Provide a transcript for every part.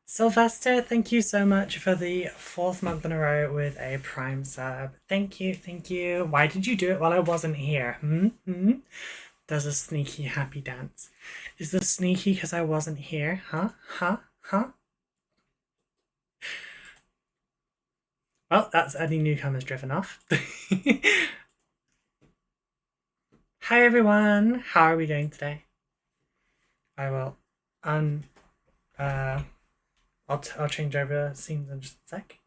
Sylvester, thank you so much for the fourth month in a row with a Prime sub. Thank you, thank you. Why did you do it while I wasn't here? There's a sneaky happy dance. Is this sneaky because I wasn't here? Huh? Huh? Huh? Well, that's any newcomers driven off. Hi everyone, how are we doing today? I will uh I'll change over scenes in just a sec.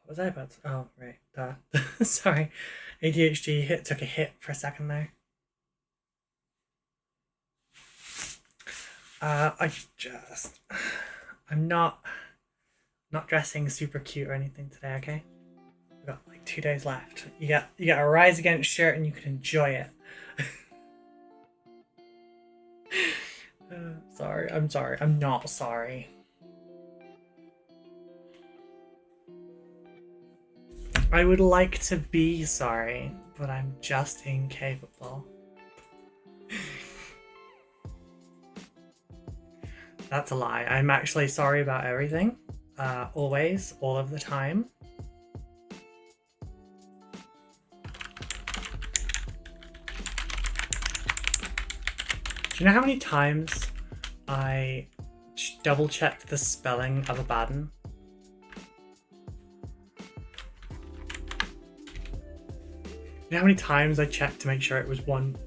What was I about to, oh right, sorry. ADHD took a hit for a second there. I'm not dressing super cute or anything today, okay? We've got like 2 days left. You got a Rise Against shirt and you can enjoy it. I'm sorry, I'm not sorry. I would like to be sorry, but I'm just incapable. That's a lie. I'm actually sorry about everything. Always, all of the time. Do you know how many times I double checked the spelling of Abaddon? You know how many times I checked to make sure it was one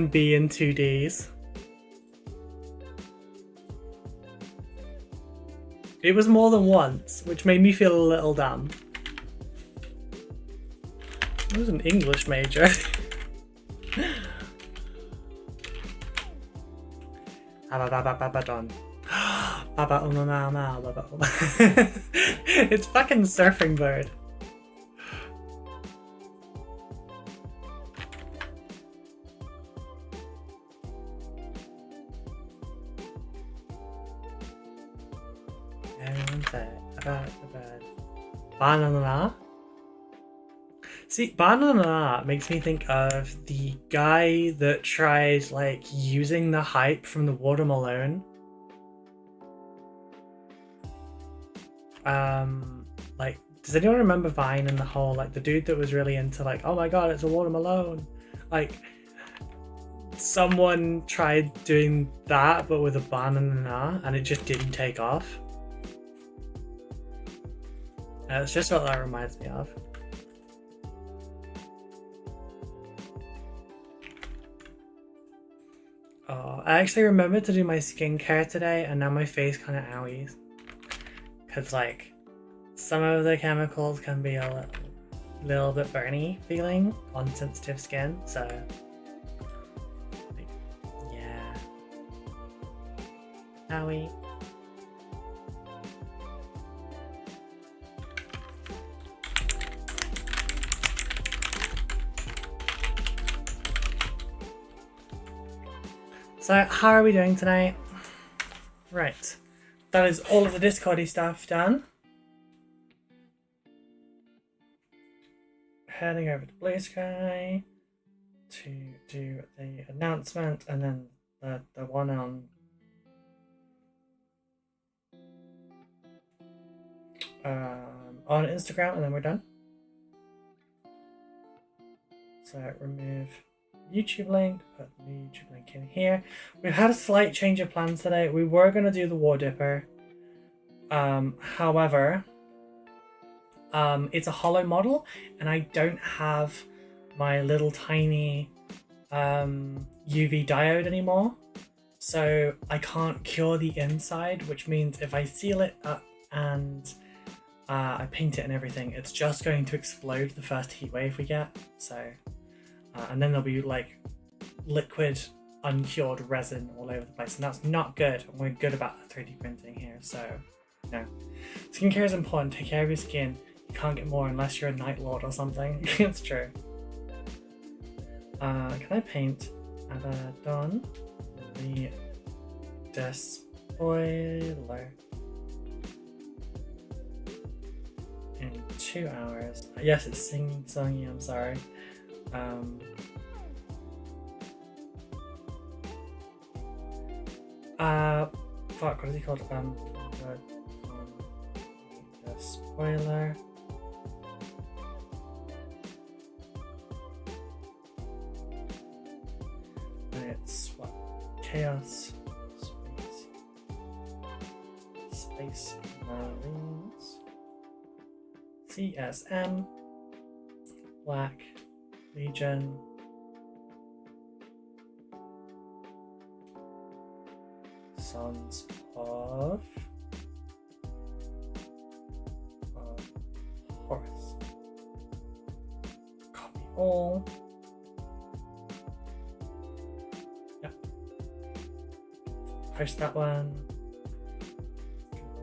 B and 2 Ds? It was more than once, which made me feel a little dumb. I was an English major. Abaddon. It's fucking Surfing Bird. Everyone said about the bird. Banana. See, banana makes me think of the guy that tried like using the hype from the watermelon. Like, does anyone remember Vine and the whole like the dude that was really into like, oh my god, it's a watermelon? Like, someone tried doing that but with a banana and it just didn't take off. It's just what that reminds me of. Oh, I actually remembered to do my skincare today and now my face kind of owies. Because like, some of the chemicals can be a little bit burny feeling on sensitive skin, so like, yeah. Owie. So how are we doing tonight? Right, that is all of the Discordy stuff done. Heading over to Blue Sky to do the announcement and then the one on Instagram, and then we're done. So remove YouTube link, put the YouTube link in here. We've had a slight change of plans today. We were going to do the War Dipper. However, it's a hollow model and I don't have my little tiny UV diode anymore. So I can't cure the inside, which means if I seal it up and I paint it and everything, it's just going to explode the first heat wave we get. So and then there'll be like liquid uncured resin all over the place, and that's not good. We're good about 3D printing here, so no. Skincare is important. Take care of your skin. You can't get more unless you're a Night Lord or something. It's true. Can I paint Abaddon the Despoiler? 2 hours. Yes, it's singing songy, I'm sorry. Fuck, what is he called? The spoiler. And it's what? Chaos Space Marines. CSM. Black Legion. Sons of Horus. Copy all. Yep. Post that one.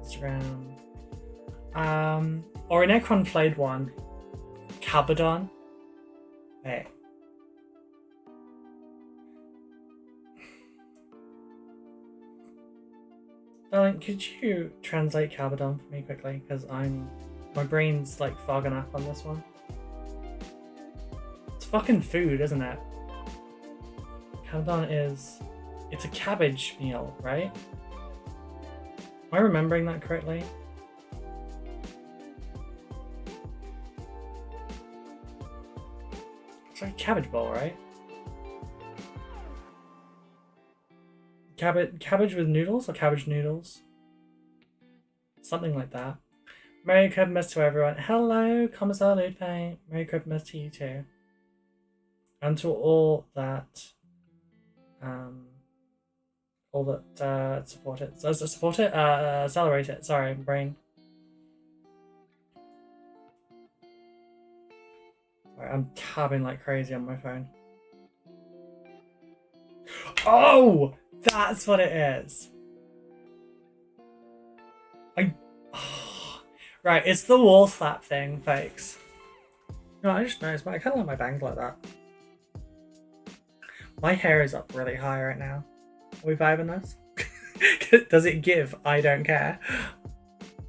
Instagram. Or Necron played one. Abaddon. Hey. Darling, could you translate Abaddon for me quickly? Because my brain's like fogging up on this one. It's fucking food, isn't it? Abaddon it's a cabbage meal, right? Am I remembering that correctly? It's like a cabbage bowl, right? Cabbage with noodles or cabbage noodles? Something like that. Merry Christmas to everyone. Hello, Commissar Lupe. Merry Christmas to you too. And to all that support it. Support it? Accelerate it. Sorry, brain. Sorry, I'm tabbing like crazy on my phone. Oh! That's what it is. Right, it's the wall slap thing, folks. No, I just noticed, but I kind of like my bangs like that. My hair is up really high right now. Are we vibing this? Does it give? I don't care.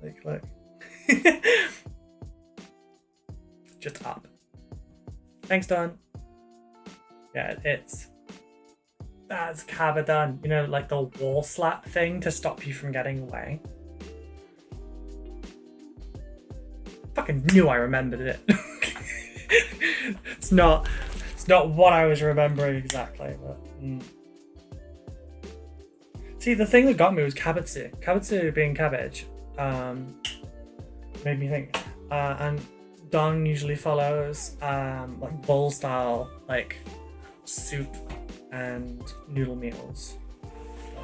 Like, look. Just up. Thanks, Don. Yeah, that's Abaddon. You know, like the wall slap thing to stop you from getting away. Fucking knew I remembered it. It's not what I was remembering exactly, but See, the thing that got me was kabutsu. Kabutsu being cabbage. Made me think. And Don usually follows like bowl style, like soup and noodle meals.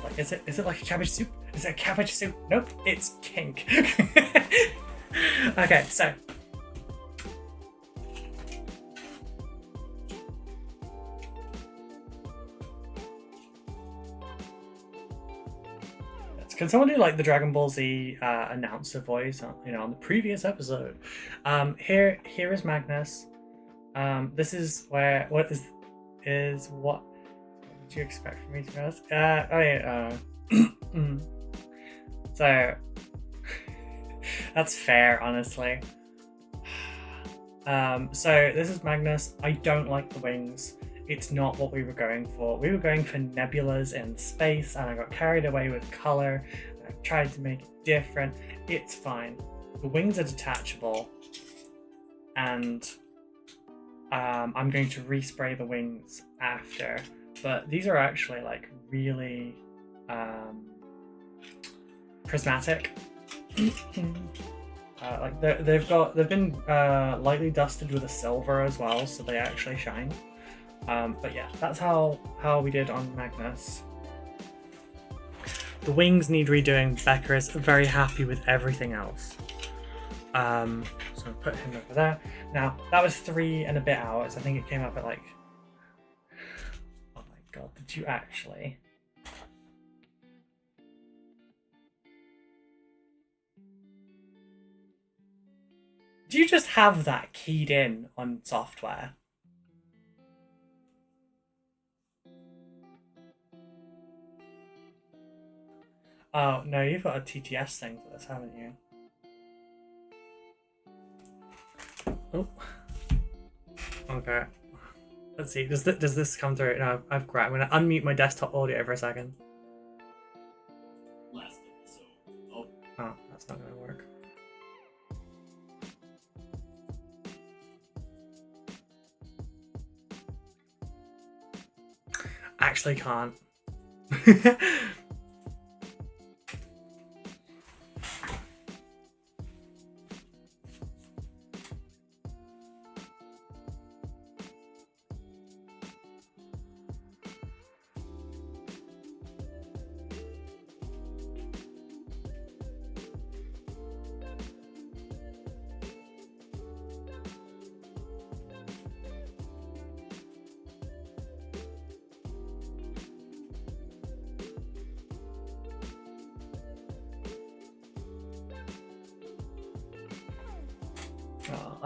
Like, is it like a cabbage soup? Is it a cabbage soup? Nope, it's kink. Okay, so can someone do like the Dragon Ball Z announcer voice on, on the previous episode? Here is Magnus. This is where what did you expect from me, to be honest? So that's fair, honestly. So this is Magnus. I don't like the wings. It's not what we were going for. We were going for nebulas in space, and I got carried away with color. I tried to make it different. It's fine. The wings are detachable, and I'm going to respray the wings after. But these are actually like really prismatic. Like they've been lightly dusted with a silver as well, so they actually shine. But yeah, that's how we did on Magnus. The wings need redoing. Becca is very happy with everything else. So I'll put him over there. Now, that was 3 and a bit hours. I think it came up at like... Oh my god, did you actually? Do you just have that keyed in on software? Oh, no, you've got a TTS thing for this, haven't you? Oh. Okay. Let's see. Does this come through? No, I've grabbed. I'm gonna unmute my desktop audio for a second. Oh, that's not gonna work. Actually can't.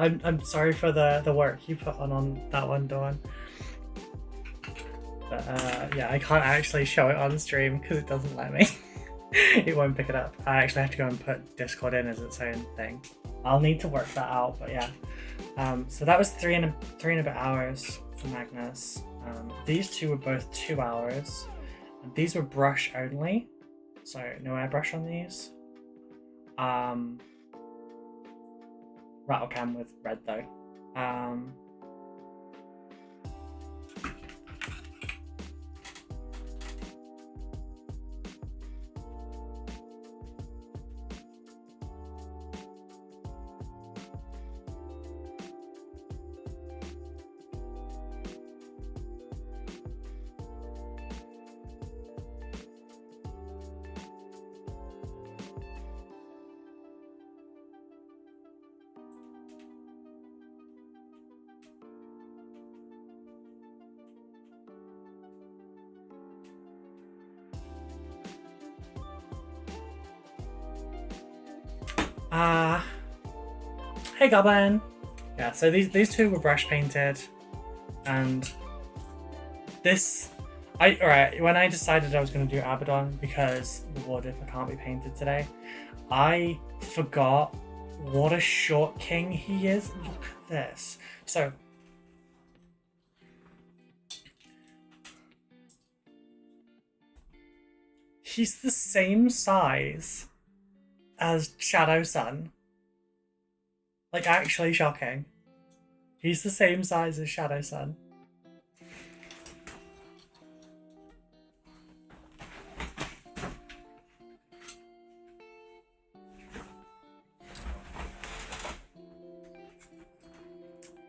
I'm sorry for the work you put on that one, Dawn. But yeah, I can't actually show it on stream because it doesn't let me. It won't pick it up. I actually have to go and put Discord in as its own thing. I'll need to work that out, but yeah. So that was three and a bit hours for Magnus. These two were both 2 hours. And these were brush only, so no airbrush on these. Rattle cam with red though. Hey Goblin! Yeah, so these two were brush painted, and this, when I decided I was going to do Abaddon because the Wardipper can't be painted today, I forgot what a short king he is. Look at this. So, he's the same size as Shadow Sun. Like, actually shocking. He's the same size as Shadow Sun.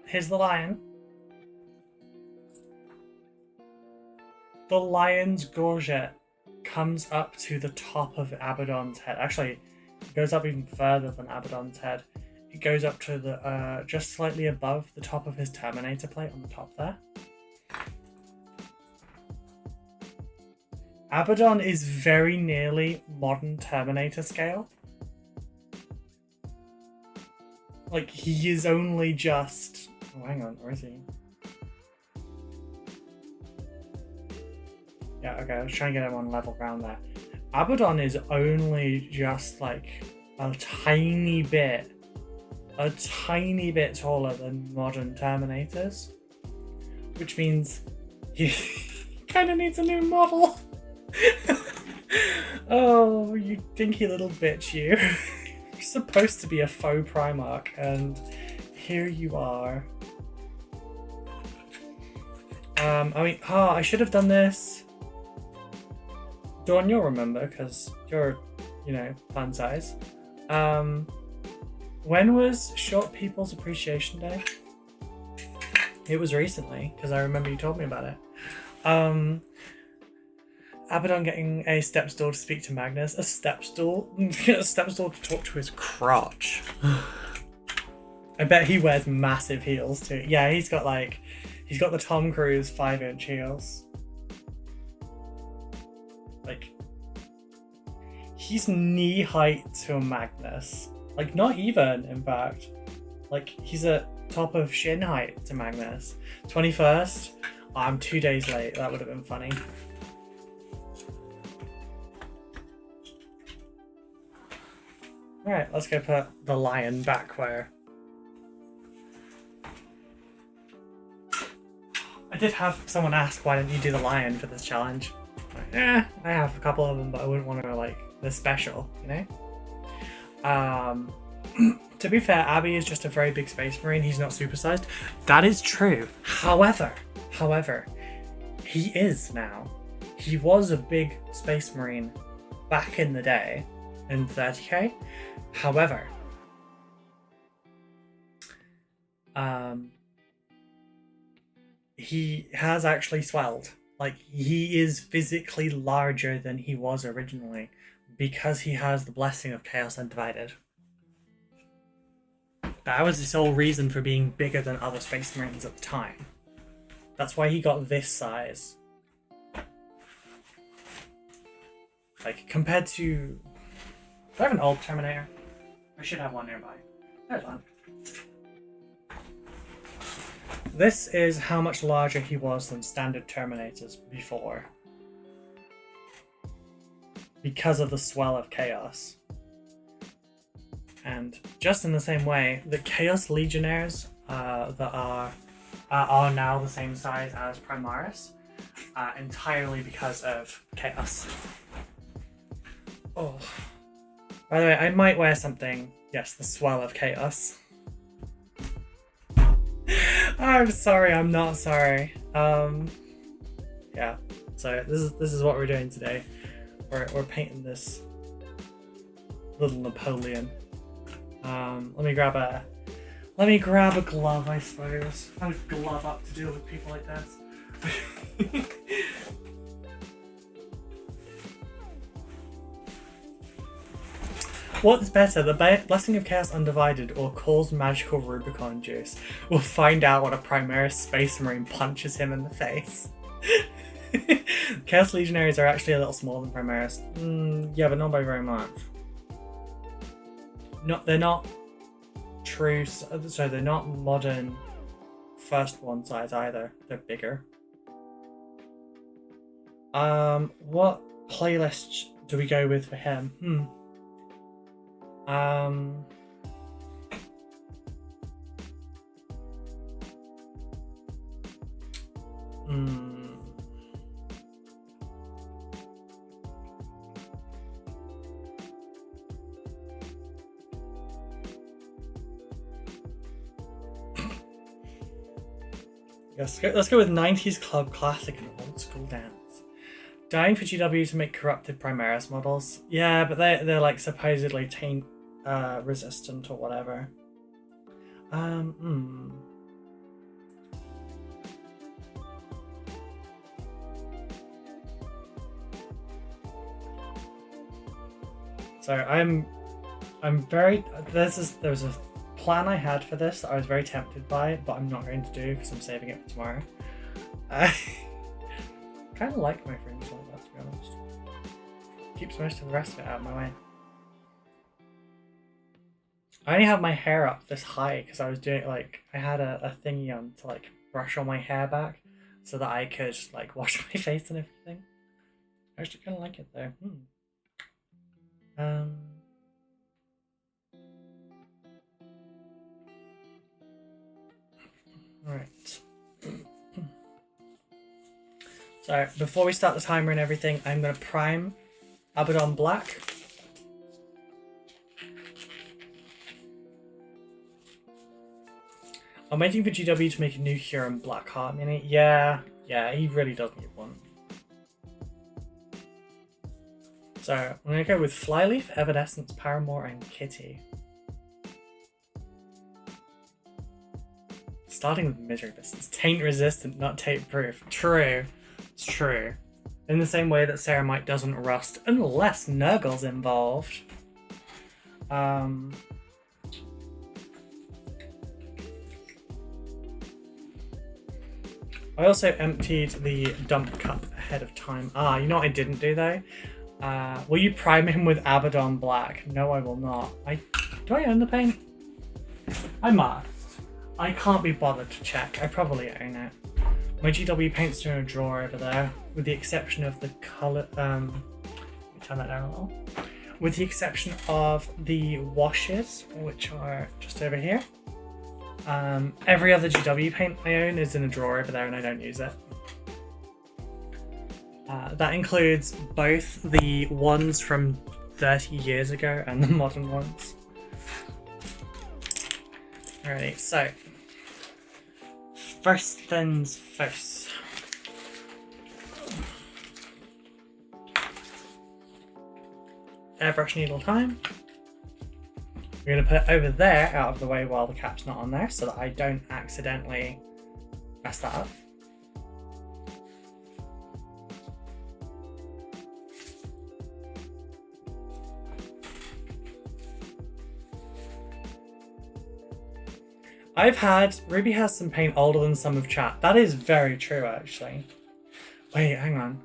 Here's the lion. The lion's gorget comes up to the top of Abaddon's head. Actually, it goes up even further than Abaddon's head. It goes up to the just slightly above the top of his Terminator plate on the top there. Abaddon is very nearly modern Terminator scale. Like, he is only just... Oh, hang on, where is he? Yeah, okay, I was trying to get him on level ground there. Abaddon is only just like a tiny bit taller than modern Terminators, which means he kind of needs a new model. Oh, you dinky little bitch, you. You're supposed to be a faux Primarch, and here you are. I should have done this. Dawn, you'll remember, because you're, fun size. When was Short People's Appreciation Day? It was recently, because I remember you told me about it. Abaddon getting a step stool to speak to Magnus. A step stool to talk to his crotch. I bet he wears massive heels too. Yeah, he's got the Tom Cruise 5-inch heels. Like, he's knee height to a Magnus. Like, not even, in fact. Like, he's at top of shin height to Magnus. 21st? Oh, I'm 2 days late. That would have been funny. Alright, let's go put the lion back where I did have someone ask, why didn't you do the lion for this challenge? Like, I have a couple of them, but I wouldn't want to, like, they're special, you know? To be fair, Abby is just a very big space marine. He's not supersized. That is true. However, he is now. He was a big space marine back in the day in 30k. However, he has actually swelled. Like, he is physically larger than he was originally because he has the blessing of Chaos Undivided. That was his sole reason for being bigger than other Space Marines at the time. That's why he got this size. Like, compared to... Do I have an old Terminator? I should have one nearby. There's one. This is how much larger he was than standard Terminators before. Because of the swell of Chaos. And just in the same way, the Chaos Legionnaires that are now the same size as Primaris, entirely because of Chaos. Oh. By the way, I might wear something. Yes, the swell of Chaos. I'm sorry, I'm not sorry. Yeah. So this is what we're doing today. We're painting this little Napoleon. Let me grab a glove, I suppose. I'll glove up to deal with people like this. What's better, the Blessing of Chaos Undivided or Cole's Magical Rubicon Juice? We'll find out when a Primaris Space Marine punches him in the face. Chaos Legionaries are actually a little smaller than Primaris. Yeah, but not by very much. They're not true, so they're not modern first one size either. They're bigger. What playlist do we go with for him? Let's go with 90s club classic and old school dance. Dying for GW to make corrupted Primaris models. Yeah, but they're like supposedly taint resistant or whatever. So I'm very there's a plan I had for this that I was very tempted by, but I'm not going to do because I'm saving it for tomorrow. I kind of like my fringe like that, to be honest. Keeps most of the rest of it out of my way. I only have my hair up this high because I was doing like I had a thingy on to like brush all my hair back so that I could like wash my face and everything. I actually kind of like it though. Alright. So before we start the timer and everything, I'm going to prime Abaddon Black. I'm waiting for GW to make a new Huron Blackheart mini. Yeah, he really does need one. So I'm going to go with Flyleaf, Evanescence, Paramore, and Kitty. Starting with Misery Business. Taint resistant, not taint proof. True. It's true. In the same way that Ceramite doesn't rust unless Nurgle's involved. I also emptied the dump cup ahead of time. You know what I didn't do though? Will you prime him with Abaddon Black? No, I will not. Do I own the paint? I must. I can't be bothered to check. I probably own it. My GW paint's in a drawer over there, with the exception of the colour. Let me turn that down a little. With the exception of the washes, which are just over here. Every other GW paint I own is in a drawer over there and I don't use it. That includes both the ones from 30 years ago and the modern ones. Alrighty, so first things first. Airbrush needle time. We're going to put it over there out of the way while the cap's not on there so that I don't accidentally mess that up. Ruby has some paint older than some of chat. That is very true, actually. Wait, hang on.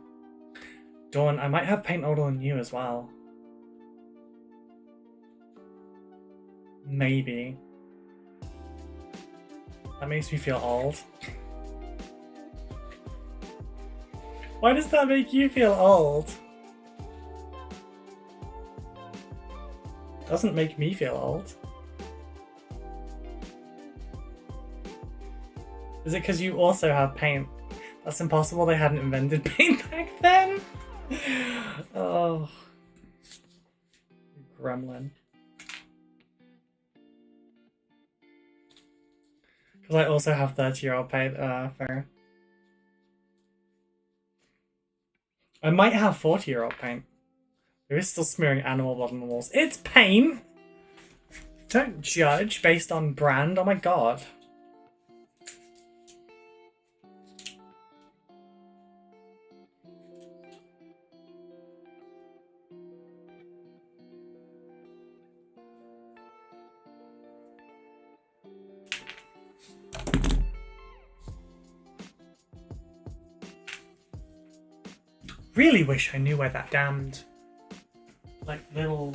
Dawn, I might have paint older than you as well. Maybe. That makes me feel old. Why does that make you feel old? Doesn't make me feel old. Is it because you also have paint? That's impossible, they hadn't invented paint back then. Oh. Gremlin. Because I also have 30-year-old paint, fair. I might have 40-year-old paint. There is still smearing animal blood on the walls. It's paint! Don't judge based on brand, oh my god. Really wish I knew where that damned, like, little...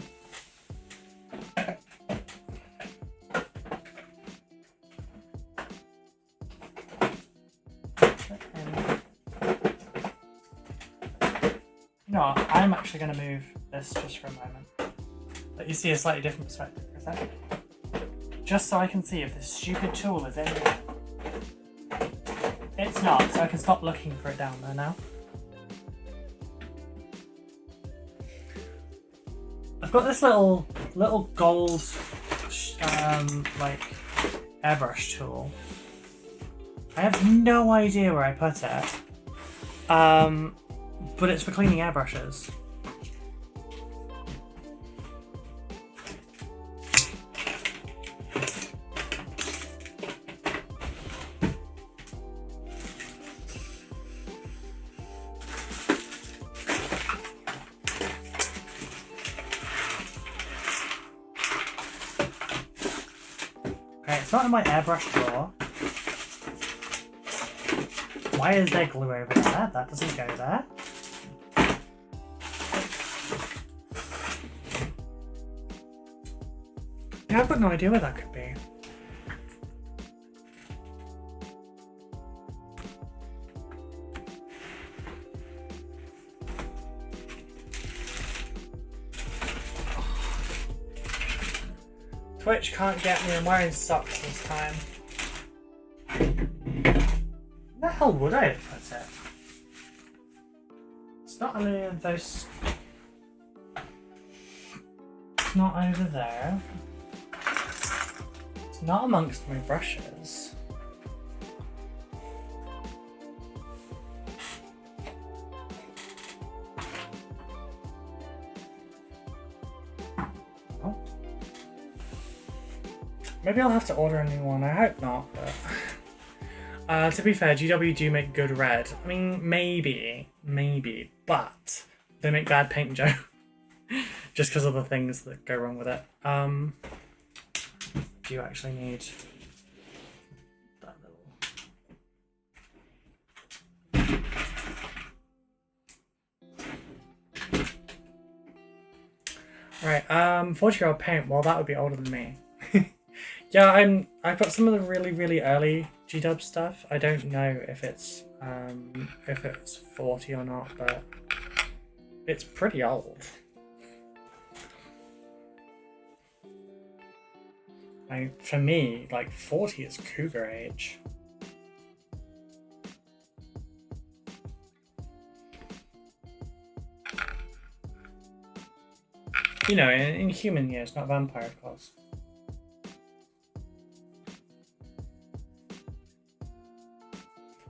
You know what, I'm actually going to move this just for a moment. Let you see a slightly different perspective for a second. Just so I can see if this stupid tool is anywhere. It's not, so I can stop looking for it down there now. I've got this little gold like airbrush tool. I have no idea where I put it, but it's for cleaning airbrushes. It's not in my airbrush drawer. Why is there glue over there? That doesn't go there. Yeah, I've got no idea where that could be. Twitch can't get me, I'm wearing socks this time. Where the hell would I have put it? It's not any of those. It's not over there. It's not amongst my brushes. Maybe I'll have to order a new one. I hope not, but... to be fair, GW do make good red. I mean, maybe, but they make bad paint, Joe. Just because of the things that go wrong with it. Do you actually need that little... Right, 40-year-old paint. Well, that would be older than me. Yeah, I've got some of the really early GW stuff. I don't know if it's 40 or not, but it's pretty old. For me, like 40 is cougar age. You know, in human years, not vampire, of course.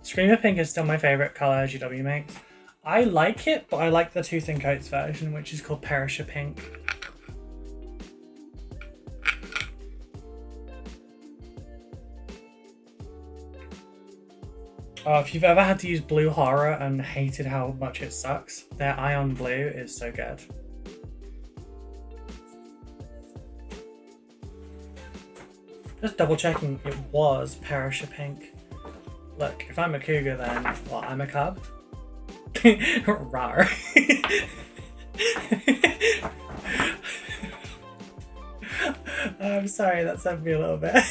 Screamer Pink is still my favourite colour GW makes. I like it, but I like the Tooth and Coats version, which is called Perisher Pink. Oh, if you've ever had to use Blue Horror and hated how much it sucks, their Ion Blue is so good. Just double checking, it was Perisher Pink. Look, if I'm a cougar then, well, I'm a cub. Rar. I'm sorry, that sent me a little bit.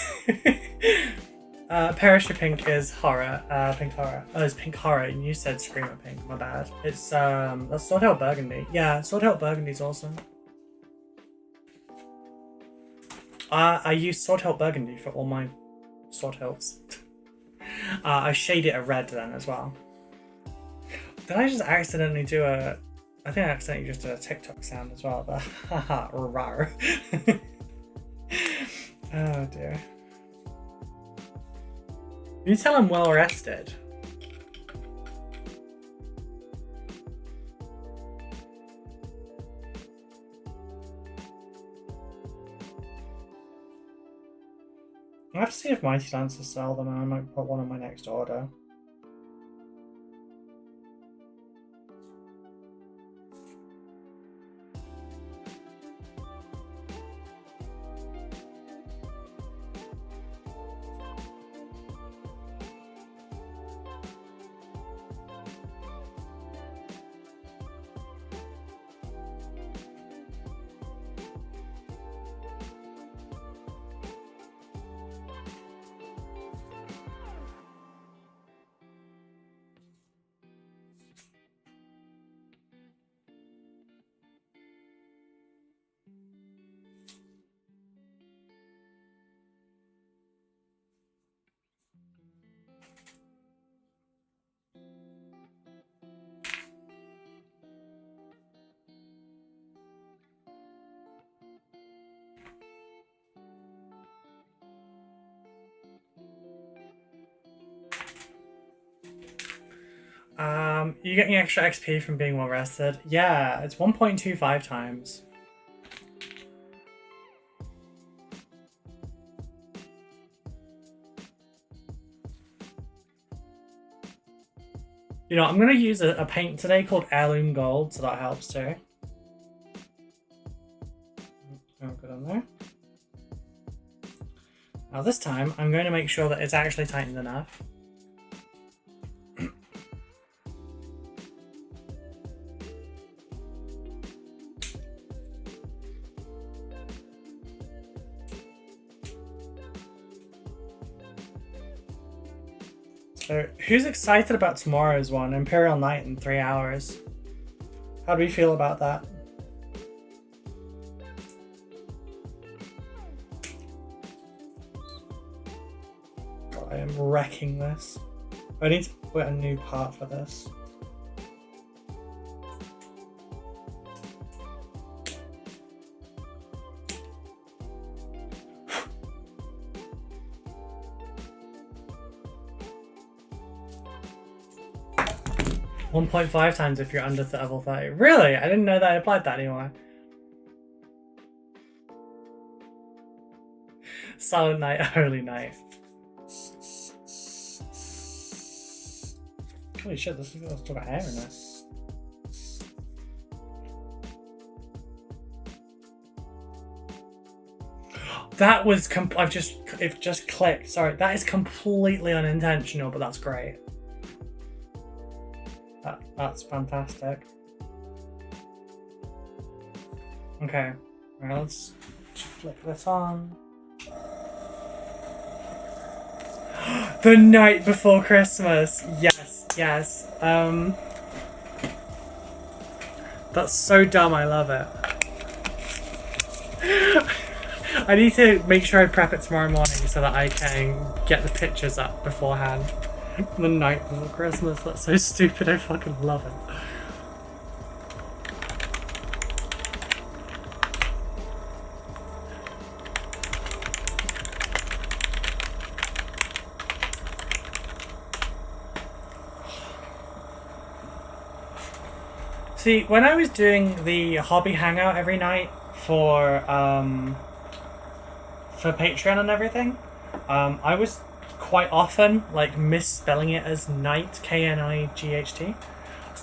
Perisher Pink is horror, pink horror. Oh, it's pink horror, and you said Screamer Pink, my bad. It's, that's Swordhilt Burgundy. Yeah, Swordhilt Burgundy's awesome. I use Swordhilt Burgundy for all my Swordhilts. I shade it a red then as well. Did I just accidentally do a... I think I accidentally just did a TikTok sound as well, but haha, rar. Oh dear. Can you tell I'm well rested? I have to see if Mighty Lancers sell them, and I might put one on my next order. You're getting extra XP from being well rested. Yeah, it's 1.25 times. You know, I'm going to use a paint today called Heirloom Gold, so that helps too. Oh, good on there. Now this time, I'm going to make sure that it's actually tightened enough. So, who's excited about tomorrow's one? Imperial Night in 3 hours. How do we feel about that? God, I am wrecking this. I need to put a new part for this. .5 times if you're under level 30. Really? I didn't know that I applied that anymore. Silent Night, Holy Night. Holy shit, this is still got hair in this. That was it just clicked. Sorry, that is completely unintentional, but that's great. That's fantastic. Okay, right, let's flick this on. The night before Christmas. Yes, yes. That's so dumb. I love it. I need to make sure I prep it tomorrow morning so that I can get the pictures up beforehand. The night before Christmas. That's so stupid. I fucking love it. See, when I was doing the hobby hangout every night for Patreon and everything, I was quite often like misspelling it as night, K-N-I-G-H-T,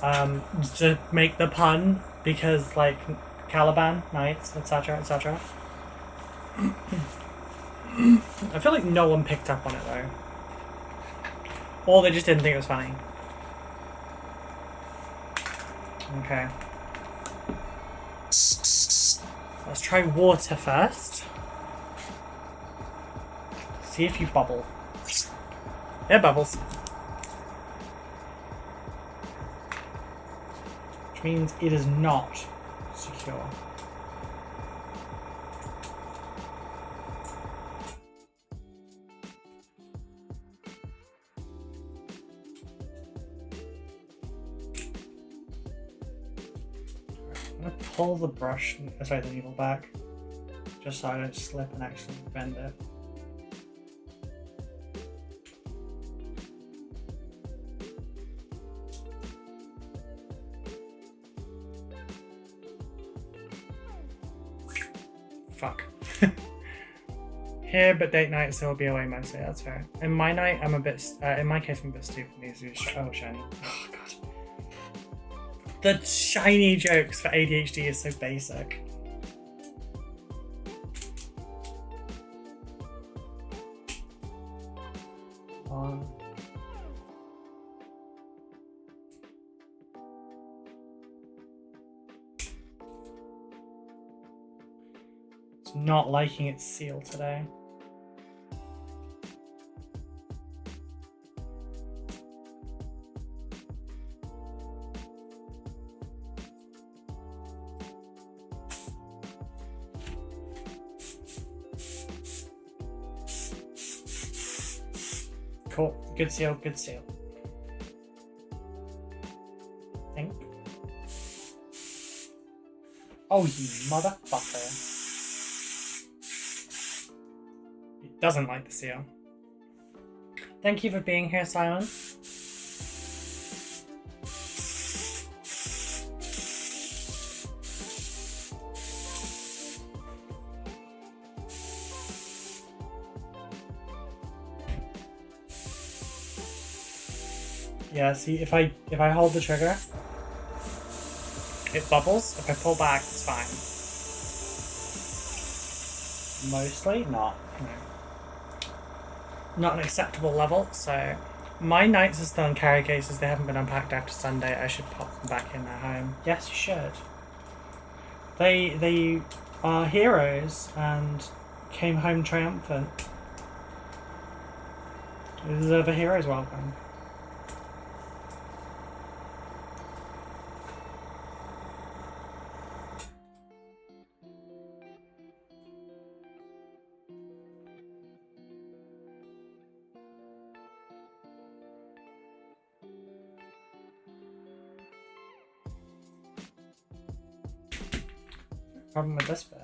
to make the pun, because like Caliban, nights, etc., etc. I feel like no one picked up on it though, or they just didn't think it was funny. Okay. Let's try water first. See if you bubble. It bubbles. Which means it is not secure. I'm gonna pull the brush, sorry, the needle back, just so I don't slip and actually bend it. Fuck. Here, but date night, so I'll be away mostly. That's fair. In my night, I'm a bit. In my case, I'm a bit stupid. Oh, shiny. Oh god. The shiny jokes for ADHD is so basic. It's not liking its seal today. Cool. Good seal, good seal. Think. Oh, you motherfucker. It doesn't like the seal. Thank you for being here, Simon. Yeah, see, if I hold the trigger, it bubbles. If I pull back, it's fine. Mostly not. No. Not an acceptable level, so my nights are still in carry cases. They haven't been unpacked after Sunday. I should pop them back in their home. Yes, you should. They are heroes and came home triumphant. They deserve a hero's welcome. Problem with this bit.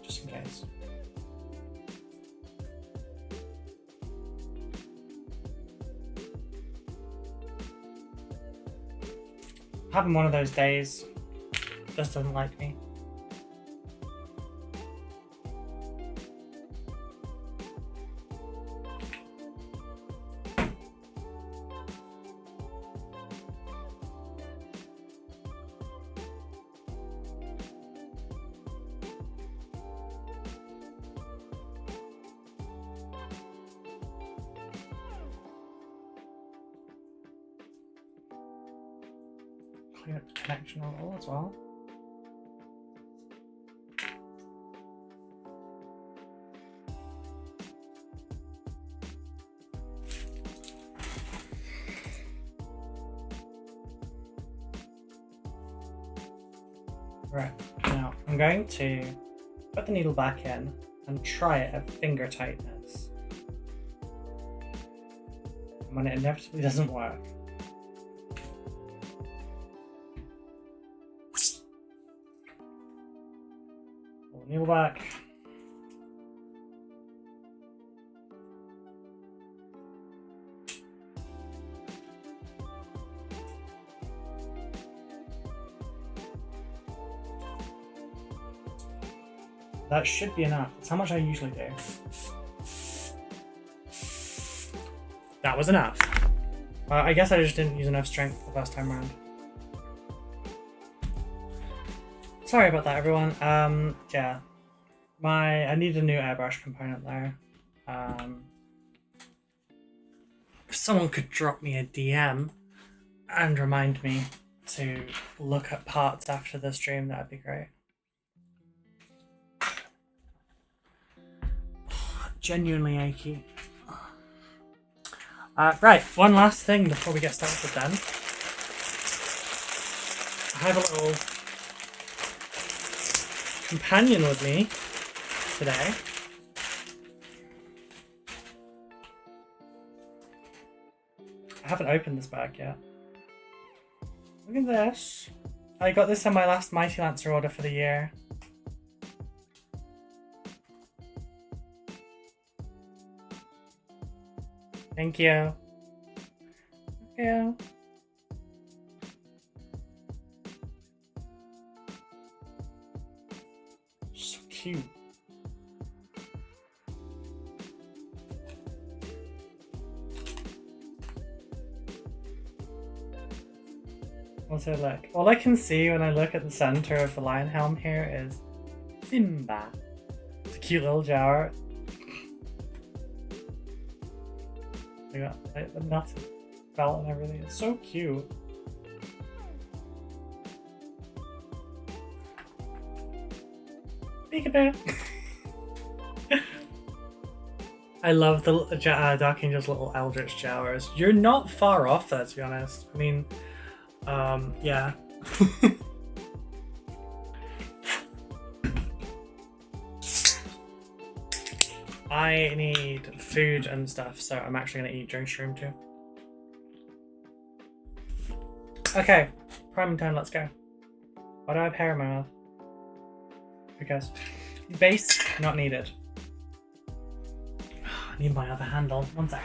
Just in case. Having one of those days. Just doesn't like me. clean up the connection a little as well. Right, now I'm going to put the needle back in and try it at finger tightness. And when it inevitably doesn't work, pull the needle back. That should be enough. It's how much I usually do. That was enough. I guess I just didn't use enough strength the first time around. Sorry about that, everyone. Yeah. I need a new airbrush component there. If someone could drop me a DM and remind me to look at parts after the stream, that'd be great. Genuinely achy. Right, one last thing before we get started then. I have a little companion with me today. I haven't opened this bag yet. Look at this. I got this on my last Mighty Lancer order for the year. Thank you. Thank you. So cute. What's it like? All I can see when I look at the center of the lion helm here is Simba. It's a cute little jar. They got like, the nuts and belt and everything. It's so cute. Peekaboo. I love the Dark Angel's little Eldritch Jowers. You're not far off there, to be honest. I mean, yeah. I need food and stuff, so I'm actually going to eat during stream too. Okay, priming time, let's go. Why do I have hair in my mouth? Who cares? Base, not needed. I need my other handle. One sec.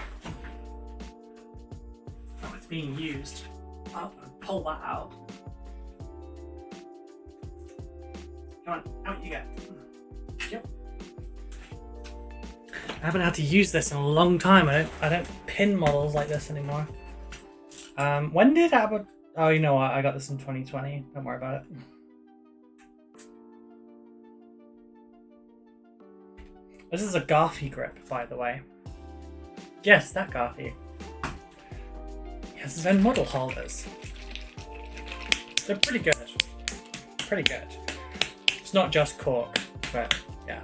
Oh, it's being used. Oh, pull that out. Come on, out you go. Yep. I haven't had to use this in a long time. I don't pin models like this anymore. When did Abaddon? Oh, you know what? I got this in 2020. Don't worry about it. This is a Garfy grip, by the way. Yes, that Garfy. Yes, then model holders. They're pretty good. Pretty good. It's not just cork, but yeah.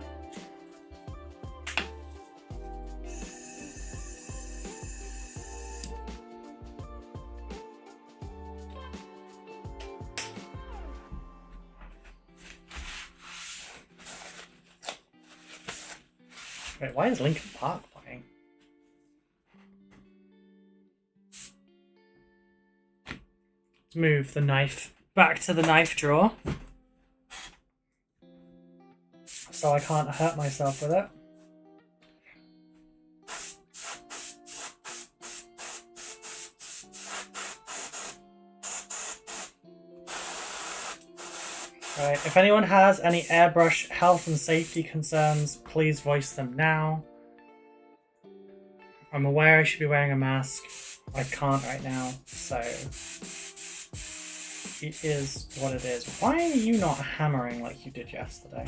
Wait, why is Linkin Park playing? Let's move the knife back to the knife drawer so I can't hurt myself with it. Right, if anyone has any airbrush health and safety concerns, please voice them now. I'm aware I should be wearing a mask. I can't right now, so it is what it is. Why are you not hammering like you did yesterday?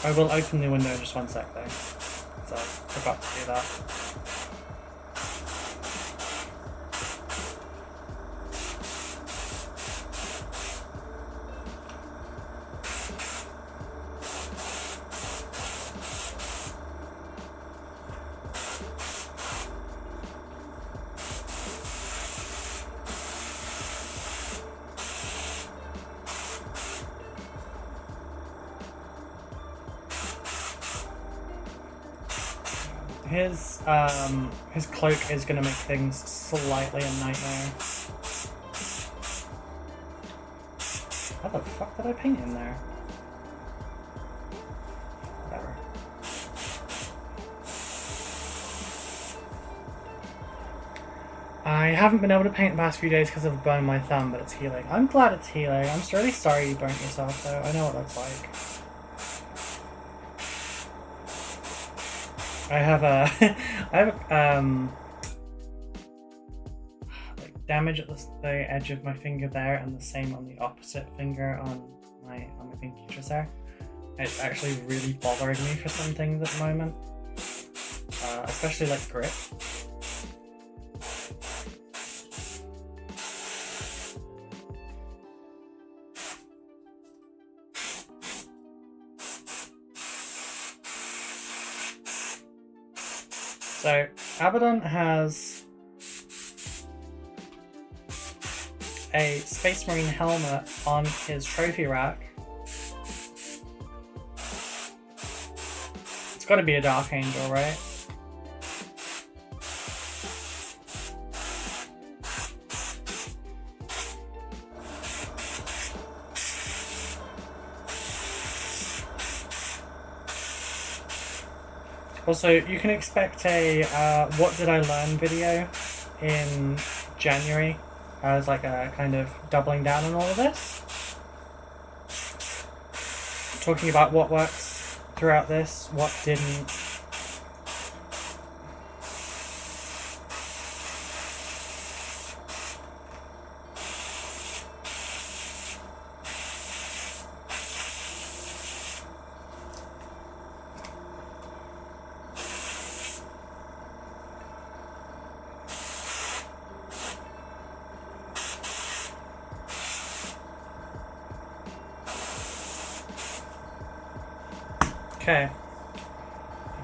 I will open the window in just 1 sec though. So I forgot to do that. His cloak is going to make things slightly a nightmare. How the fuck did I paint in there? Whatever. I haven't been able to paint the past few days because I've burned my thumb, but it's healing. I'm glad it's healing. I'm really sorry you burnt yourself though. I know what that's like. I have like damage at the edge of my finger there, and the same on the opposite finger on my pinky just there. It's actually really bothering me for some things at the moment, especially like grip. So Abaddon has a Space Marine helmet on his trophy rack. It's got to be a Dark Angel, right? Also, you can expect a what did I learn video in January as like a kind of doubling down on all of this. Talking about what works throughout this, what didn't. Okay,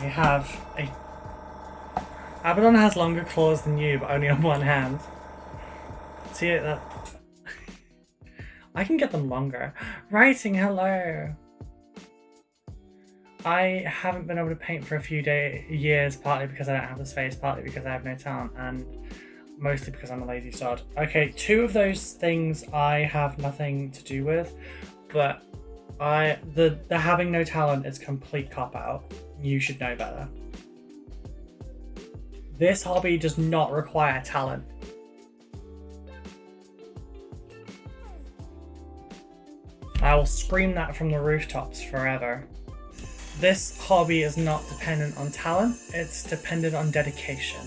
we have a... Abaddon has longer claws than you, but only on one hand. See it? That... I can get them longer. Writing, hello! I haven't been able to paint for a few years, partly because I don't have the space, partly because I have no talent, and mostly because I'm a lazy sod. Okay, 2 of those things I have nothing to do with, but the having no talent is complete cop-out. You should know better. This hobby does not require talent. I will scream that from the rooftops forever. This hobby is not dependent on talent, it's dependent on dedication.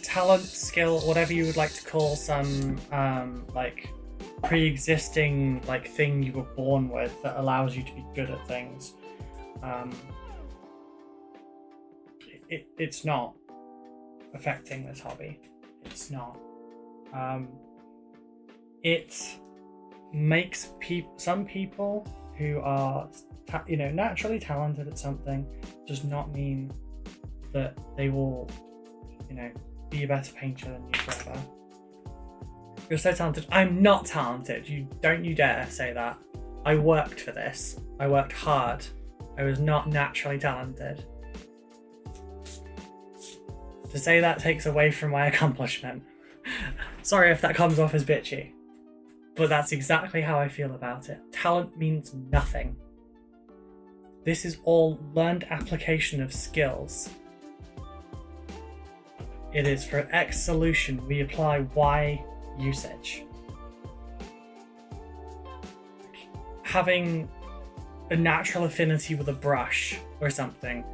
Talent, skill, whatever you would like to call some like pre-existing like thing you were born with that allows you to be good at things. It's not affecting this hobby. It's not. It makes some people who are naturally talented at something does not mean that they will be a better painter than you forever. You're so talented. I'm not talented. Don't you dare say that. I worked for this. I worked hard. I was not naturally talented. To say that takes away from my accomplishment. Sorry if that comes off as bitchy, but that's exactly how I feel about it. Talent means nothing. This is all learned application of skills. It is for X solution, we apply Y usage. Having a natural affinity with a brush or something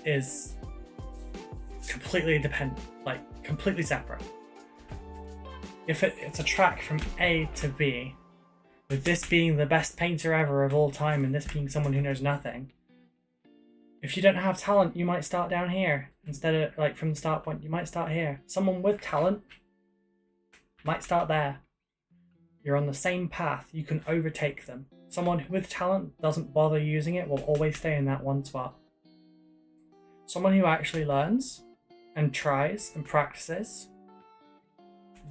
is completely completely separate. If it's a track from A to B, with this being the best painter ever of all time and this being someone who knows nothing, if you don't have talent, you might start down here instead of like from the start point. You might start here. Someone with talent might start there. You're on the same path. You can overtake them. Someone with talent doesn't bother using it, will always stay in that one spot. Someone who actually learns and tries and practices,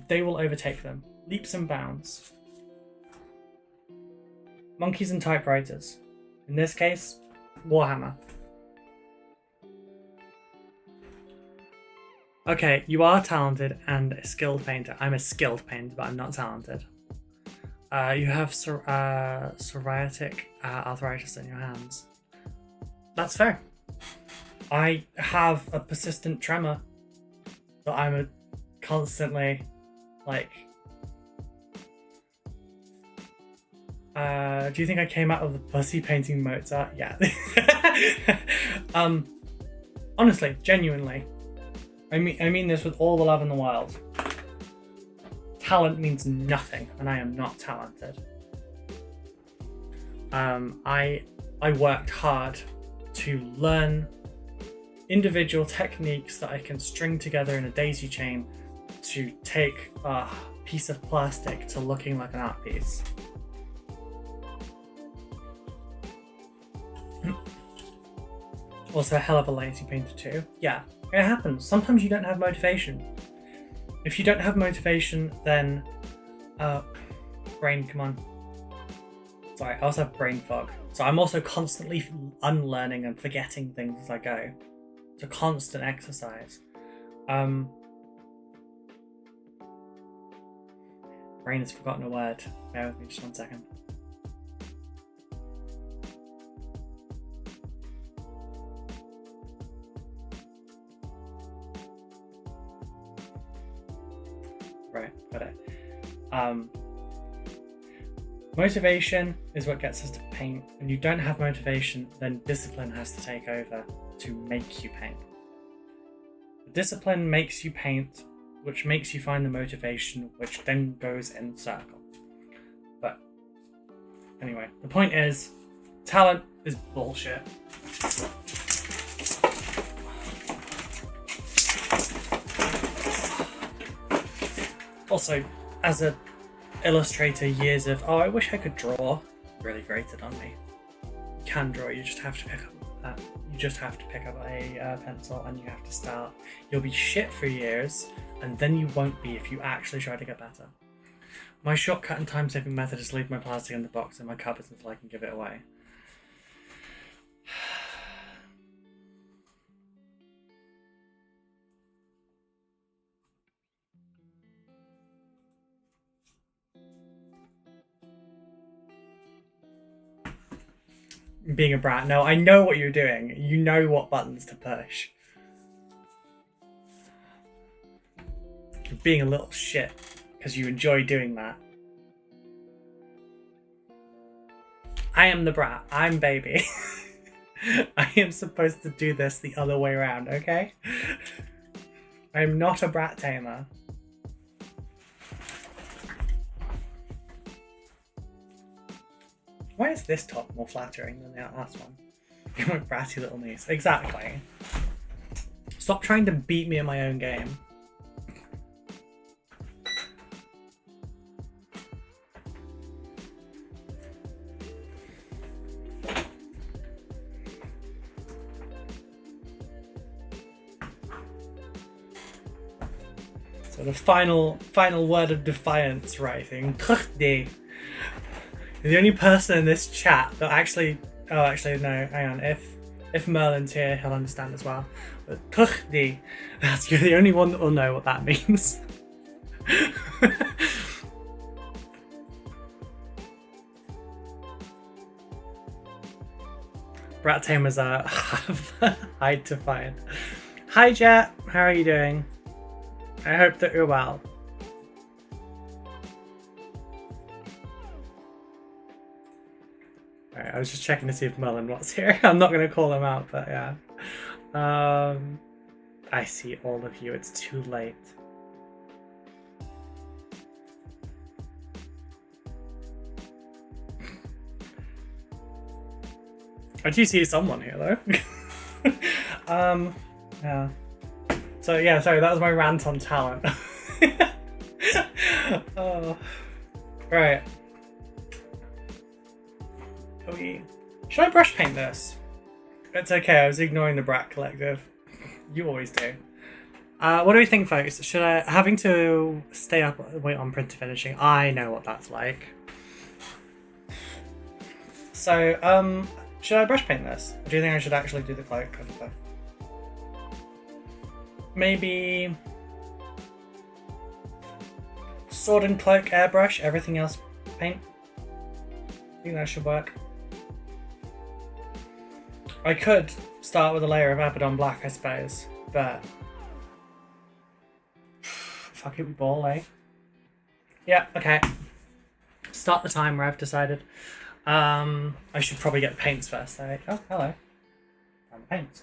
they will overtake them. Leaps and bounds. Monkeys and typewriters. In this case, Warhammer. Okay, you are talented and a skilled painter. I'm a skilled painter, but I'm not talented. You have psoriatic arthritis in your hands. That's fair. I have a persistent tremor that I'm constantly like. Do you think I came out of the pussy painting Mozart? Yeah. Honestly, genuinely. I mean this with all the love in the world. Talent means nothing, and I am not talented. I worked hard to learn individual techniques that I can string together in a daisy chain to take a piece of plastic to looking like an art piece. Also a hell of a lazy painter too. Yeah, it happens. Sometimes you don't have motivation. If you don't have motivation, then brain, come on. Sorry, I also have brain fog. So I'm also constantly unlearning and forgetting things as I go. It's a constant exercise. Brain has forgotten a word. Bear with me just 1 second. Right, got it. Motivation is what gets us to paint. When you don't have motivation, then discipline has to take over to make you paint. The discipline makes you paint, which makes you find the motivation, which then goes in circle. But anyway, the point is, talent is bullshit. Also, as a illustrator, years of, oh, I wish I could draw, really grated on me. You can draw, you just have to pick up a pencil and you have to start. You'll be shit for years, and then you won't be if you actually try to get better. My shortcut and time-saving method is to leave my plastic in the box in my cupboard until I can give it away. Being a brat. No, I know what you're doing. You know what buttons to push. You're being a little shit because you enjoy doing that. I am the brat. I'm baby. I am supposed to do this the other way around, okay? I'm not a brat tamer. Why is this top more flattering than that last one? You're my bratty little niece. Exactly. Stop trying to beat me in my own game. So the final word of defiance writing. You're the only person in this chat that actually... Oh, actually, no, hang on. If Merlin's here, he'll understand as well. But you're the only one that will know what that means. Brat tamers are hard to find. Hi, Jet. How are you doing? I hope that you're well. Alright, I was just checking to see if Merlin was here. I'm not going to call him out, but yeah. I see all of you. It's too late. I do see someone here though. Yeah. So yeah, sorry, that was my rant on talent. Oh. Right. Should I brush paint this? It's okay, I was ignoring the Brat Collective. You always do. What do we think, folks? Should I... Having to stay up, wait on printer finishing, I know what that's like. So, should I brush paint this? Or do you think I should actually do the cloak kind of thing? Maybe... Sword and cloak airbrush, everything else paint? I think that should work. I could start with a layer of Abaddon black, I suppose, but... Fuck it, we ball, eh? Yeah, okay. Start the timer, I've decided. I should probably get the paints first, though. Oh, hello. And the paints.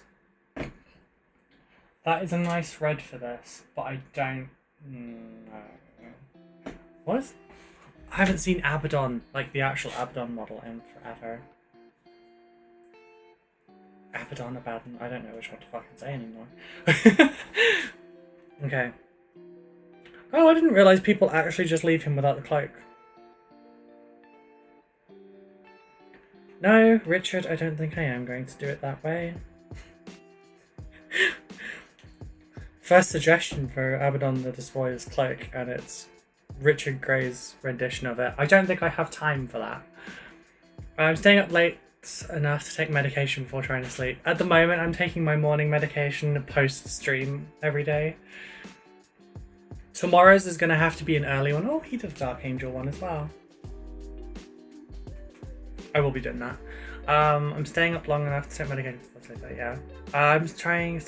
That is a nice red for this, but I don't know. What is... I haven't seen Abaddon, like the actual Abaddon model, in forever. Abaddon, I don't know which one to fucking say anymore. Okay. Oh, I didn't realise people actually just leave him without the cloak. No, Richard, I don't think I am going to do it that way. First suggestion for Abaddon the Despoiler's cloak, and it's Richard Gray's rendition of it. I don't think I have time for that. I'm staying up late enough to take medication before trying to sleep. At the moment, I'm taking my morning medication post-stream every day. Tomorrow's is going to have to be an early one. Oh, he did a Dark Angel one as well. I will be doing that. I'm staying up long enough to take medication before sleep, but yeah. I'm still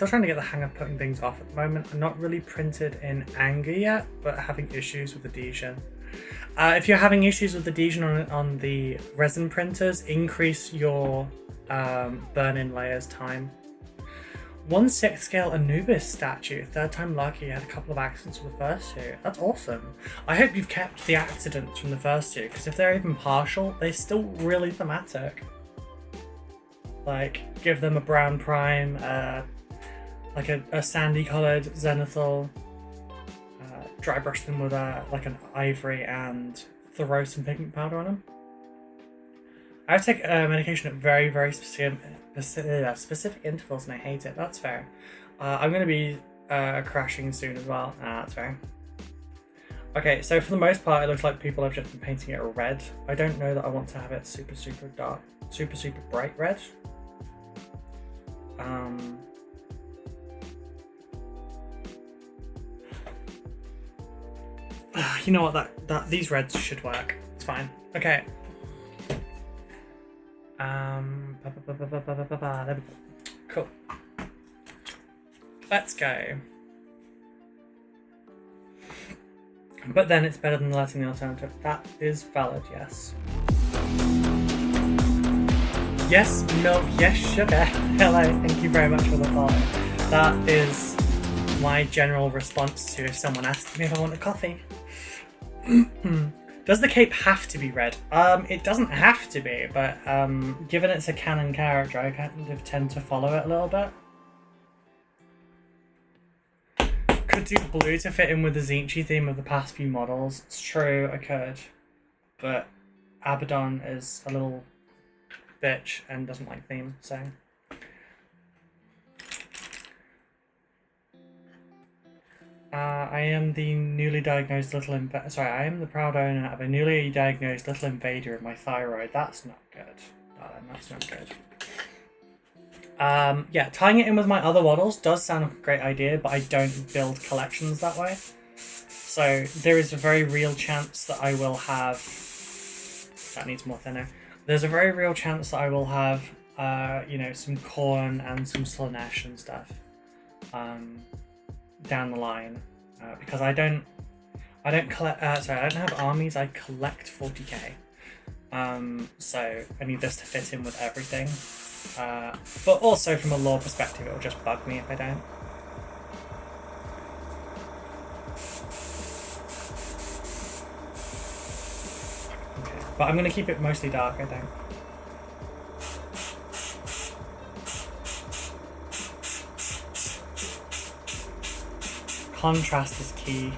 trying to get the hang of putting things off at the moment. I'm not really printed in anger yet, but having issues with adhesion. If you're having issues with adhesion on the resin printers, increase your burn-in layers time. 1/6 scale Anubis statue, third time lucky, you had a couple of accidents with the first two. That's awesome. I hope you've kept the accidents from the first two, because if they're even partial, they're still really thematic. Like, give them a brown prime, like a sandy coloured zenithal, dry brush them with like an ivory and throw some pigment powder on them. I have to take medication at very, very specific intervals, and I hate it. That's fair. I'm going to be crashing soon as well. That's fair. Okay, so for the most part, it looks like people have just been painting it red. I don't know that I want to have it super, super dark, super, super bright red. You know what? These reds should work. It's fine. Okay. Cool. Let's go. But then it's better than letting the alternative. That is valid, yes. Yes, milk, yes, sugar. Hello, thank you very much for the follow. That is my general response to if someone asks me if I want a coffee. Does the cape have to be red? It doesn't have to be, but given it's a canon character, I kind of tend to follow it a little bit. Could do blue to fit in with the Zinchi theme of the past few models. It's true, I could. But Abaddon is a little bitch and doesn't like theme, so... I am the newly diagnosed little I am the proud owner of a newly diagnosed little invader of my thyroid. That's not good. Darling, that's not good. Yeah, tying it in with my other models does sound like a great idea, but I don't build collections that way. So there is a very real chance that I will have... That needs more thinner. There's a very real chance that I will have, you know, some corn and some Slanesh and stuff. Down the line, because I don't collect. Sorry, I don't have armies. I collect 40k. So I need this to fit in with everything. But also from a lore perspective, it'll just bug me if I don't. Okay, but I'm gonna keep it mostly dark, I think. contrast is key.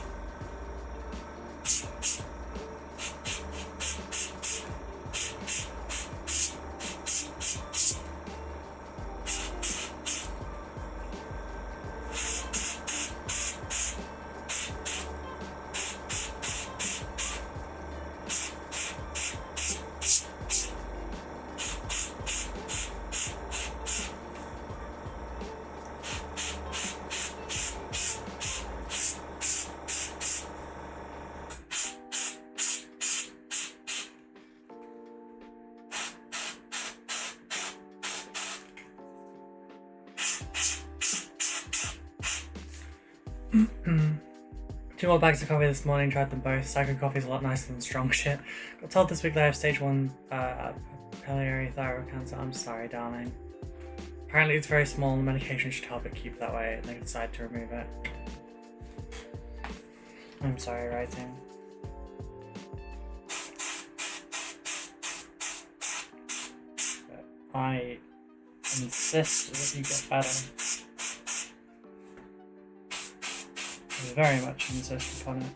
Two more bags of coffee this morning, tried them both. Psycho coffee is a lot nicer than strong shit. Got told this week that I have stage 1 biliary thyroid cancer. I'm sorry, darling. Apparently it's very small and the medication should help it keep that way, and they decided to remove it. I'm sorry, writing. But I insist that you get better. I very much insist upon it.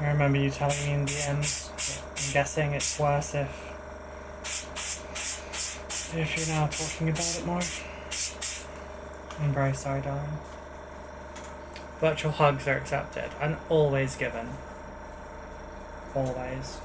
I remember you telling me in the end, I'm guessing it's worse if you're now talking about it more. I'm very sorry, darling. Virtual hugs are accepted and always given. Always.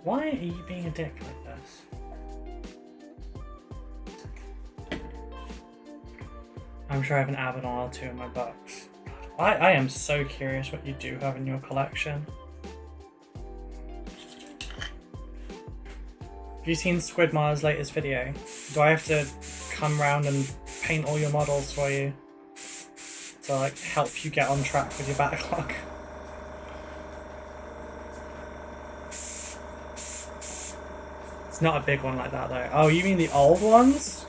Why are you being a dick like this? I'm sure I have an Abaddon or two in my box. I am so curious what you do have in your collection. Have you seen Squidmar's latest video? Do I have to come round and paint all your models for you to like help you get on track with your backlog? Not a big one like that though. Oh, you mean the old ones?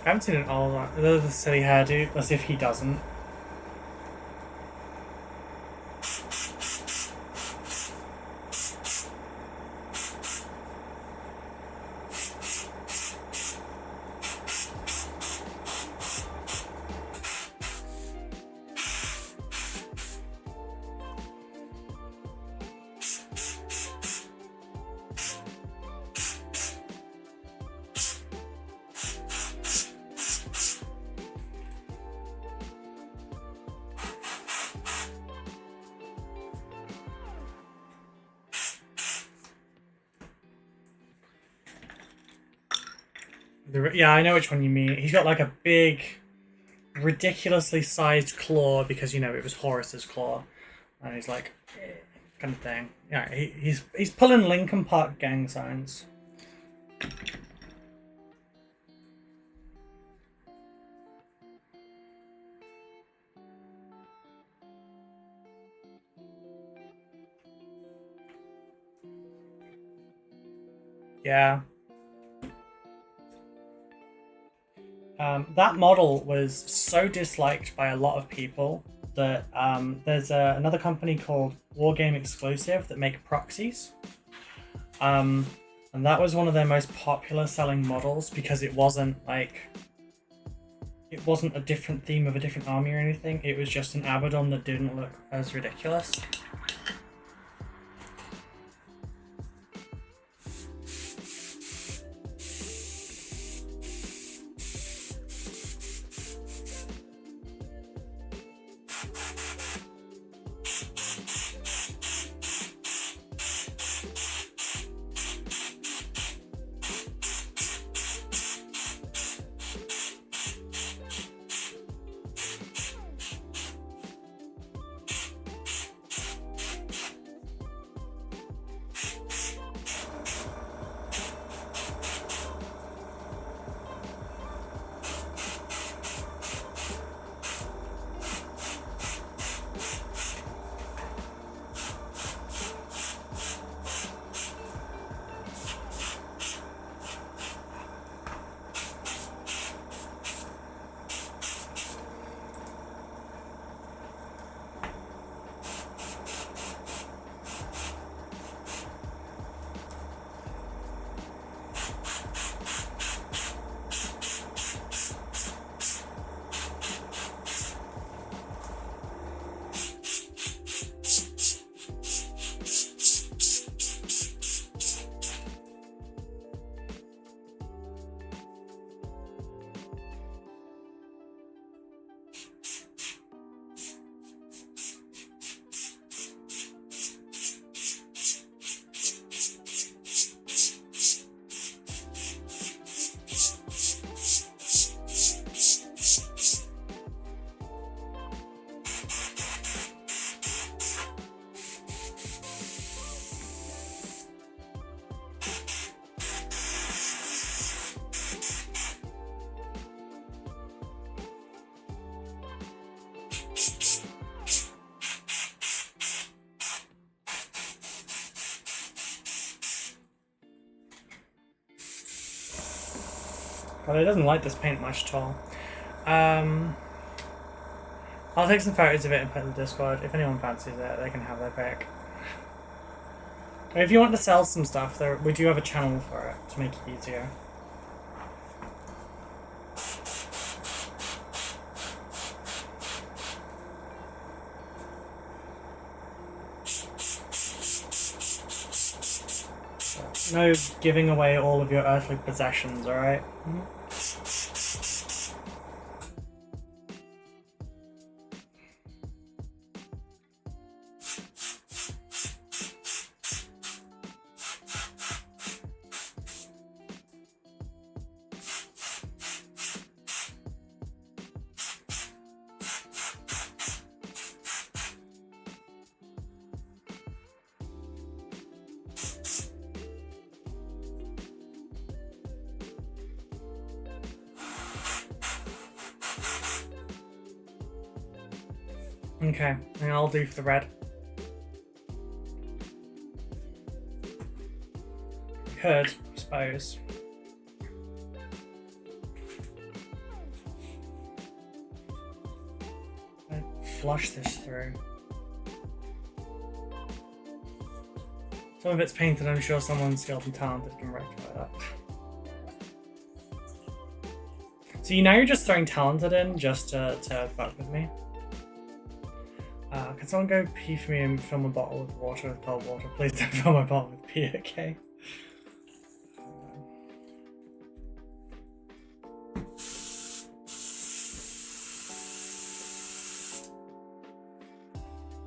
I haven't seen an old one. The silly hairdo, as if he doesn't. Yeah, I know which one you mean. He's got like a big, ridiculously sized claw because, you know, it was Horus's claw. And he's like, kind of thing. Yeah, he's pulling Linkin Park gang signs. Yeah. That model was so disliked by a lot of people that there's another company called Wargame Exclusive that make proxies. And that was one of their most popular selling models because it wasn't like... It wasn't a different theme of a different army or anything. It was just an Abaddon that didn't look as ridiculous. But it doesn't like this paint much at all. I'll take some photos of it and put it in the Discord. If anyone fancies it, they can have their pick. If you want to sell some stuff, we do have a channel for it to make it easier. No giving away all of your earthly possessions, alright? Mm-hmm. Okay, and I'll do for the red. Could, I suppose. I'd flush this through. Some of it's painted, I'm sure someone skilled and talented can rectify that. So you know you're just throwing talented in just to fuck with me? Can someone go pee for me and fill my bottle with water with cold water? Please don't fill my bottle with pee, okay?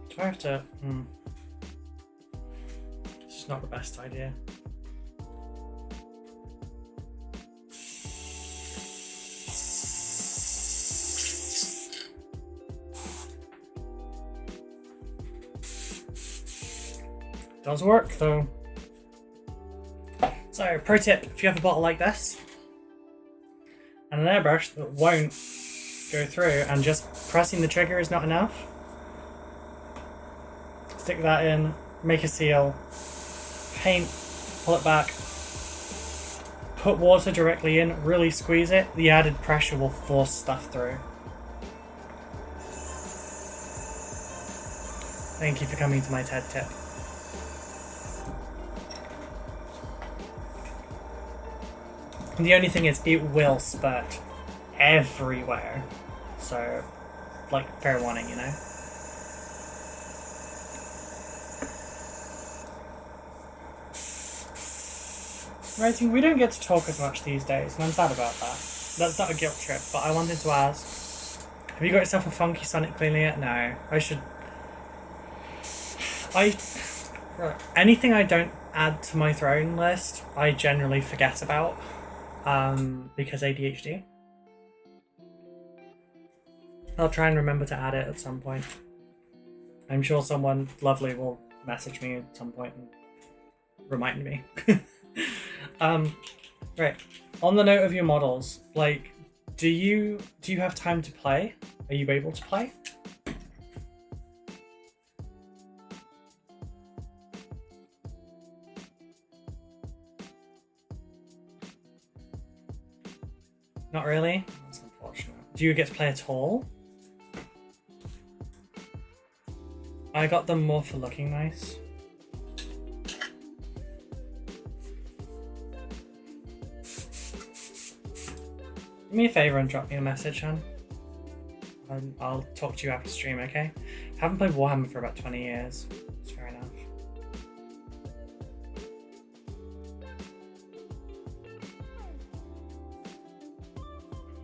Do I have to... This is not the best idea. Does work though. So, pro tip, if you have a bottle like this and an airbrush that won't go through and just pressing the trigger is not enough, stick that in, make a seal, paint, pull it back, put water directly in, really squeeze it, the added pressure will force stuff through. Thank you for coming to my TED tip. And the only thing is, it will spurt everywhere. So, like, fair warning, you know? Writing, we don't get to talk as much these days, and I'm sad about that. That's not a guilt trip, but I wanted to ask, have you got yourself a funky Sonic cleaner yet? No. I should... Anything I don't add to my throne list, I generally forget about, because ADHD. I'll try and remember to add it at some point. I'm sure someone lovely will message me at some point and remind me. Right. On the note of your models, like, do you have time to play? Are you able to play? Not really? That's unfortunate. Do you get to play at all? I got them more for looking nice. Do me a favour and drop me a message, hon. I'll talk to you after stream, okay? I haven't played Warhammer for about 20 years. It's fair enough.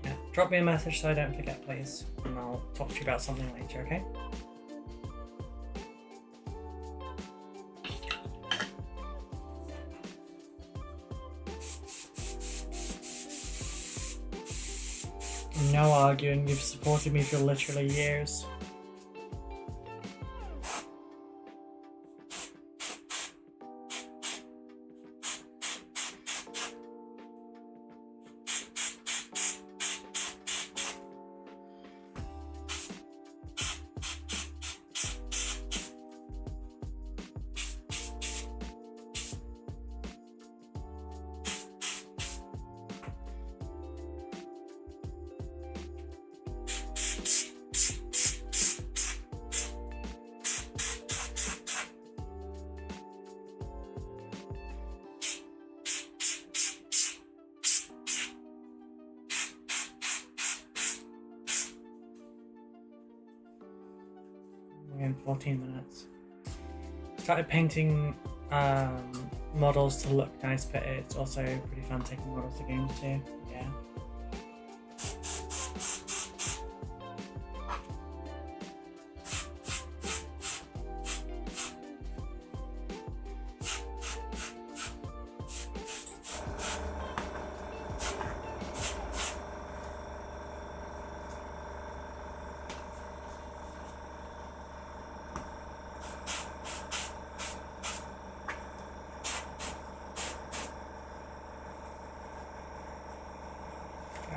Yeah, drop me a message so I don't forget, please. And I'll talk to you about something later, okay? No arguing, you've supported me for literally years. In 14 minutes. Started painting models to look nice, but it's also pretty fun taking models to games too. Yeah.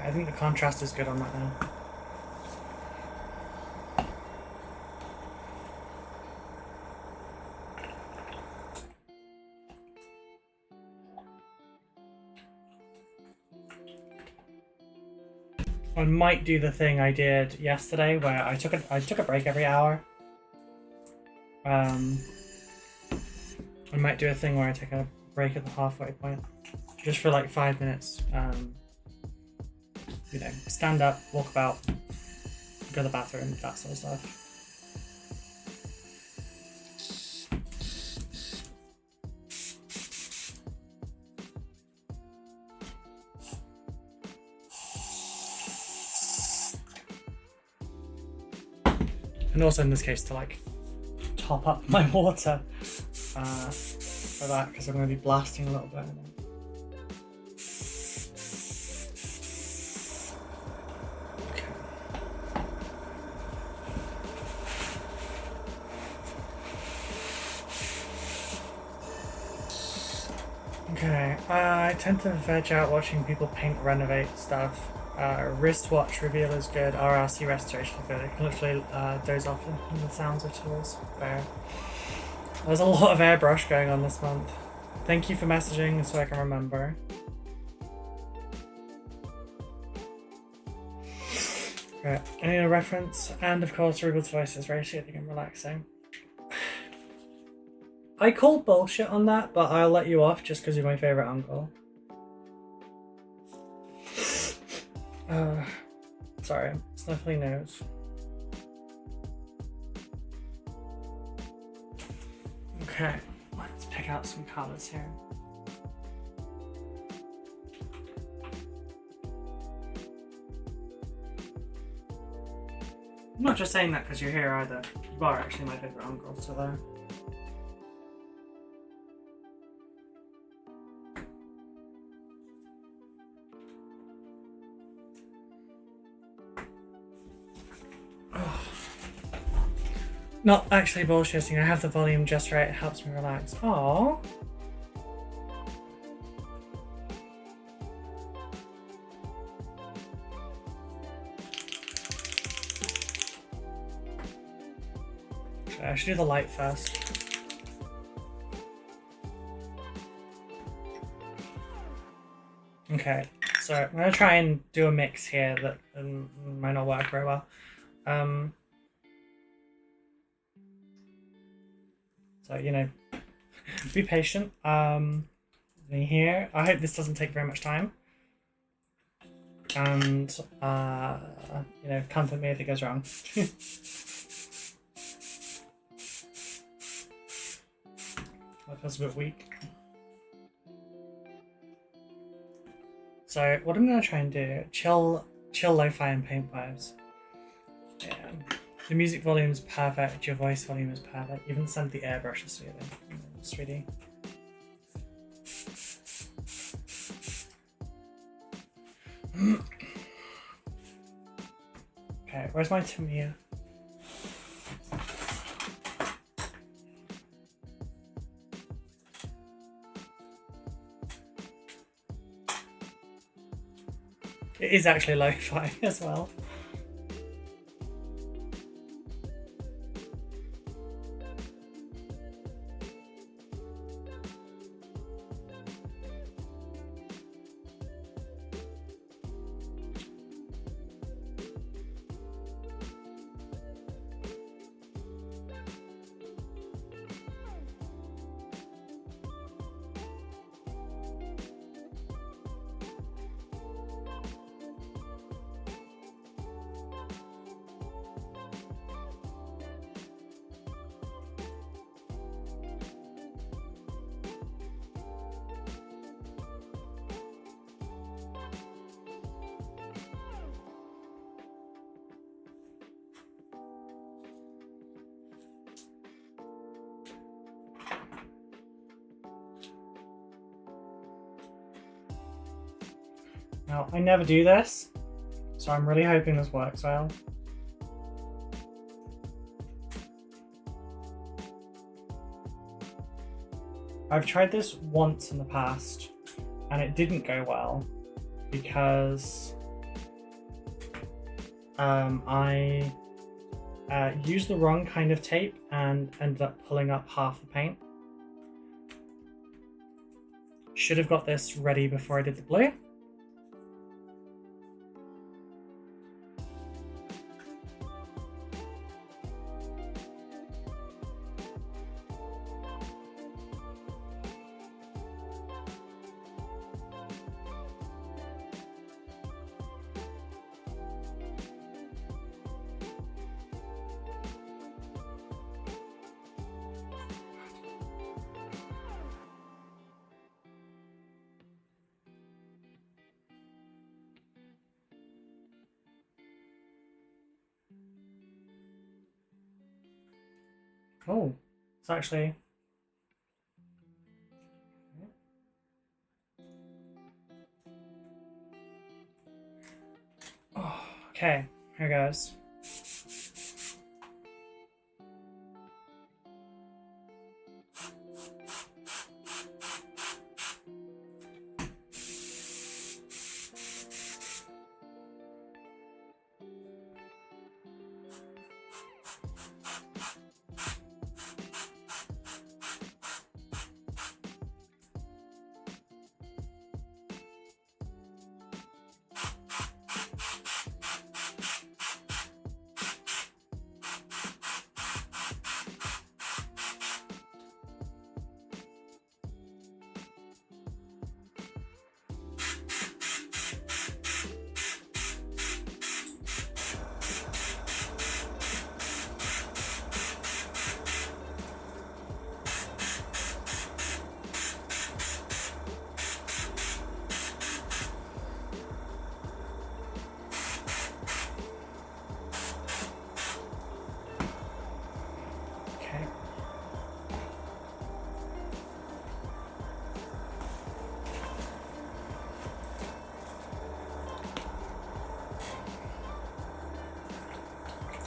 I think the contrast is good on that now. I might do the thing I did yesterday where I took a break every hour. I might do a thing where I take a break at the halfway point, just for like 5 minutes. You know, stand up, walk about, go to the bathroom, that sort of stuff. And also in this case to like top up my water for that, because I'm going to be blasting a little bit. Okay, I tend to veg out watching people paint, renovate stuff. Wristwatch reveal is good, RRC restoration is good. I can literally doze off in the sounds of tools. Fair. There's a lot of airbrush going on this month. Thank you for messaging so I can remember. Right, I need a reference, and of course Rugal's voice is very soothing and relaxing. I call bullshit on that, but I'll let you off just because you're my favourite uncle. Sorry, sniffly nose. Okay, let's pick out some colours here. I'm not just saying that because you're here either. You are actually my favourite uncle, so there. Not actually bullshitting, I have the volume just right, it helps me relax. Aww. I should do the light first. Okay, so I'm going to try and do a mix here that might not work very well. So, you know, be patient. Me here. I hope this doesn't take very much time. And, you know, comfort me if it goes wrong. That feels a bit weak. So, what I'm going to try and do, chill lo-fi and paint vibes. Yeah. The music volume is perfect, your voice volume is perfect, even send the airbrushes together, sweetie. Okay, where's my Tamiya? It is actually lo-fi as well. Now, I never do this, so I'm really hoping this works well. I've tried this once in the past, and it didn't go well, because I used the wrong kind of tape and ended up pulling up half the paint. Should have got this ready before I did the blue. Oh, it's actually... Oh, okay, here goes.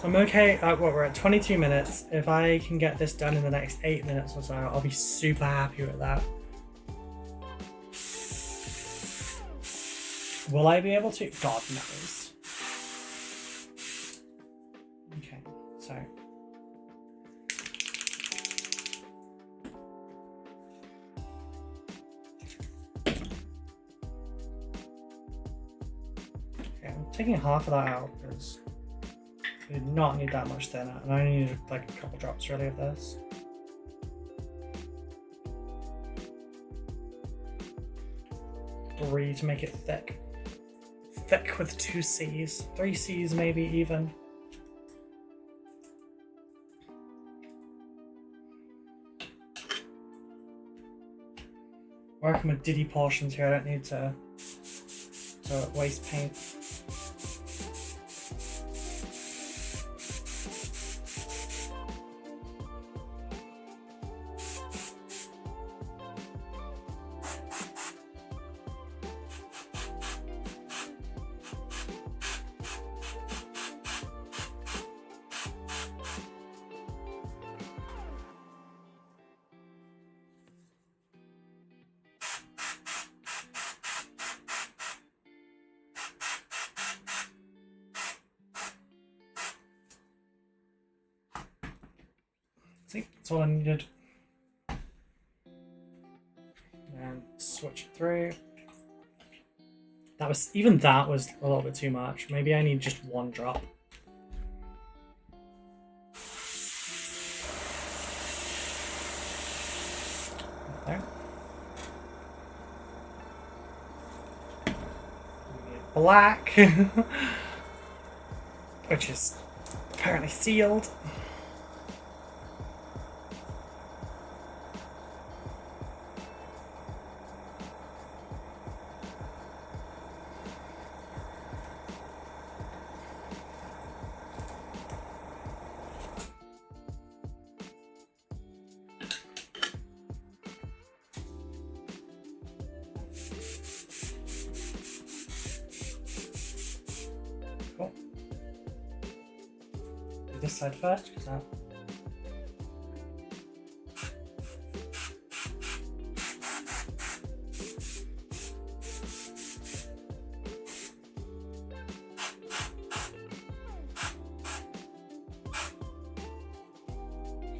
I'm okay. Well, we're at 22 minutes. If I can get this done in the next 8 minutes or so, I'll be super happy with that. Will I be able to? God knows. Okay, so. Okay, I'm taking half of that out because I did not need that much thinner, and I only needed like a couple drops really of this. Three to make it thick. Thick with 2 C's. 3 C's maybe even. Working with Diddy portions here, I don't need to waste paint. See, that's all I needed. And switch it through. That was a little bit too much. Maybe I need just 1 drop. There. We need black, which is apparently sealed. Cool. Do this side first, because that.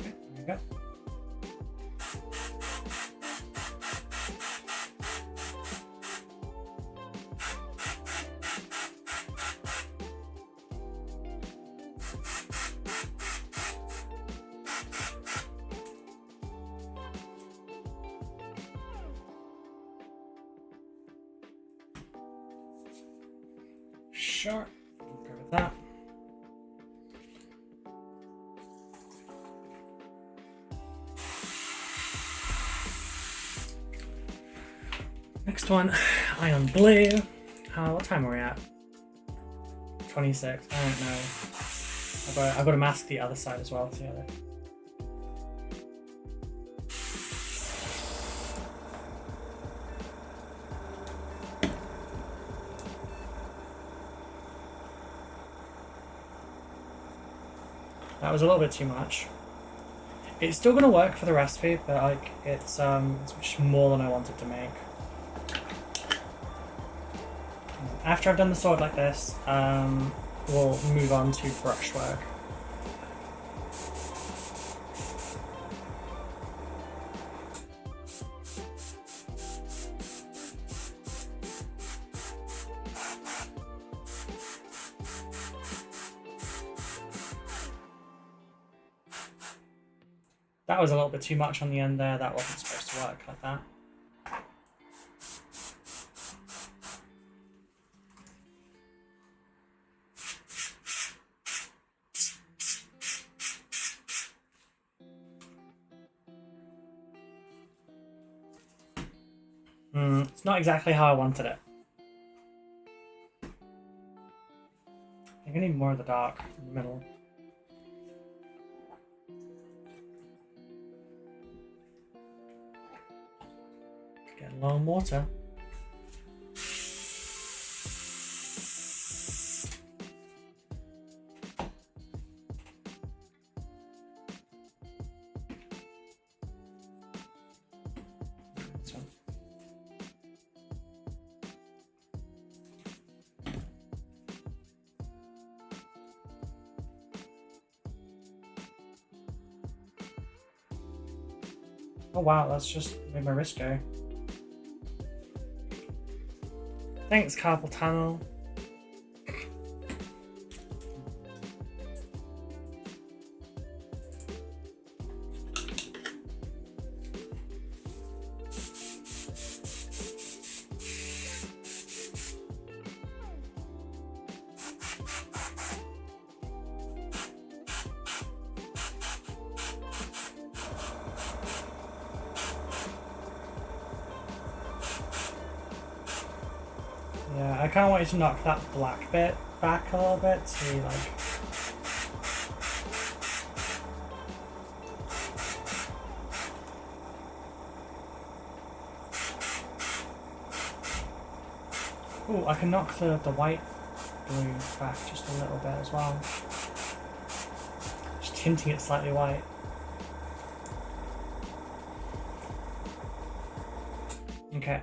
Okay, there we go. Sure, we'll go with that. Next one, iron blue. What time are we at? 26. I don't know. I've got to mask the other side as well together. That was a little bit too much. It's still gonna work for the recipe, but like it's just more than I wanted to make. After I've done the sword like this, we'll move on to brushwork. That was a little bit too much on the end there. That wasn't supposed to work like that. It's not exactly how I wanted it. I think I need more of the dark in the middle. Get low on water. Oh wow, that's just made my wrist go. Thanks, Carpal Tunnel. Yeah, I kind of want you to knock that black bit back a little bit, so like... Oh, I can knock the white blue back just a little bit as well. Just tinting it slightly white. Okay.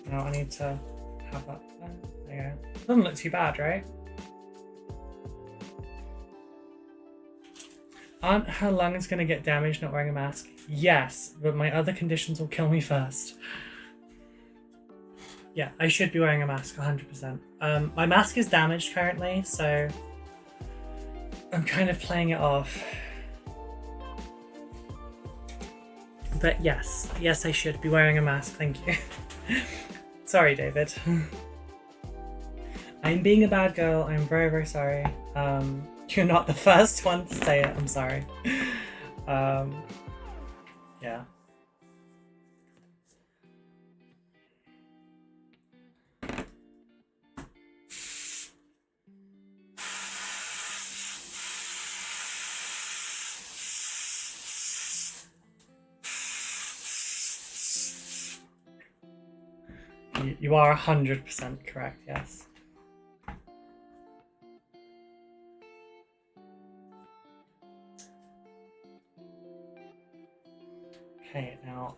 Now I need to have that there. There you go. Doesn't look too bad, right? Aren't her lungs going to get damaged not wearing a mask? Yes, but my other conditions will kill me first. Yeah, I should be wearing a mask 100%. My mask is damaged currently, so I'm kind of playing it off. But yes, I should be wearing a mask, thank you. Sorry, David. I'm being a bad girl, I'm very, very sorry. You're not the first one to say it, I'm sorry. Yeah. You are 100% correct, yes. Okay, now,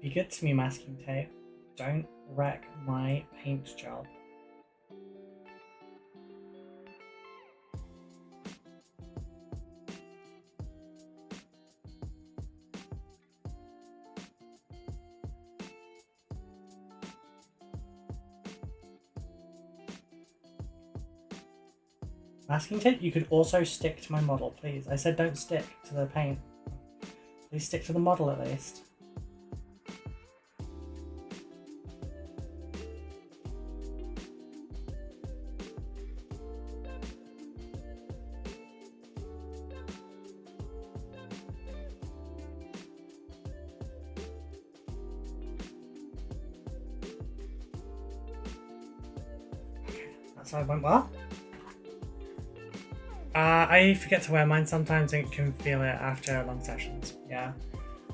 be good to me, masking tape. Don't wreck my paint job. Masking tape, you could also stick to my model, please. I said don't stick to the paint. Please stick to the model at least. Okay, that side went well. I forget to wear mine sometimes and can feel it after long sessions. Yeah.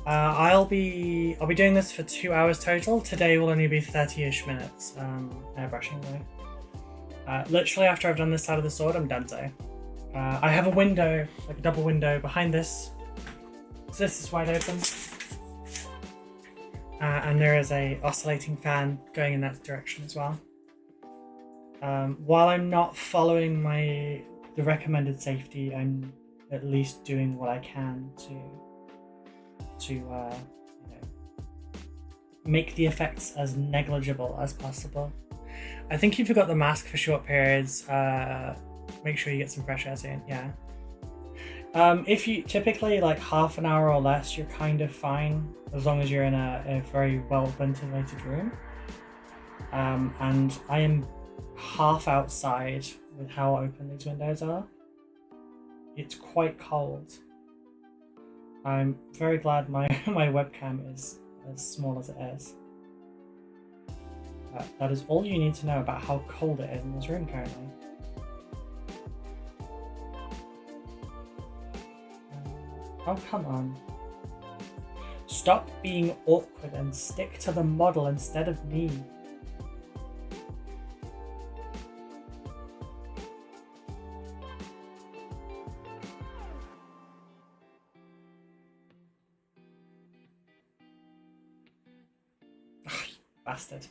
I'll be doing this for 2 hours total. Today will only be 30-ish minutes. Airbrushing though. Literally after I've done this side of the sword, I'm done so. I have a window, like a double window behind this. So this is wide open. And there is a oscillating fan going in that direction as well. While I'm not following the recommended safety, I'm at least doing what I can to you know, make the effects as negligible as possible. I think if you've got the mask for short periods, make sure you get some fresh air soon. Yeah. If you typically like half an hour or less, you're kind of fine as long as you're in a very well ventilated room. And I am half outside with how open these windows are. It's quite cold. I'm very glad my webcam is as small as it is. That is all you need to know about how cold it is in this room currently. Oh, come on. Stop being awkward and stick to the model instead of me. Bastard.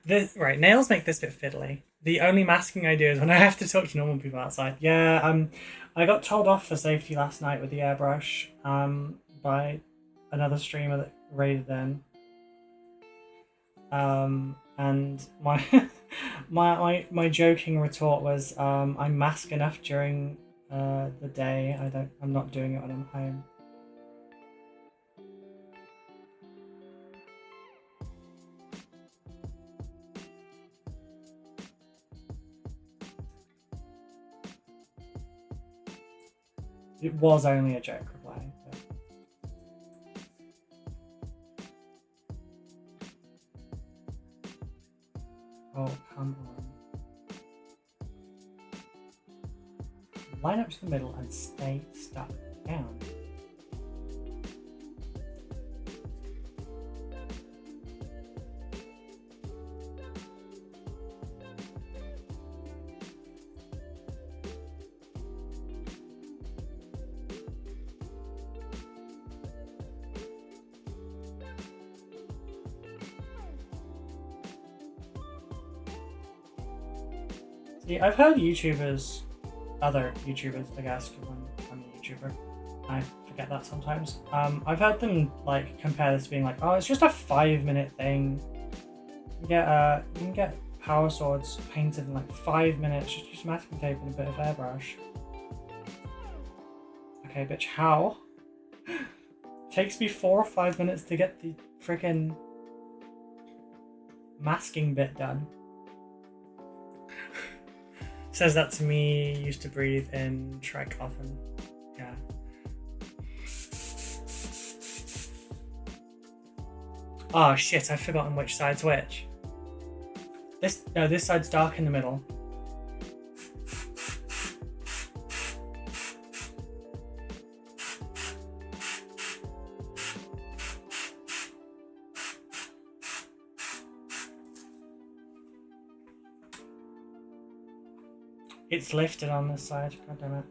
Right, nails make this bit fiddly. The only masking I do is when I have to talk to normal people outside. Yeah, I got told off for safety last night with the airbrush, by another streamer that raided in. And my my joking retort was, I mask enough during the day. I'm not doing it when I'm home. It was only a joke reply. But... Oh, come on. Line up to the middle and stay stuck down. See, I've heard YouTubers, other YouTubers, I guess, because I'm a YouTuber. I forget that sometimes. I've heard them like compare this to being like, oh, it's just a 5-minute thing. You can get power swords painted in like 5 minutes. Just use masking tape and a bit of airbrush. Okay, bitch, how? Takes me 4 or 5 minutes to get the freaking masking bit done. Says that to me, used to breathe in trichothan. Yeah. Oh shit, I've forgotten which side's which. This side's dark in the middle. It's lifted on this side, god damn it.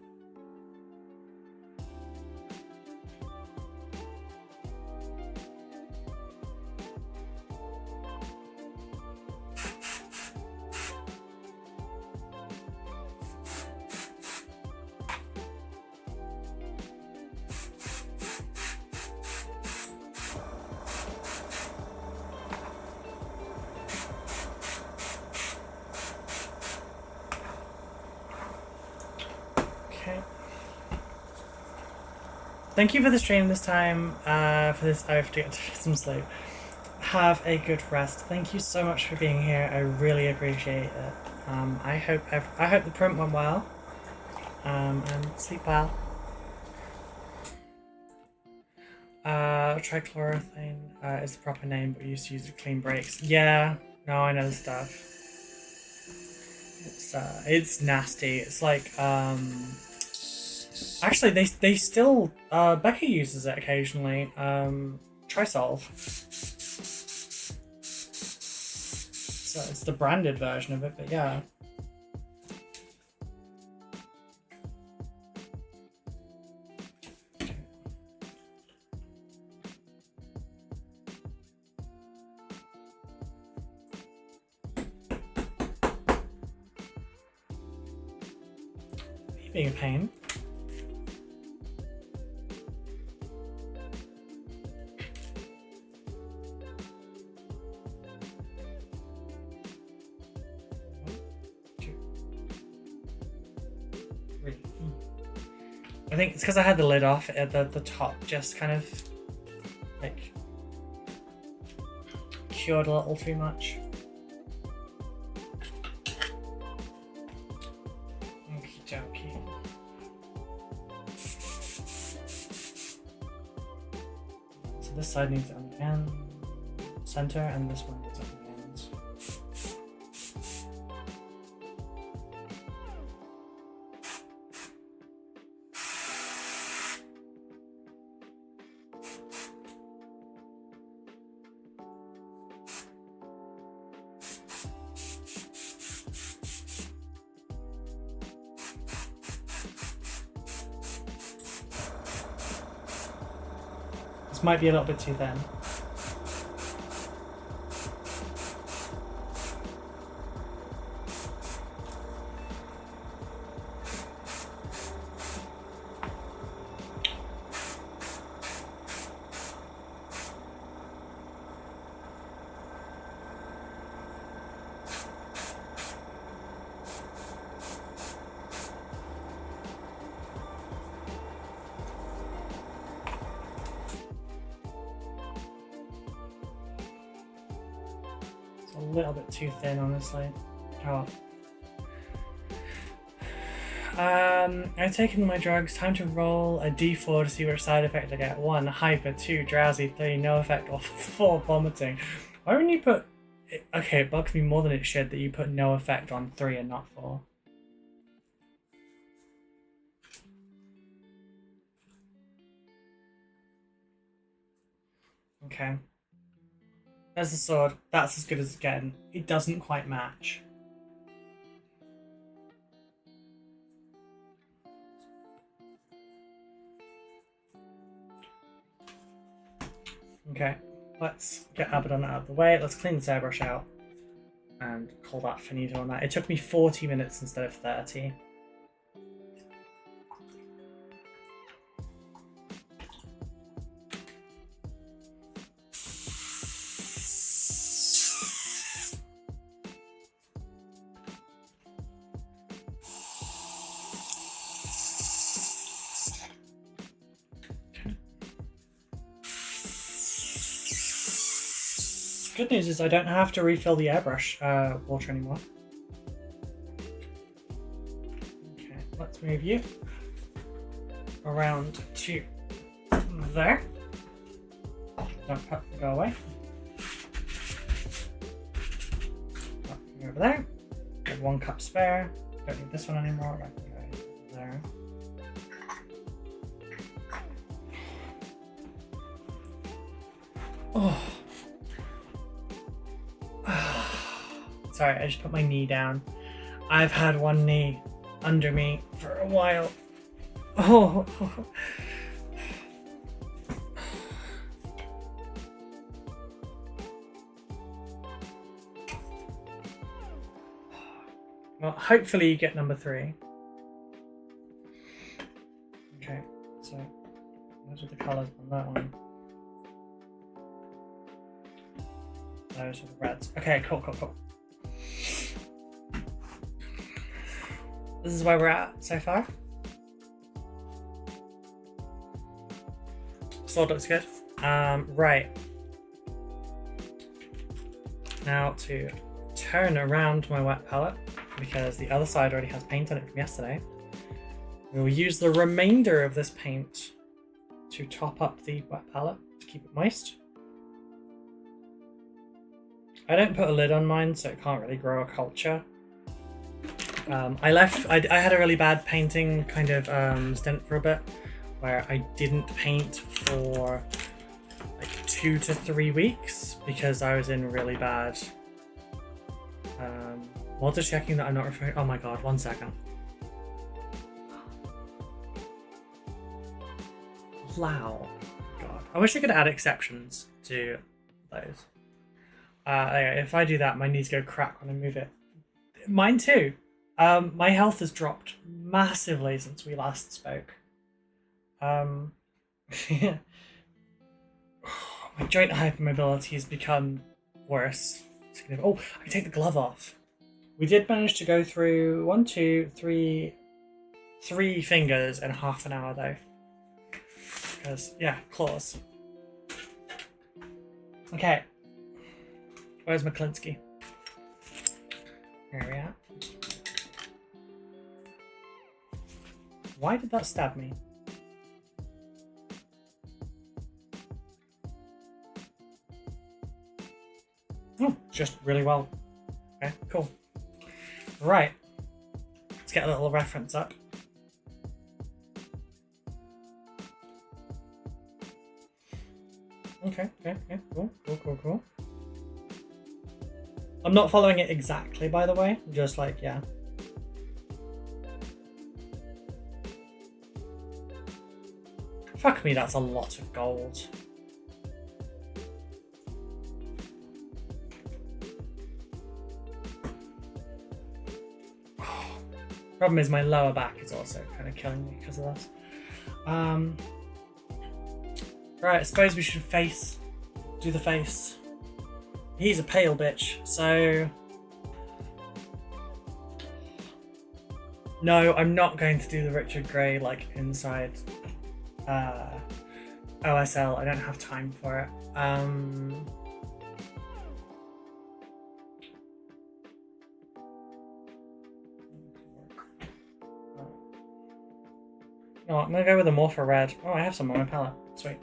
Thank you for the stream this time. For this, I have to get some sleep. Have a good rest. Thank you so much for being here. I really appreciate it. I hope the print went well. And sleep well. Trichloroethane is the proper name, but we used to use it to clean brakes. Yeah, no, I know the stuff. It's nasty. It's like actually, they still Becca uses it occasionally. Trisolve. So it's the branded version of it, but yeah. Being a pain. I think it's because I had the lid off at the top, just kind of like cured a little too much. Okie dokie. So this side needs it on the end, center, and this one needs it on the ends. Might be a little bit too thin. It's a little bit too thin, honestly. Oh. I've taken my drugs. Time to roll a d4 to see which side effect I get. 1, hyper. 2, drowsy. 3, no effect. Or 4, vomiting. Why wouldn't you put... Okay, it bugs me more than it should that you put no effect on 3 and not 4. Okay. There's the sword. That's as good as it's getting. It doesn't quite match. Okay, let's get Abaddon out of the way. Let's clean this airbrush out and call that finito on that. It took me 40 minutes instead of 30. Good news is I don't have to refill the airbrush water anymore. Okay, let's move you around to there. Don't go away. Over there. Got 1 cup spare. Don't need this one anymore. Right, go there. Oh. Sorry, I just put my knee down. I've had one knee under me for a while. Oh. Well, hopefully you get number 3. Okay, so those are the colours on that one. Those are the reds. Okay, cool. This is where we're at so far. Sword looks good. Right. Now to turn around my wet palette, because the other side already has paint on it from yesterday. We will use the remainder of this paint to top up the wet palette to keep it moist. I don't put a lid on mine, so it can't really grow a culture. I had a really bad painting kind of stint for a bit, where I didn't paint for like 2 to 3 weeks because I was in really bad. While just checking that I'm not referring. Oh my god! 1 second. Wow. God, I wish I could add exceptions to those. If I do that, my knees go crack when I move it. Mine too. My health has dropped massively since we last spoke. My joint hypermobility has become worse. Oh, I can take the glove off. We did manage to go through 1, 2, 3 fingers in half an hour though. Because, yeah, claws. Okay. Where's McClinsky? Here we are. Why did that stab me? Oh, just really well. Okay, cool. Right. Let's get a little reference up. Okay, cool. I'm not following it exactly, by the way. Just like, yeah. Fuck me, that's a lot of gold. Problem is my lower back is also kind of killing me because of this. Right, I suppose we should do the face. He's a pale bitch, so... No, I'm not going to do the Richard Gray, like, inside OSL. I don't have time for it. No, I'm gonna go with a Morpher Red. Oh, I have some on my palette. Sweet.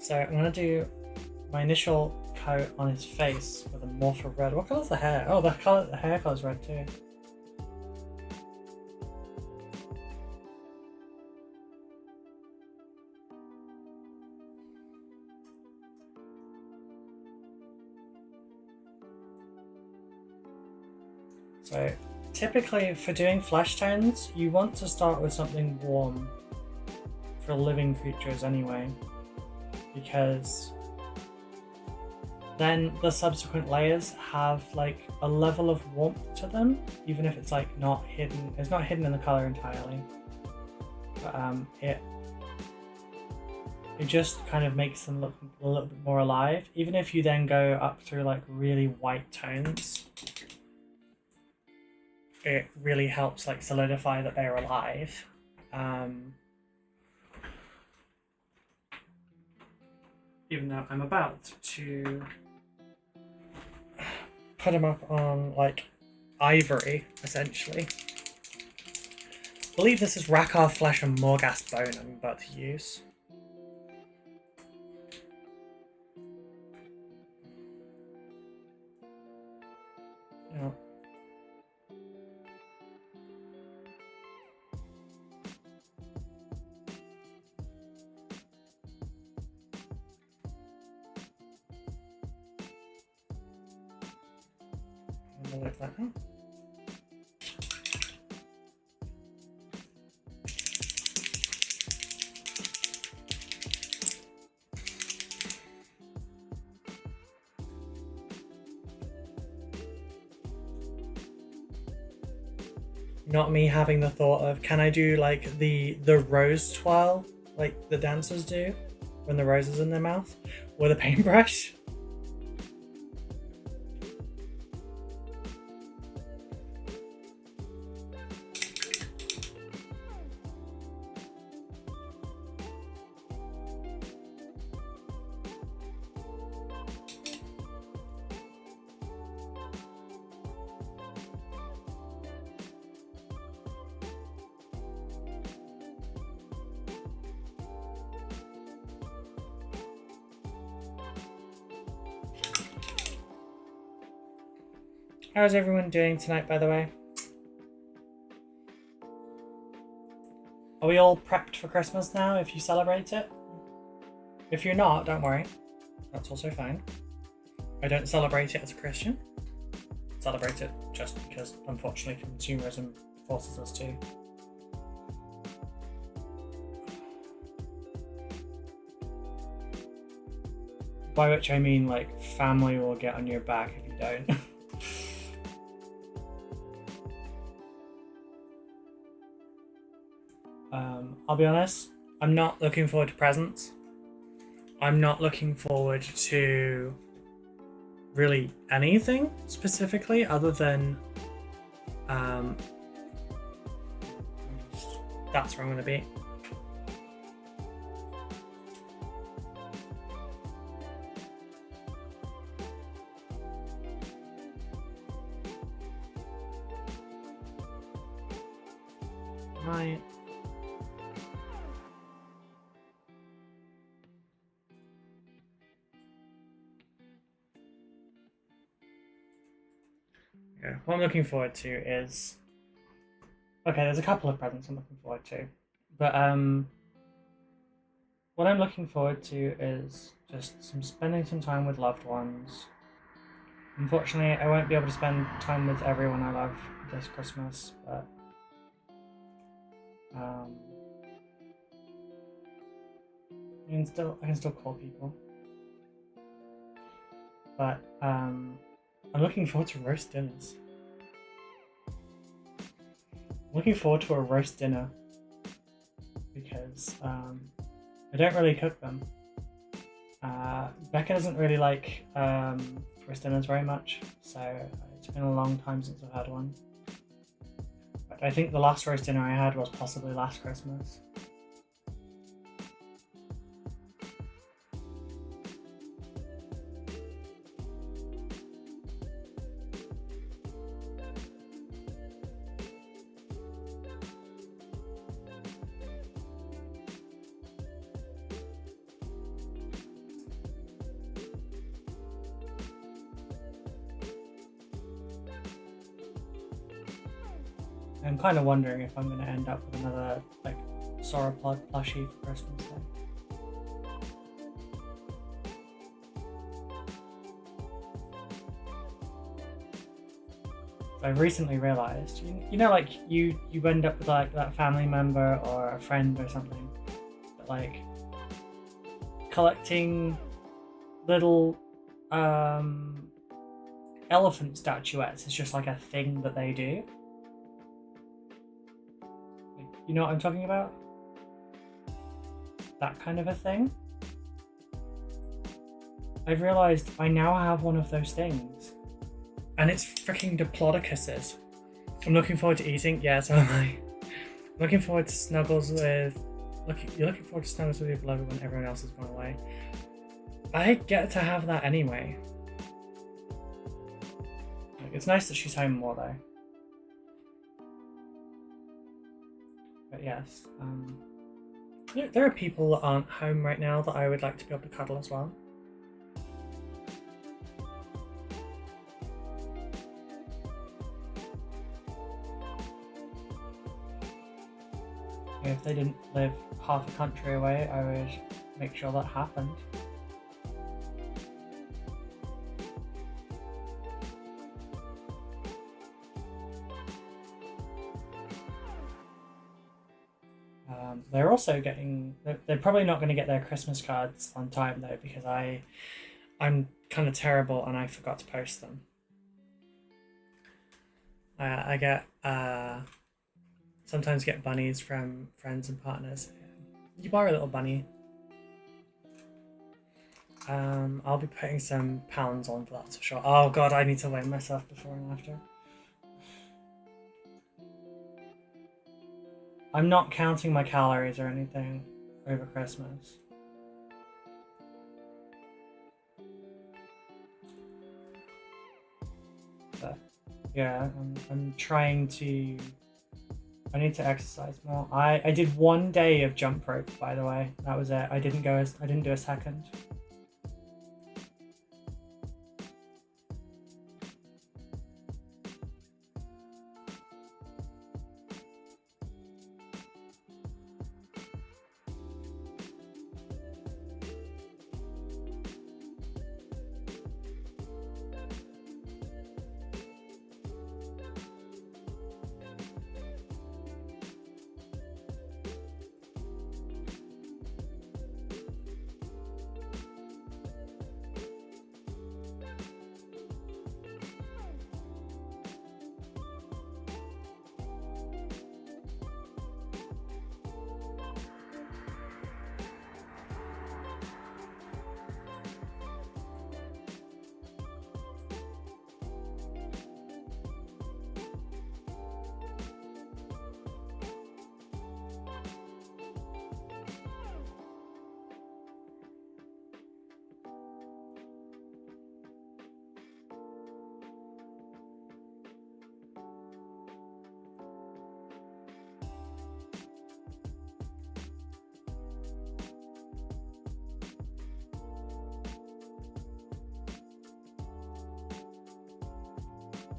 So I'm gonna do my initial coat on his face with a Morpher Red. What colour's the hair? Oh, the hair colour's red too. So typically for doing flesh tones, you want to start with something warm for living creatures anyway, because then the subsequent layers have like a level of warmth to them, even if it's like not hidden. It's not hidden in the color entirely, but it just kind of makes them look a little bit more alive. Even if you then go up through like really white tones, it really helps like solidify that they're alive. Even though I'm about to put them up on like ivory, essentially. I believe this is Rakarth Flesh and Morghast Bone I'm about to use. Yeah. Like that. Not me having the thought of, can I do like the rose twirl like the dancers do when the rose is in their mouth with a paintbrush? How's everyone doing tonight, by the way? Are we all prepped for Christmas now if you celebrate it? If you're not, don't worry. That's also fine. I don't celebrate it as a Christian. I celebrate it just because, unfortunately, consumerism forces us to. By which I mean, like, family will get on your back if you don't. I'll be honest, I'm not looking forward to presents. I'm not looking forward to really anything specifically other than that's where I'm going to be. Right. Yeah, what I'm looking forward to is... Okay, there's a couple of presents I'm looking forward to. But what I'm looking forward to is just spending some time with loved ones. Unfortunately, I won't be able to spend time with everyone I love this Christmas, but I can still call people. But I'm looking forward to roast dinners. I'm looking forward to a roast dinner because I don't really cook them. Becca doesn't really like roast dinners very much, so it's been a long time since I've had one. But I think the last roast dinner I had was possibly last Christmas. I'm kind of wondering if I'm going to end up with another like sauropod plushie for Christmas then. I've recently realised, you know, like you end up with like that family member or a friend or something, but like collecting little elephant statuettes is just like a thing that they do. You know what I'm talking about? That kind of a thing. I've realised I now have one of those things. And it's freaking Diplodocuses. I'm looking forward to eating. Yeah, so am I. I'm looking forward to snuggles with... You're looking forward to snuggles with your beloved when everyone else has gone away. I get to have that anyway. Like, it's nice that she's home more though. But yes, there are people that aren't home right now that I would like to be able to cuddle as well. If they didn't live half a country away, I would make sure that happened. They're also getting... They're probably not going to get their Christmas cards on time though, because I'm kind of terrible and I forgot to post them. I get... sometimes get bunnies from friends and partners. You borrow a little bunny. I'll be putting some pounds on for that for sure. Oh god, I need to weigh myself before and after. I'm not counting my calories or anything over Christmas. But yeah, I'm trying to... I need to exercise more. I did 1 day of jump rope, by the way. That was it. I didn't do a second.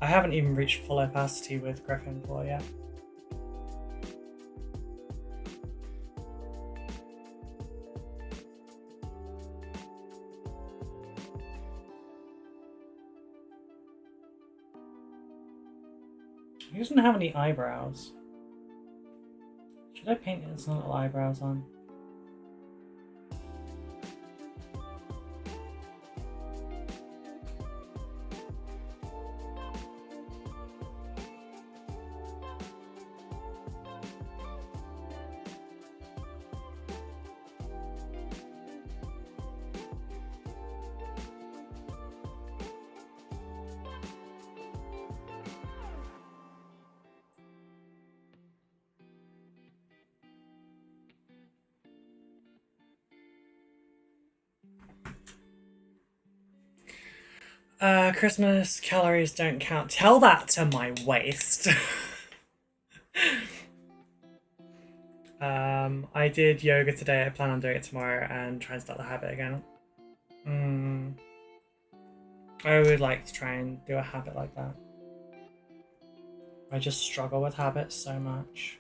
I haven't even reached full opacity with Griffin Claw yet. He doesn't have any eyebrows. Should I paint his little eyebrows on? Christmas calories don't count. Tell that to my waist. I did yoga today. I plan on doing it tomorrow and try and start the habit again. I would like to try and do a habit like that. I just struggle with habits so much.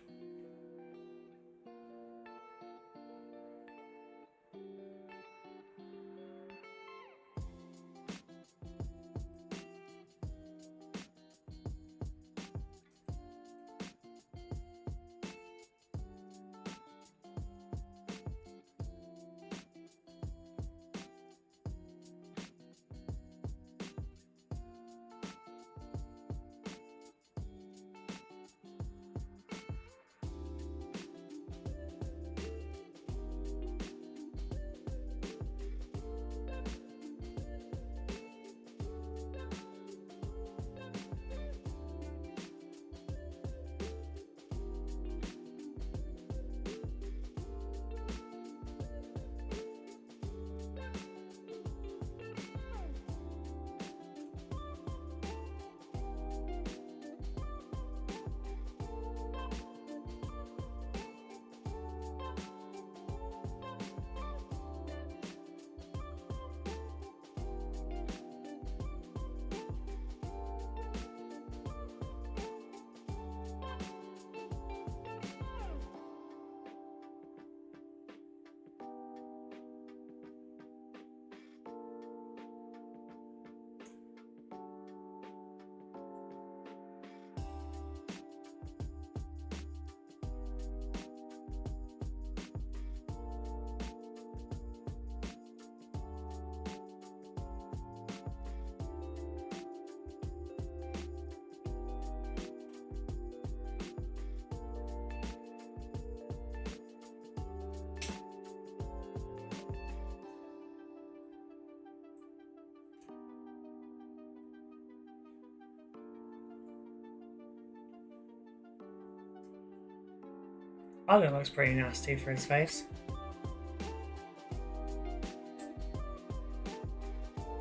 Oh, that looks pretty nasty for his face.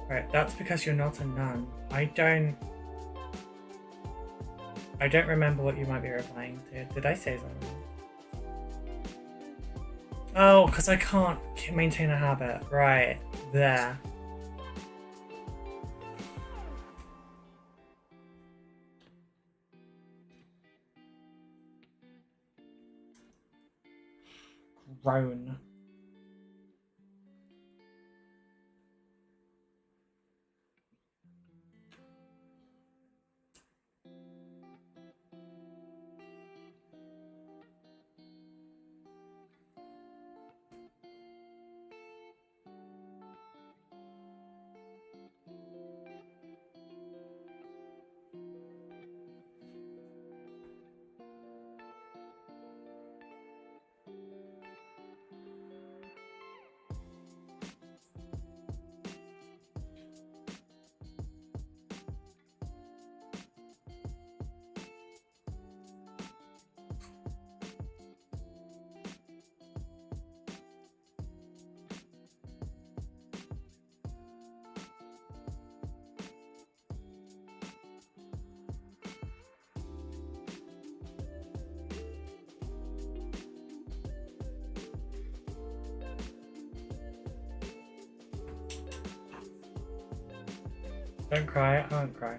Right, that's because you're not a nun. I don't remember what you might be replying to. Did I say something? Oh, because I can't maintain a habit. Right, there. Grown. Don't cry, I won't cry.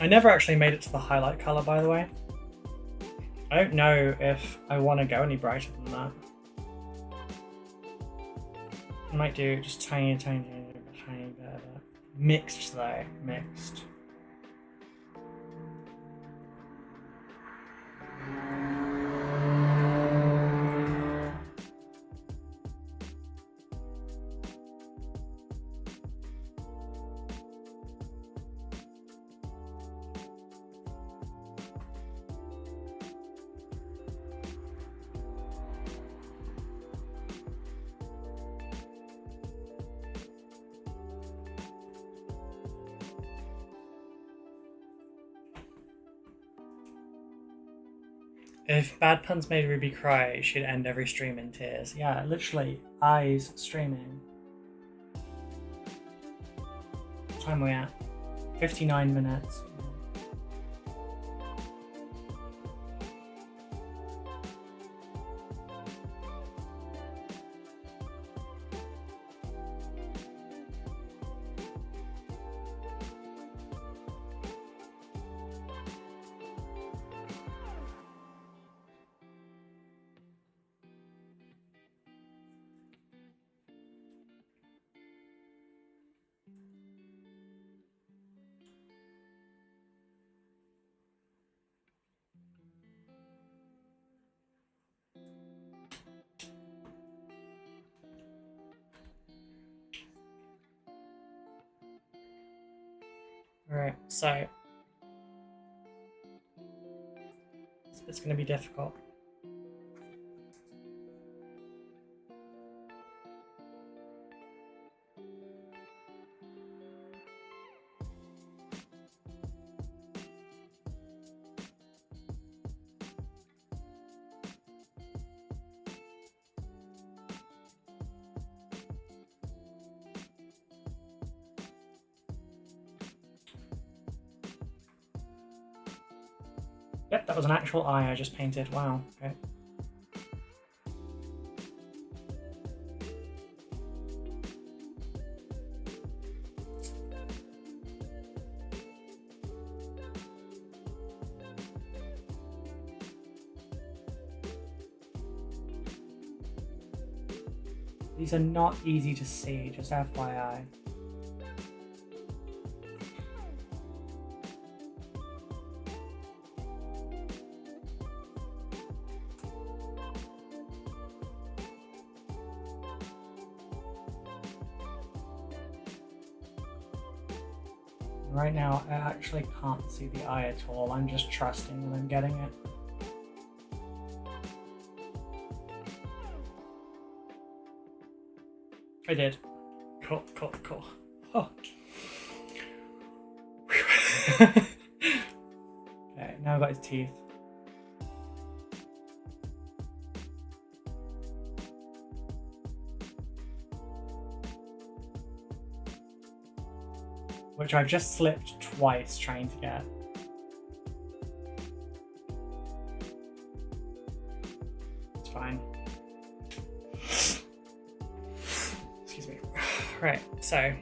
I never actually made it to the highlight color, by the way. I don't know if I want to go any brighter than that. I might do just tiny bit of it. Mixed though, mixed. If bad puns made Ruby cry, she'd end every stream in tears. Yeah, literally, eyes streaming. What time are we at? 59 minutes. Alright, so it's going to be difficult. Yep, that was an actual eye I just painted. Wow, okay. These are not easy to see, just FYI. Right now, I actually can't see the eye at all. I'm just trusting that I'm getting it. I did. Cool, cool, cool. Oh. Okay, now I've got his teeth. Which I've just slipped twice trying to get. It's fine. Excuse me. Right, so.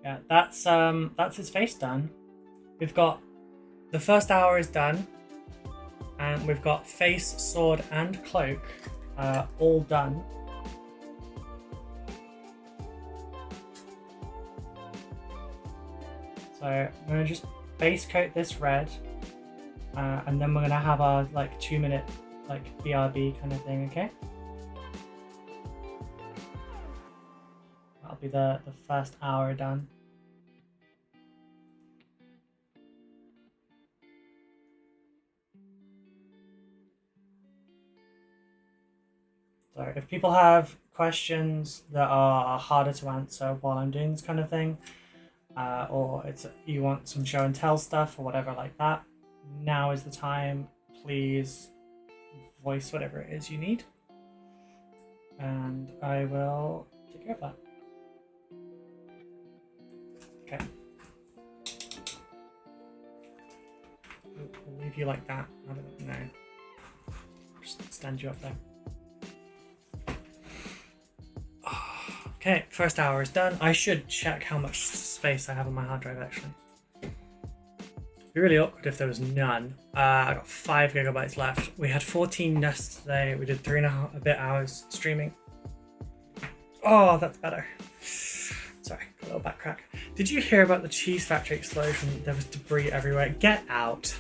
Yeah, that's his face done. We've got the first hour is done, and we've got face, sword, and cloak. All done. So I'm gonna just base coat this red, and then we're gonna have our like 2-minute like BRB kind of thing. Okay. That'll be the first hour done. So if people have questions that are harder to answer while I'm doing this kind of thing, or you want some show and tell stuff or whatever like that, now is the time. Please voice whatever it is you need, and I will take care of that. Okay. We'll leave you like that. I don't know. Just stand you up there. Okay, first hour is done. I should check how much space I have on my hard drive actually. It'd be really awkward if there was none. I got 5 gigabytes left. We had 14 nests today. We did 3.5 a bit hours streaming. Oh, that's better. Sorry, got a little back crack. Did you hear about the cheese factory explosion? There was debris everywhere. Get out.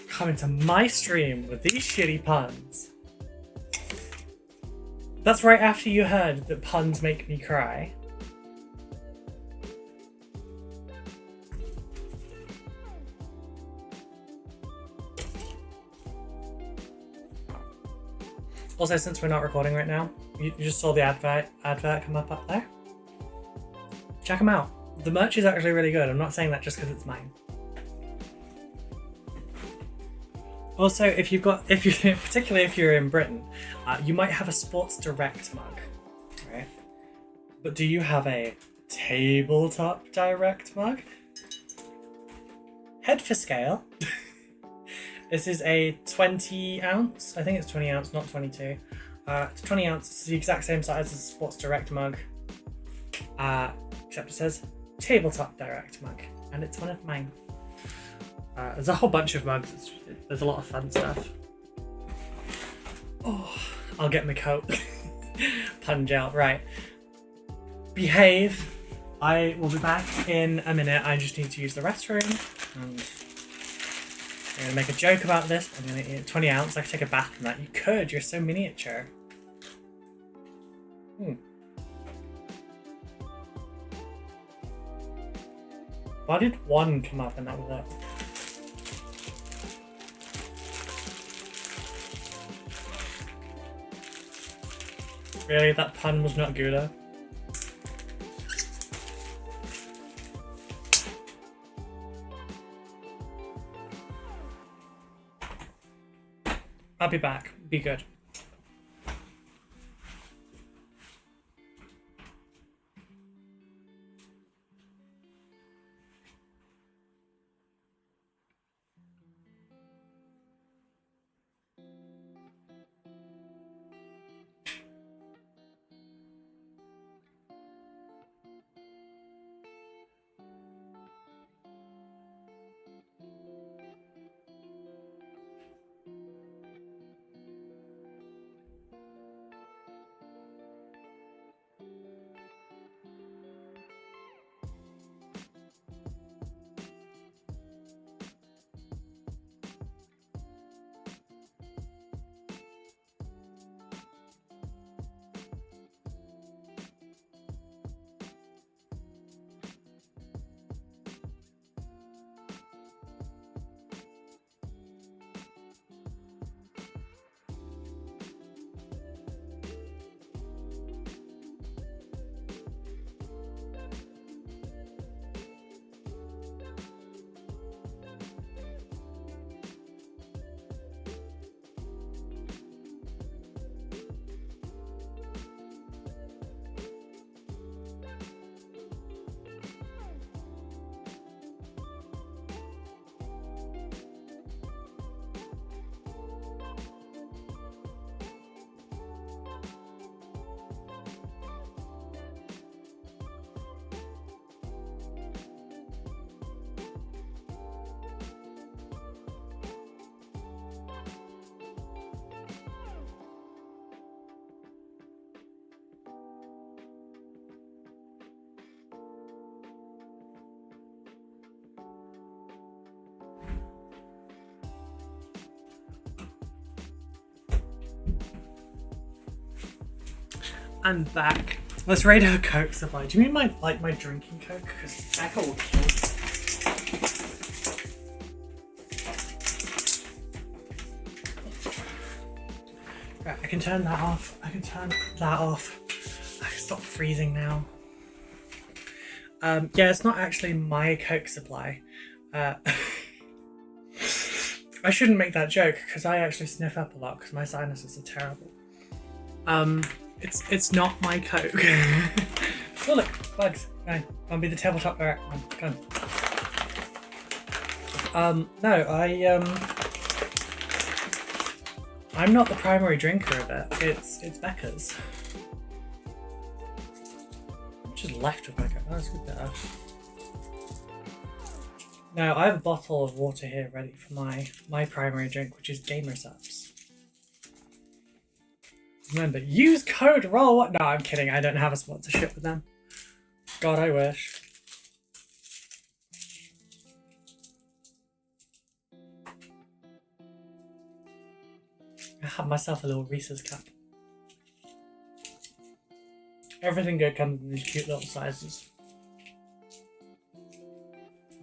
Come into my stream with these shitty puns. That's right after you heard that puns make me cry. Also, since we're not recording right now, you just saw the advert come up there. Check them out. The merch is actually really good. I'm not saying that just because it's mine. Also, particularly if you're in Britain, you might have a Sports Direct mug, right? But do you have a Tabletop Direct mug? Head for scale. This is a 20 ounce. I think it's 20 ounce, not 22. It's 20 ounce. It's the exact same size as a Sports Direct mug, except it says Tabletop Direct mug, and it's one of mine. There's a whole bunch of mugs. There's a lot of fun stuff. Oh, I'll get my coat. Punch out. Right. Behave. I will be back in a minute. I just need to use the restroom. And I'm going to make a joke about this. I'm going to eat 20 ounce. I could take a bath in that. You could. You're so miniature. Why did one come up and that was it? Really? That pun was not Gouda? I'll be back. Be good. I'm back. Let's rate our Coke supply. Do you mean my drinking Coke? Because Becca will kill me. Right, I can turn that off. I can turn that off. I can stop freezing now. Yeah, it's not actually my Coke supply. I shouldn't make that joke because I actually sniff up a lot because my sinuses are terrible. It's not my Coke. Oh look, bugs. Fine. I'll be the tabletop direct one. Come on. No, I'm not the primary drinker of it. It's Becca's. I'm just left with Becca. Oh, that's good there. No, I have a bottle of water here ready for my primary drink, which is Gamer Subs. Remember, use code ROLL. No, I'm kidding. I don't have a sponsorship with them. God, I wish. I have myself a little Reese's cup. Everything good comes in these cute little sizes.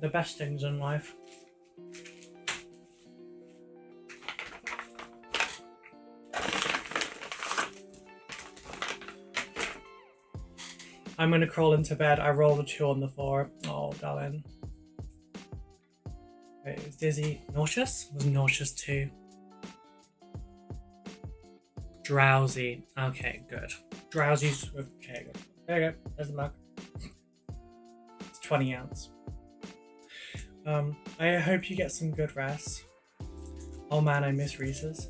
The best things in life. I'm gonna crawl into bed. I rolled a 2 on the 4. Oh, darling. Wait, is dizzy nauseous? Was nauseous too. Drowsy. Okay, good. Drowsy's okay. Good. There you go. There's the mug. It's 20 ounce. I hope you get some good rest. Oh man, I miss Reese's.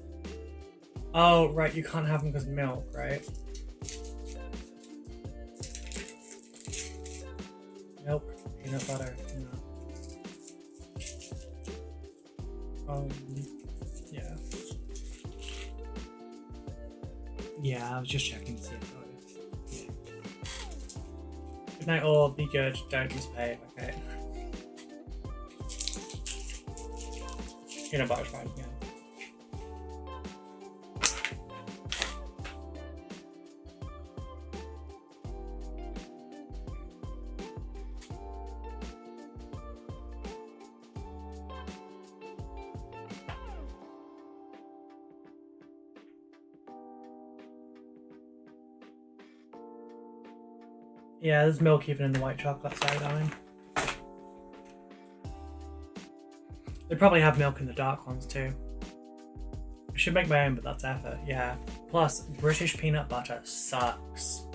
Oh right, you can't have them because milk, right? Milk, peanut butter, no. Yeah. Yeah, I was just checking to see if it was. Yeah. Good night all, be good, don't misbehave, okay? Peanut butter's fine, yeah. Yeah, there's milk even in the white chocolate side, darling. They probably have milk in the dark ones too. I should make my own, but that's effort, yeah. Plus, British peanut butter sucks.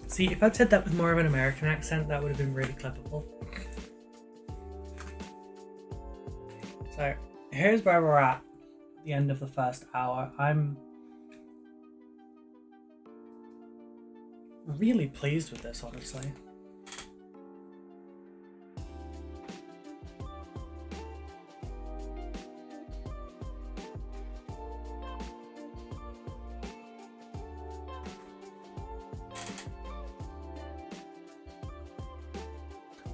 See, if I'd said that with more of an American accent, that would have been really clippable. So, here's where we're at the end of the first hour. I'm really pleased with this, honestly.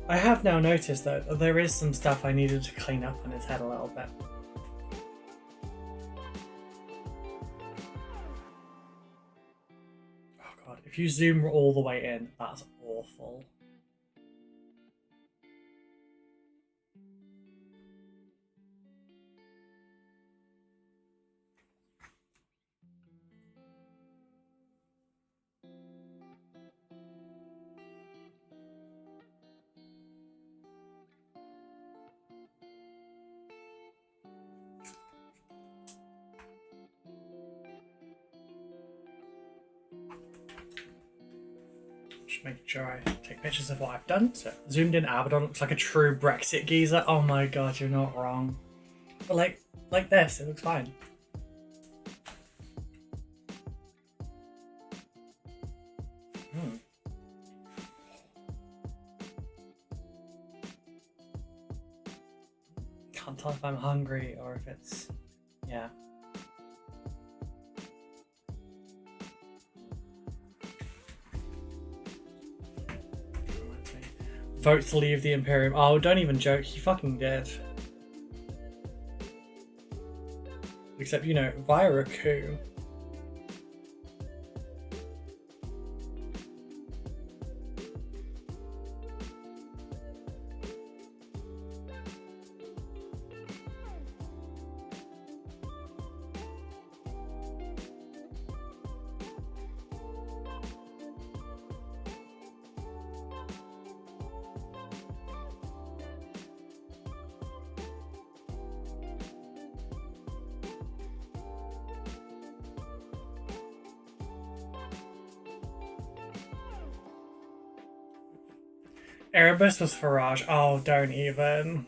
I have now noticed that there is some stuff I needed to clean up on his head a little bit. If you zoom all the way in, that's awful. Making sure I take pictures of what I've done. So zoomed in Abaddon looks like a true Brexit geezer. Oh my god, you're not wrong. But like this, it looks fine. Can't tell if I'm hungry or if it's, yeah. Vote to leave the Imperium. Oh, don't even joke. He fucking did. Except, you know, via a coup. Erebus was Farage. Oh, don't even.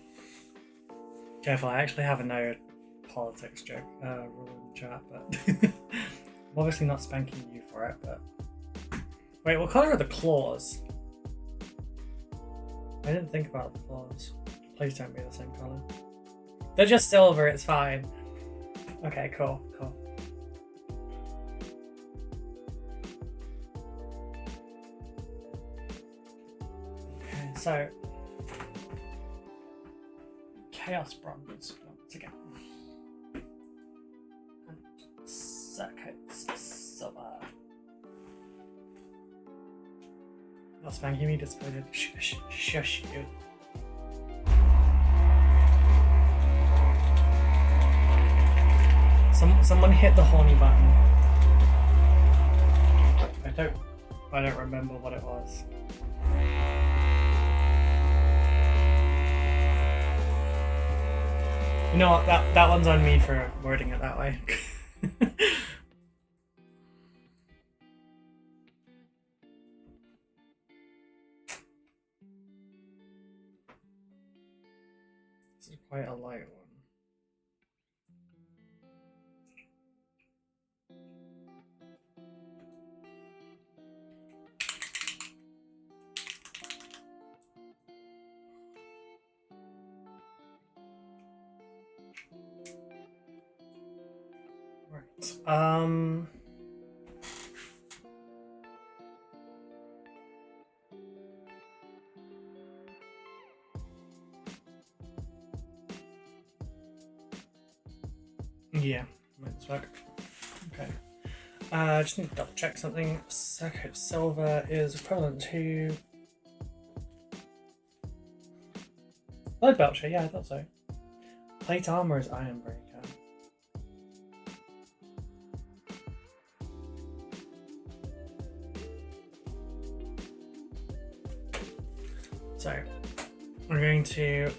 Careful, I actually have a no politics joke rule in the chat, but I'm obviously not spanking you for it, but... Wait, what colour are the claws? I didn't think about the claws. Please don't be the same colour. They're just silver, it's fine. Okay, cool, cool. So, Chaos Bronze once again. And Circuits Silver. Not spanking me, disappointed. Shush you. Someone hit the horny button. I don't remember what it was. You know what? That one's on me for wording it that way. This is quite a light one. Right. Yeah, might this work. Okay. Just need to double check something. Circuit silver is equivalent to Blood Belcher, yeah, I thought so. Plate armor is iron breaker. So we're going to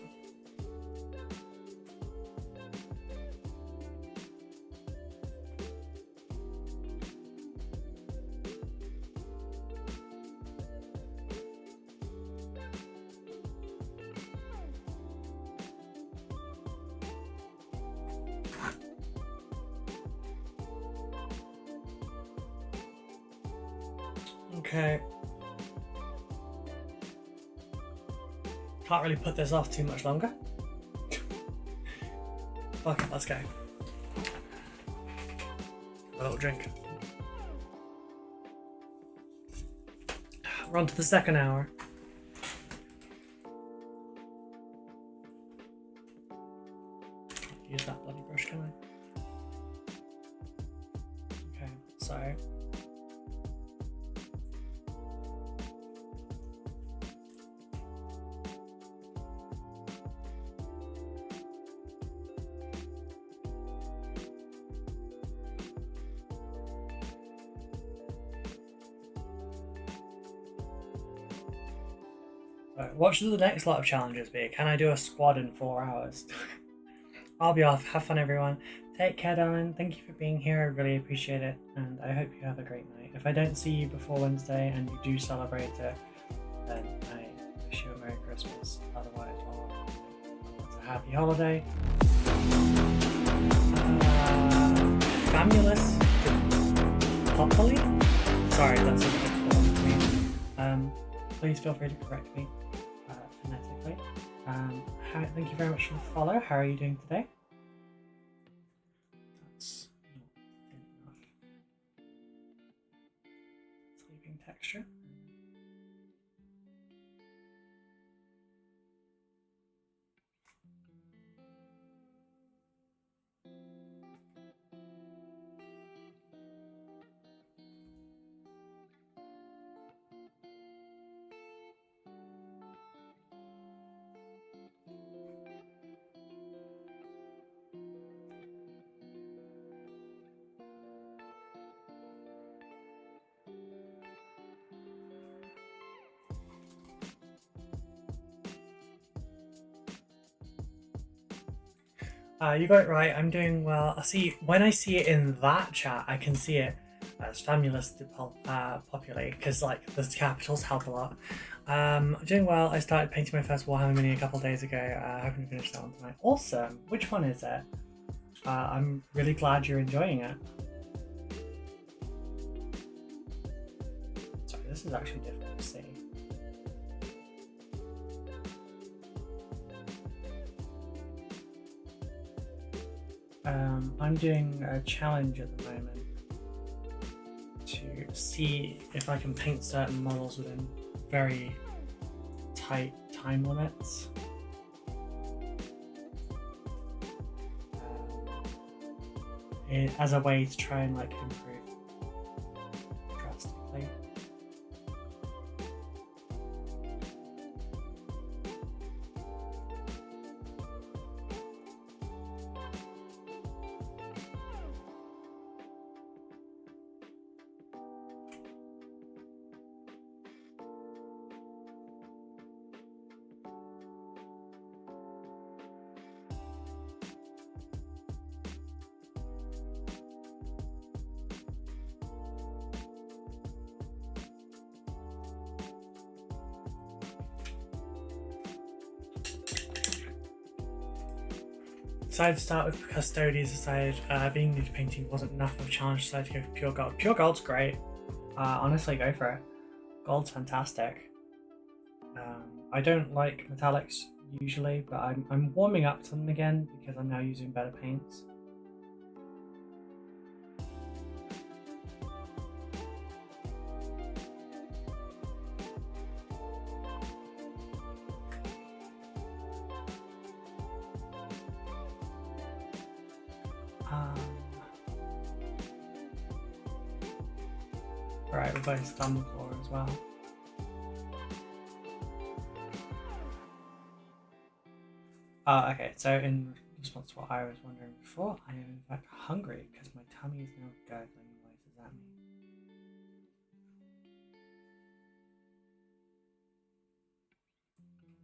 okay. Can't really put this off too much longer. Fuck it, let's go. A little drink. We're on to the second hour. Can't use that bloody brush, can I? Okay, so what should the next lot of challenges be? Can I do a squad in 4 hours? I'll be off. Have fun, everyone. Take care, darling. Thank you for being here. I really appreciate it. And I hope you have a great night. If I don't see you before Wednesday and you do celebrate it, then I wish you a Merry Christmas. Otherwise, well, it's a happy holiday. Famulus Popoli? Sorry, that's a difficult one for me. Please feel free to correct me phonetically. Thank you very much for the follow. How are you doing today? That's not thin enough. Sleeping texture. You got it right. I'm doing well. When I see it in that chat, I can see it as Famulus Populi because like the capitals help a lot. I'm doing well. I started painting my first Warhammer mini a couple days ago. Hoping to finish that one tonight. Awesome. Which one is it? I'm really glad you're enjoying it. Sorry, this is actually difficult to see. I'm doing a challenge at the moment to see if I can paint certain models within very tight time limits. As a way to try and like improve drastically. decided to start with Custodies. Decided being new to painting wasn't enough of a challenge. Decided to go for Pure Gold. Pure Gold's great. Honestly, go for it. Gold's fantastic. I don't like metallics usually, but I'm warming up to them again because I'm now using better paints. Alright, we're both Thumbclaw as well. Okay, so in response to what I was wondering before, I am in fact hungry because my tummy is now gurgling noises at me.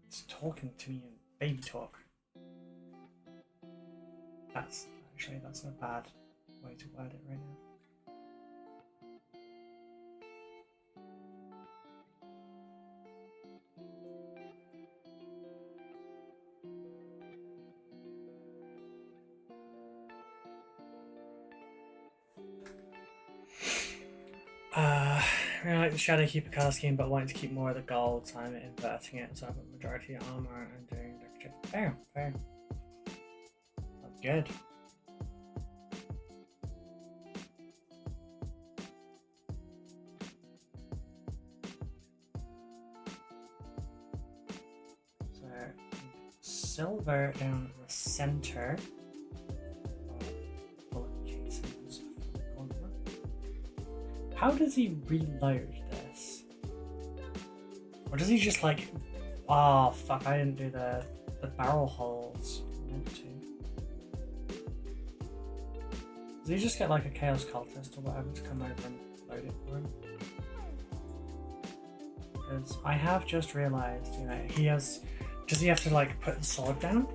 It's talking to me in baby talk. That's not a bad way to word it right now. I like the Shadowkeeper colour scheme, but wanting to keep more of the gold, so I'm inverting it, so I've got majority armour and doing decorative. Fair. That's good. So, silver down the centre. How does he reload this? Or does he just like... Oh fuck, I didn't do the barrel holes. I meant to. Does he just get like a Chaos Cultist or whatever to come over and load it for him? Because I have just realised, you know, he has... Does he have to like put the sword down?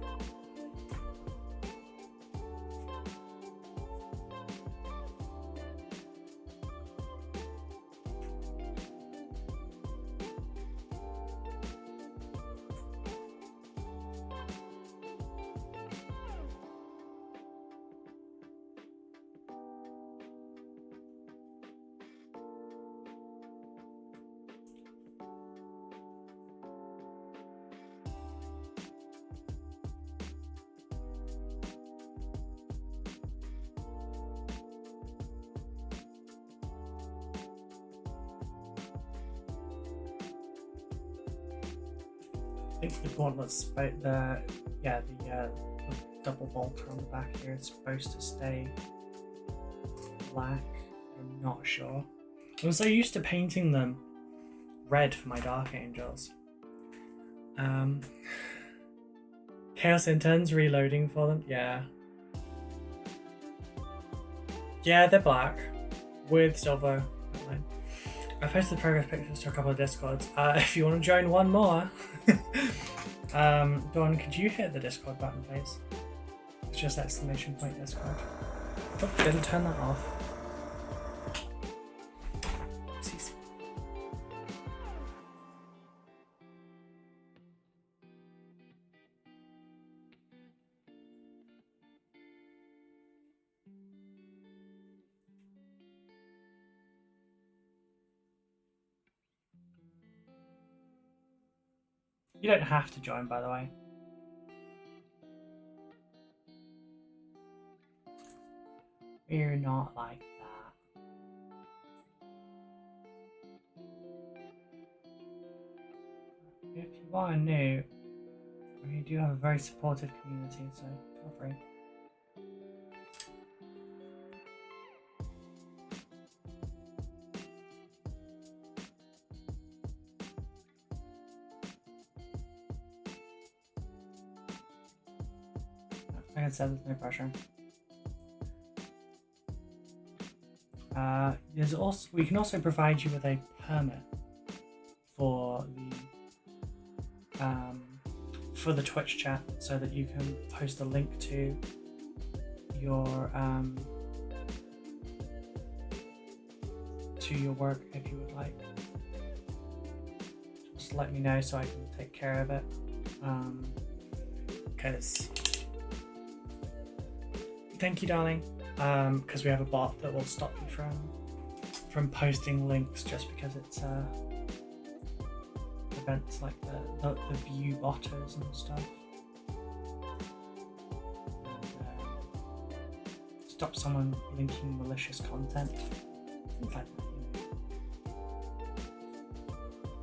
I think the gauntlet's the double bolter on the back here is supposed to stay black. I'm not sure. I'm so used to painting them red for my Dark Angels. Chaos Interns reloading for them, yeah. Yeah, they're black with silver outline. I posted progress pictures to a couple of Discords. If you want to join one more, Dawn, could you hit the Discord button, please? It's just exclamation point Discord. Oh, didn't turn that off. Oopsies. You don't have to join, by the way. We're not like that. If you are new, we do have a very supportive community, so feel free. Like I said, there's no pressure. There's also, we can also provide you with a permit for the Twitch chat, so that you can post a link to your work if you would like. Just let me know so I can take care of it. Because thank you, darling. Because we have a bot that will stop you from posting links just because it's events like the view botters and stuff. And, stop someone linking malicious content. Things like that.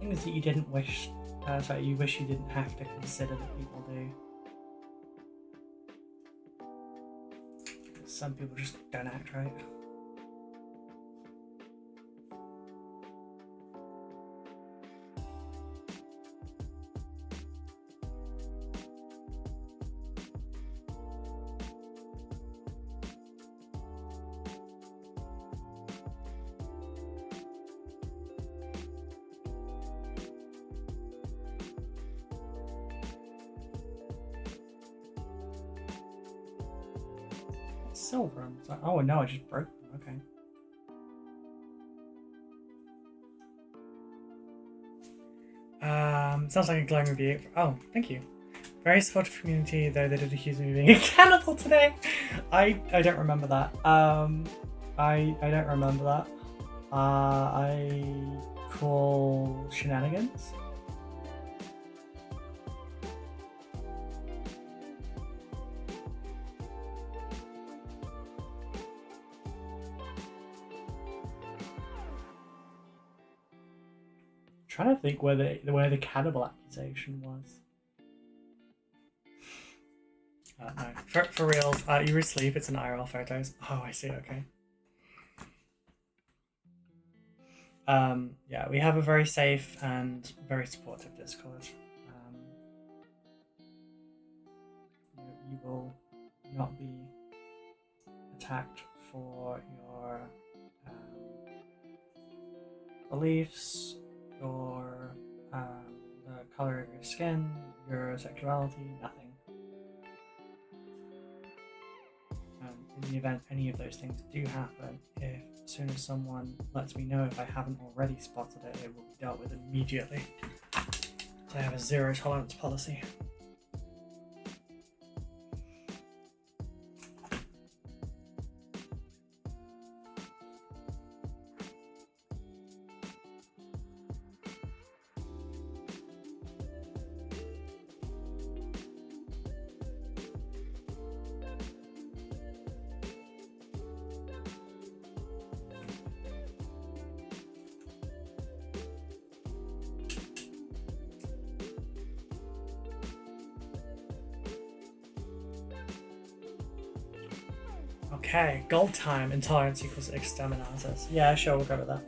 Things that you didn't wish. You wish you didn't have to consider that people do. Some people just don't act right. Silver. Oh no, I just broke them. Okay. Sounds like a glowing review. Oh, thank you. Very supportive community, though they did accuse me of being a cannibal today. I don't remember that. I don't remember that. I call shenanigans. Trying to think where the cannibal accusation was. No, for reals. You were asleep. It's an IRL photos. Oh, I see. Okay. Yeah, we have a very safe and very supportive Discord. You will not be attacked for your beliefs, your the color of your skin, your sexuality, nothing. In the event any of those things do happen, as soon as someone lets me know, if I haven't already spotted it, it will be dealt with immediately. So I have a zero tolerance policy. Okay, gold time, intolerance equals exterminatus. Yeah, sure, we'll go with that.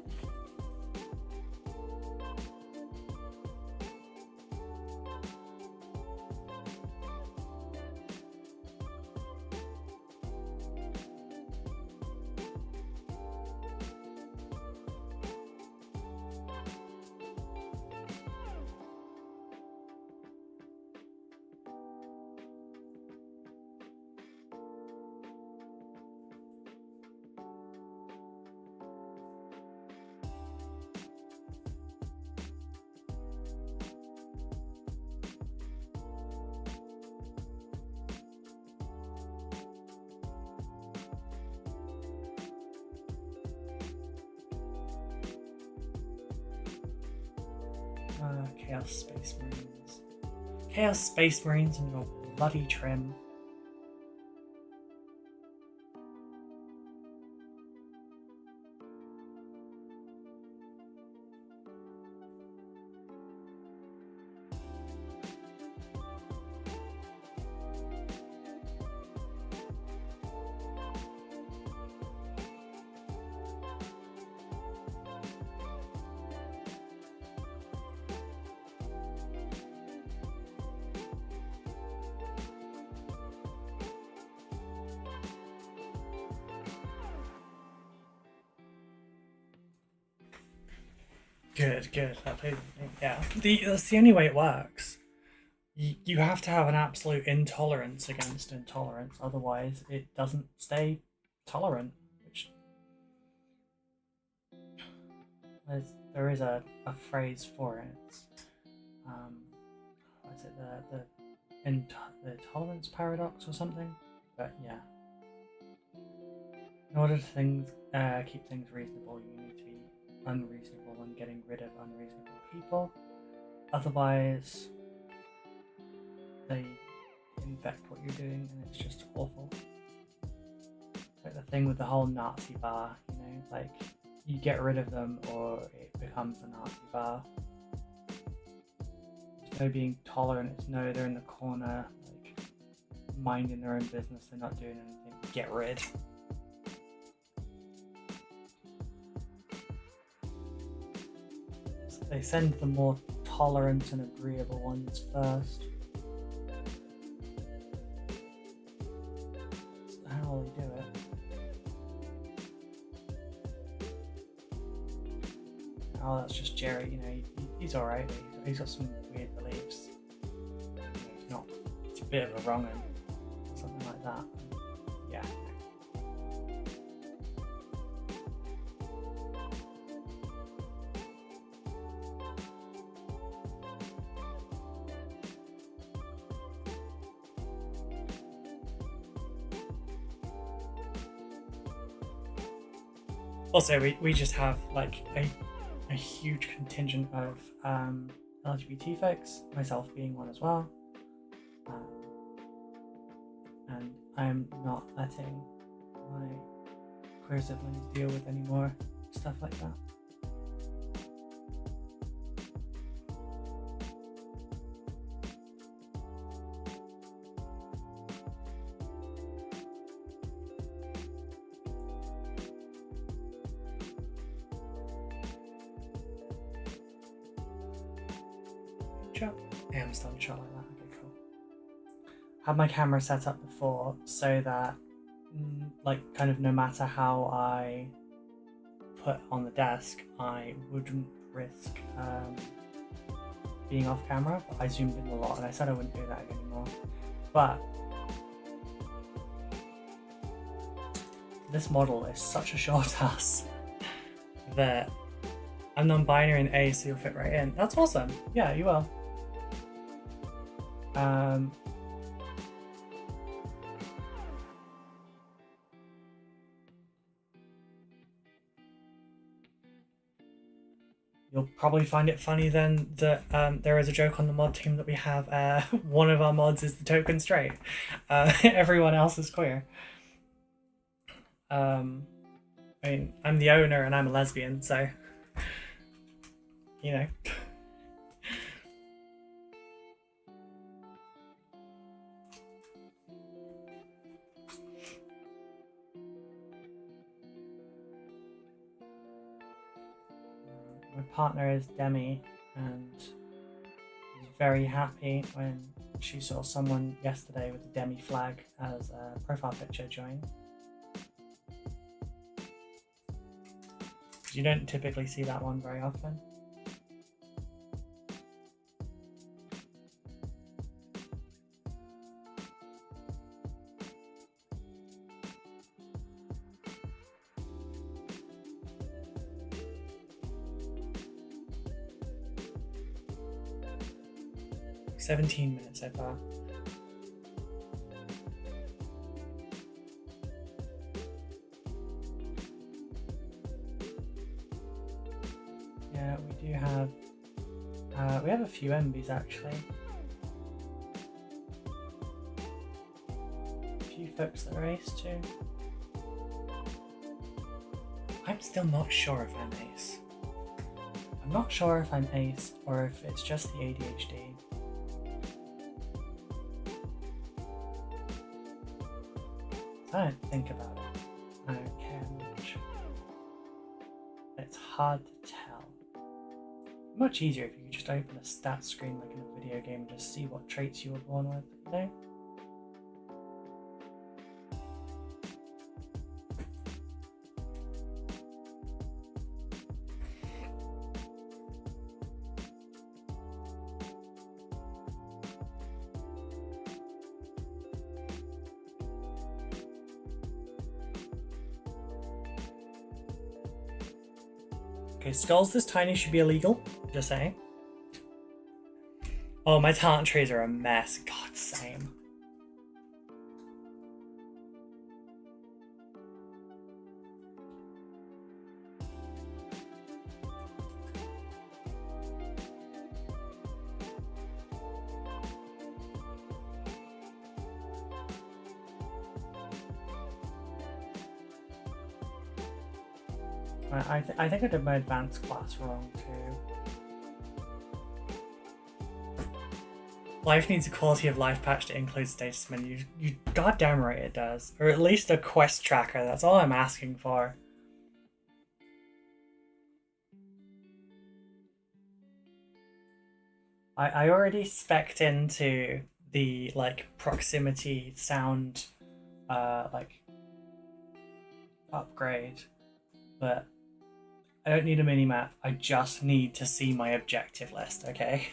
Chaos Space Marines. Chaos Space Marines and your bloody trim. Good. That plays, yeah. That's the only way it works. You have to have an absolute intolerance against intolerance, otherwise it doesn't stay tolerant. Which there is a phrase for it. It's, what is it? The tolerance paradox or something? But yeah. In order to keep things reasonable, you need to be unreasonable and getting rid of unreasonable people. Otherwise, they infect what you're doing, and it's just awful. Like the thing with the whole Nazi bar, you know, like you get rid of them or it becomes a Nazi bar. There's no being tolerant, it's no, they're in the corner, like minding their own business, they're not doing anything, get rid. So they send the more tolerant and agreeable ones first. So how will they do it? Oh, that's just Jerry, you know, he's alright, he's got some weird beliefs. He's not, it's a bit of a wrong one, something like that. Yeah. Also, we just have like a huge contingent of LGBT folks, myself being one as well, and I'm not letting my queer siblings deal with any more stuff like that. Yeah, I'm starting to shot like that. Okay, cool. Had my camera set up before so that, like, kind of no matter how I put on the desk, I wouldn't risk being off camera. But I zoomed in a lot, and I said I wouldn't do that anymore. But this model is such a short ass that I'm non-binary in A, so you'll fit right in. That's awesome. Yeah, you will. You'll probably find it funny then that there is a joke on the mod team that we have. One of our mods is the token straight. Everyone else is queer. I mean, I'm the owner and I'm a lesbian, so you know. My partner is Demi, and was very happy when she saw someone yesterday with the Demi flag as a profile picture join. You don't typically see that one very often. – 17 minutes so far. Yeah, we do have we have a few MBs actually. A few folks that are ace too. I'm still not sure if I'm ace. I'm not sure if I'm ace or if it's just the ADHD. I don't think about it. I don't care much. It's hard to tell. Much easier if you could just open a stats screen like in a video game and just see what traits you were born with, you know? Okay, skulls this tiny should be illegal, just saying. Oh, my talent trees are a mess. God, same. I think I did my advanced class wrong too. Life needs a quality of life patch that includes status menu. You goddamn right it does. Or at least a quest tracker, that's all I'm asking for. I already spec'd into the like proximity sound like upgrade, but I don't need a mini-map, I just need to see my objective list, okay?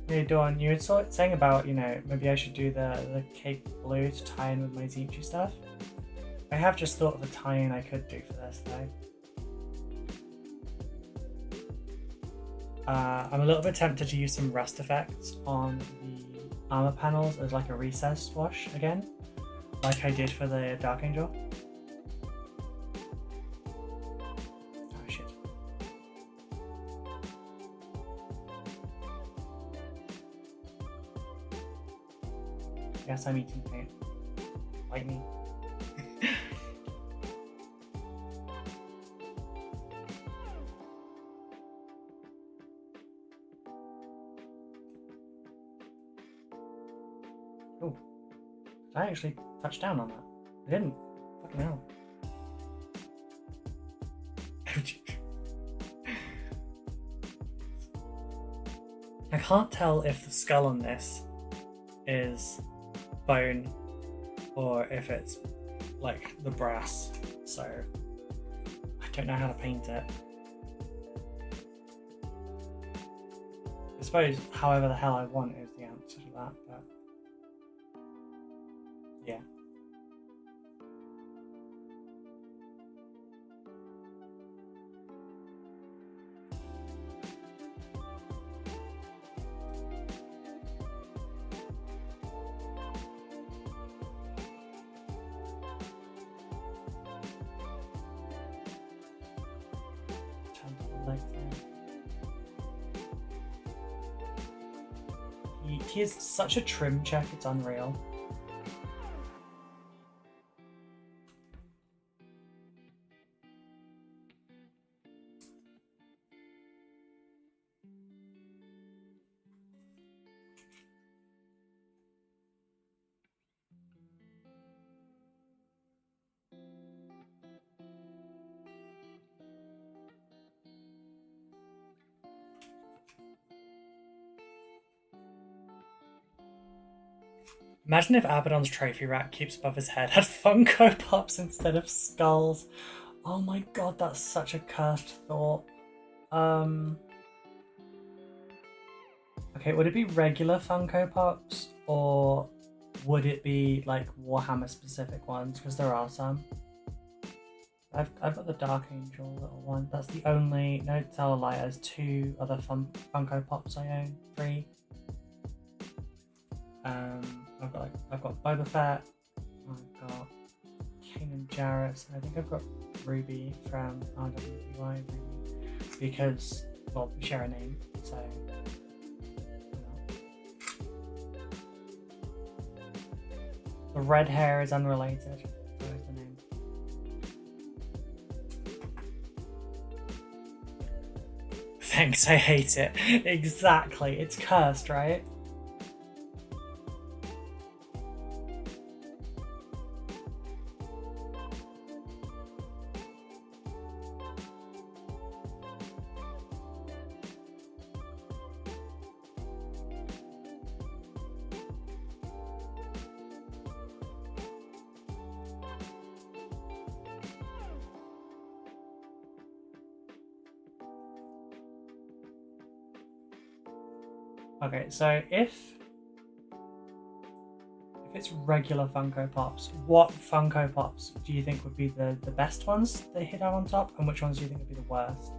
Hey Dawn, you were saying about, you know, maybe I should do the Cape Blue to tie in with my Zinchi stuff. I have just thought of a tie-in I could do for this though. I'm a little bit tempted to use some rust effects on the armor panels as like a recessed wash again, like I did for the Dark Angel. Oh shit. Yes, I'm eating paint. Bite me. Oh, did I actually touch down on that? I didn't. Fucking hell. I can't tell if the skull on this is bone or if it's like the brass, so I don't know how to paint it. I suppose however the hell I want is the answer to that, but yeah. He is such a trim check, it's unreal. Imagine if Abaddon's trophy rack keeps above his head had Funko Pops instead of skulls. Oh my god, that's such a cursed thought. Okay, would it be regular Funko Pops or would it be like Warhammer specific ones? Because there are some. I've got the Dark Angel little one. That's the only, no tell a lie, there's 2 other Funko Pops I own. 3. I've got Boba Fett, I've got Kanan Jarrett, and I think I've got Ruby from RWBY, Ruby, because, well, we share a name, so. The red hair is unrelated, so is the name. Thanks, I hate it. Exactly, it's cursed, right? Okay, so if it's regular Funko Pops, what Funko Pops do you think would be the best ones they hit out on top, and which ones do you think would be the worst?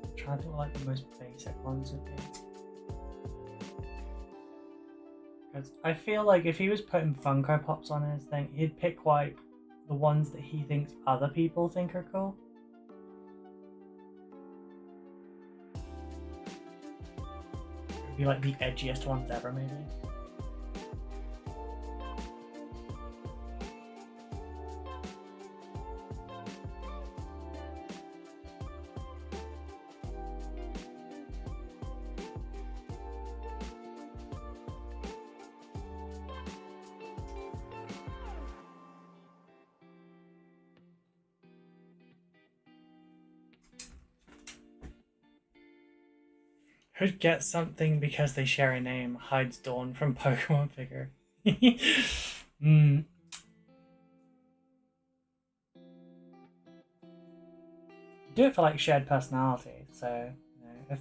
I'm trying to think what like the most basic ones would be. Because I feel like if he was putting Funko Pops on his thing, he'd pick like the ones that he thinks other people think are cool. It would be like the edgiest ones ever, maybe. Who'd get something because they share a name? Hides Dawn from Pokemon figure. mm. Do it for like shared personality. So, you know, if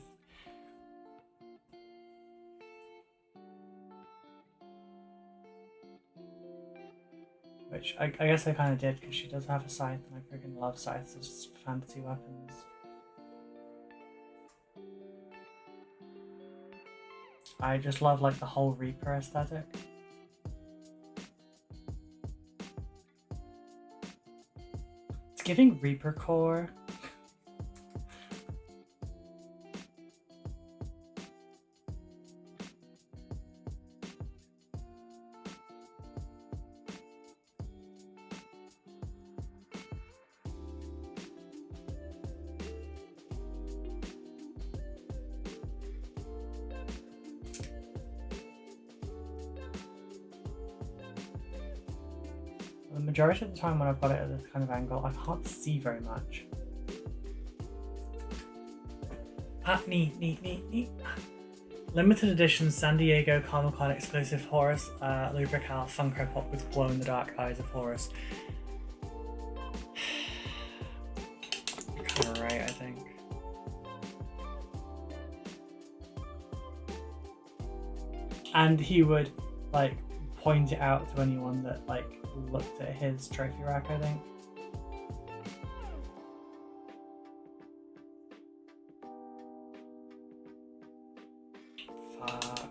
which I guess I kind of did because she does have a scythe, and I freaking love scythes as fantasy weapons. I just love like the whole Reaper aesthetic. It's giving Reaper core. The majority of the time when I've got it at this kind of angle, I can't see very much. Neat. Limited edition San Diego Comic Con exclusive Horus Lubrical Funko Pop with glow in the dark eyes of Horus. You're kind of right, I think. And he would like point it out to anyone that like looked at his trophy rack, I think. Fuck.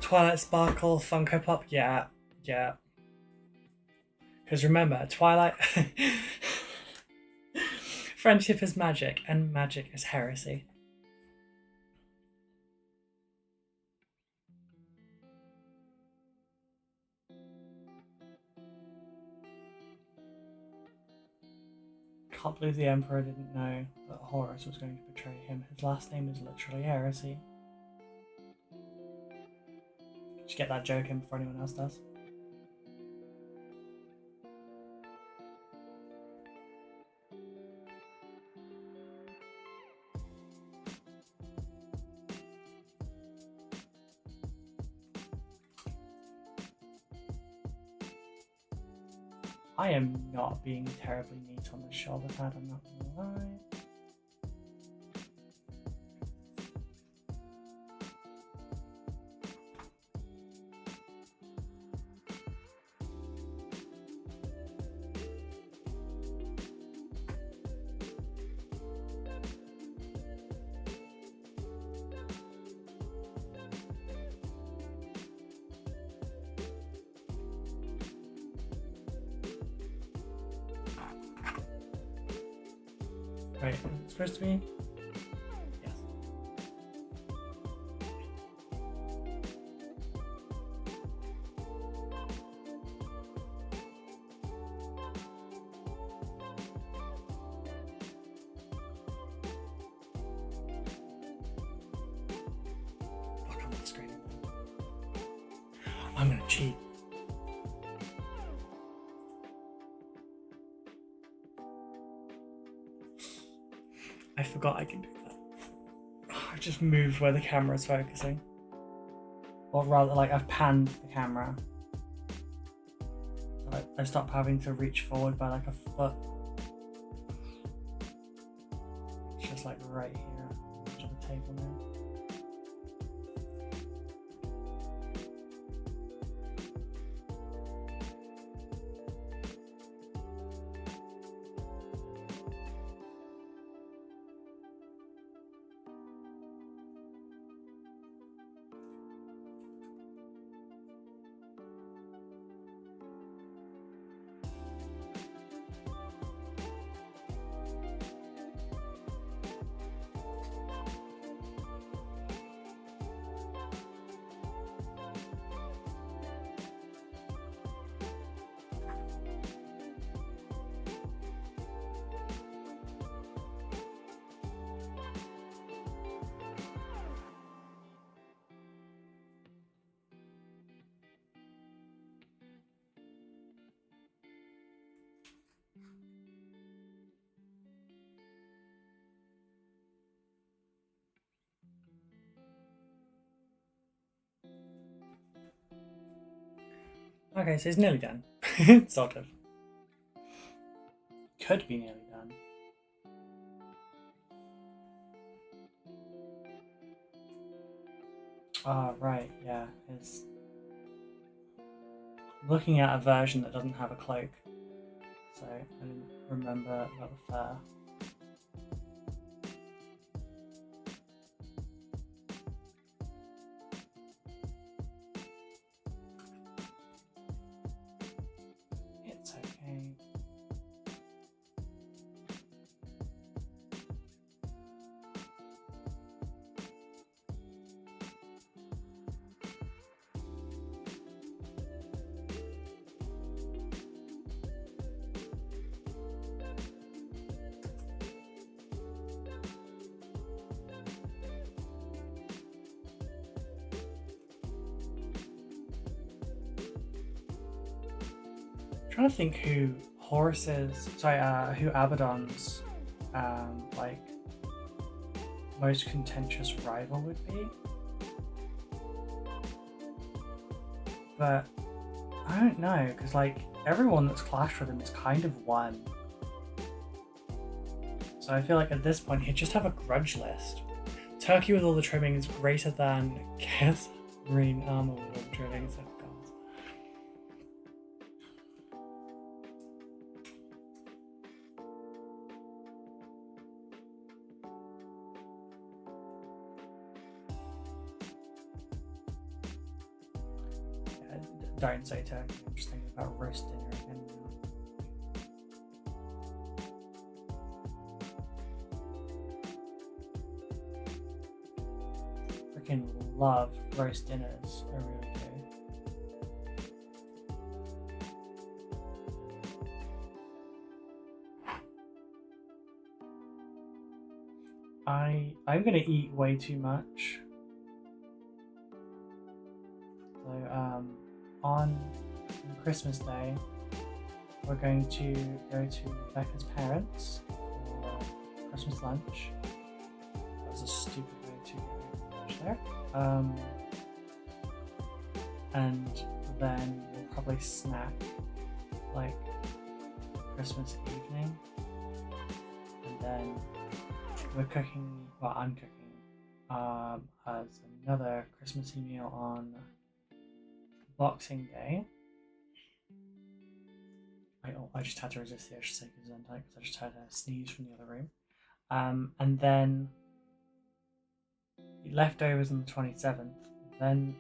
Twilight Sparkle Funko Pop, yeah. Because remember, Twilight... Friendship is magic, and magic is heresy. Can't believe the Emperor didn't know that Horus was going to betray him. His last name is literally heresy. Just get that joke in before anyone else does. I am not being terribly neat on the shoulder pad, I'm not gonna lie. Wait, is it supposed to be? Yes. Fuck, I'm on the screen. I'm gonna cheat. I forgot I can do that. I've just moved where the camera's focusing. Or rather, like, I've panned the camera. So I stopped having to reach forward by like a foot. It's just like right here on the edge of the table now. Okay, so it's nearly done. Sort of. Could be nearly done. Ah, right, yeah. It's looking at a version that doesn't have a cloak. So I didn't remember about the fur. It's okay. Trying to think who who Abaddon's like most contentious rival would be, but I don't know because like everyone that's clashed with him is kind of won. So I feel like at this point he'd just have a grudge list. Turkey with all the trimmings greater than Chaos Marine armor with all the trimmings. Oh god. Don't say turkey, I'm just thinking about roast dinner again now. Freaking love roast dinners, I really do. I'm gonna eat way too much. So on Christmas Day, we're going to go to Becca's parents for Christmas lunch. That was a stupid way to get lunch there. And then we'll probably snack like Christmas evening. And then we're cooking, well, I'm cooking as another Christmassy meal on Boxing Day. I just had to resist the extra sacred Zentai because I just heard a sneeze from the other room. And then leftovers on the 27th. Then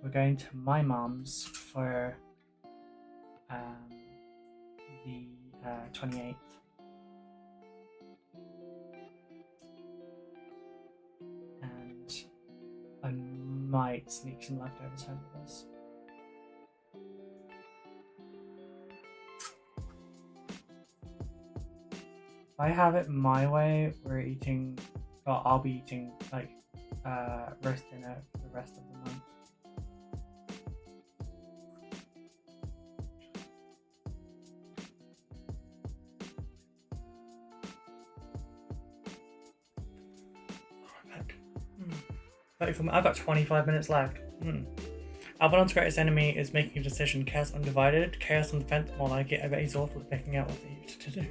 we're going to my mom's for the 28th. might sneak some leftovers home with us. If I have it my way, we're eating, well, I'll be eating like roast dinner for the rest of the month. I've got 25 minutes left. Abaddon's greatest enemy is making a decision. Chaos undivided. Chaos on the fence, more like it. I bet he's awful at picking out what he used to do.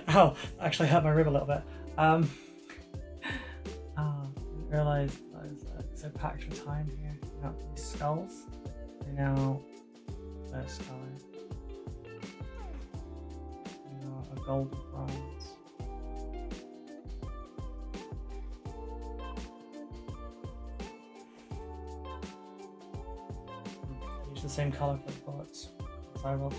Oh, actually hurt my rib a little bit. Didn't realise I was so packed for time here. Got these skulls. They're now first skull. A golden bronze. Use the same colour for the bullets as I will too.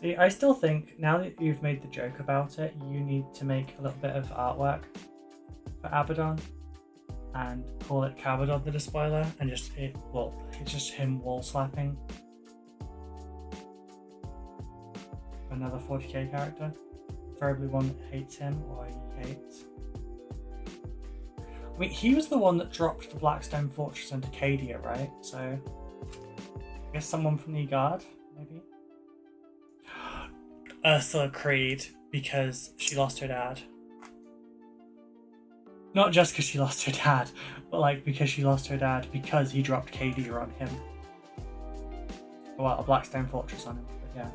See, I still think, now that you've made the joke about it, you need to make a little bit of artwork for Abaddon and call it Abaddon the Despoiler, and it's just him wall slapping another 40k character, preferably one that hates him or he hates. I mean, he was the one that dropped the Blackstone Fortress into Cadia, right? So I guess someone from the Guard, maybe. Ursula Creed, because she lost her dad. Not just because she lost her dad, but like because she lost her dad because he dropped Cadia on him. Well, a Blackstone Fortress on him, but yeah.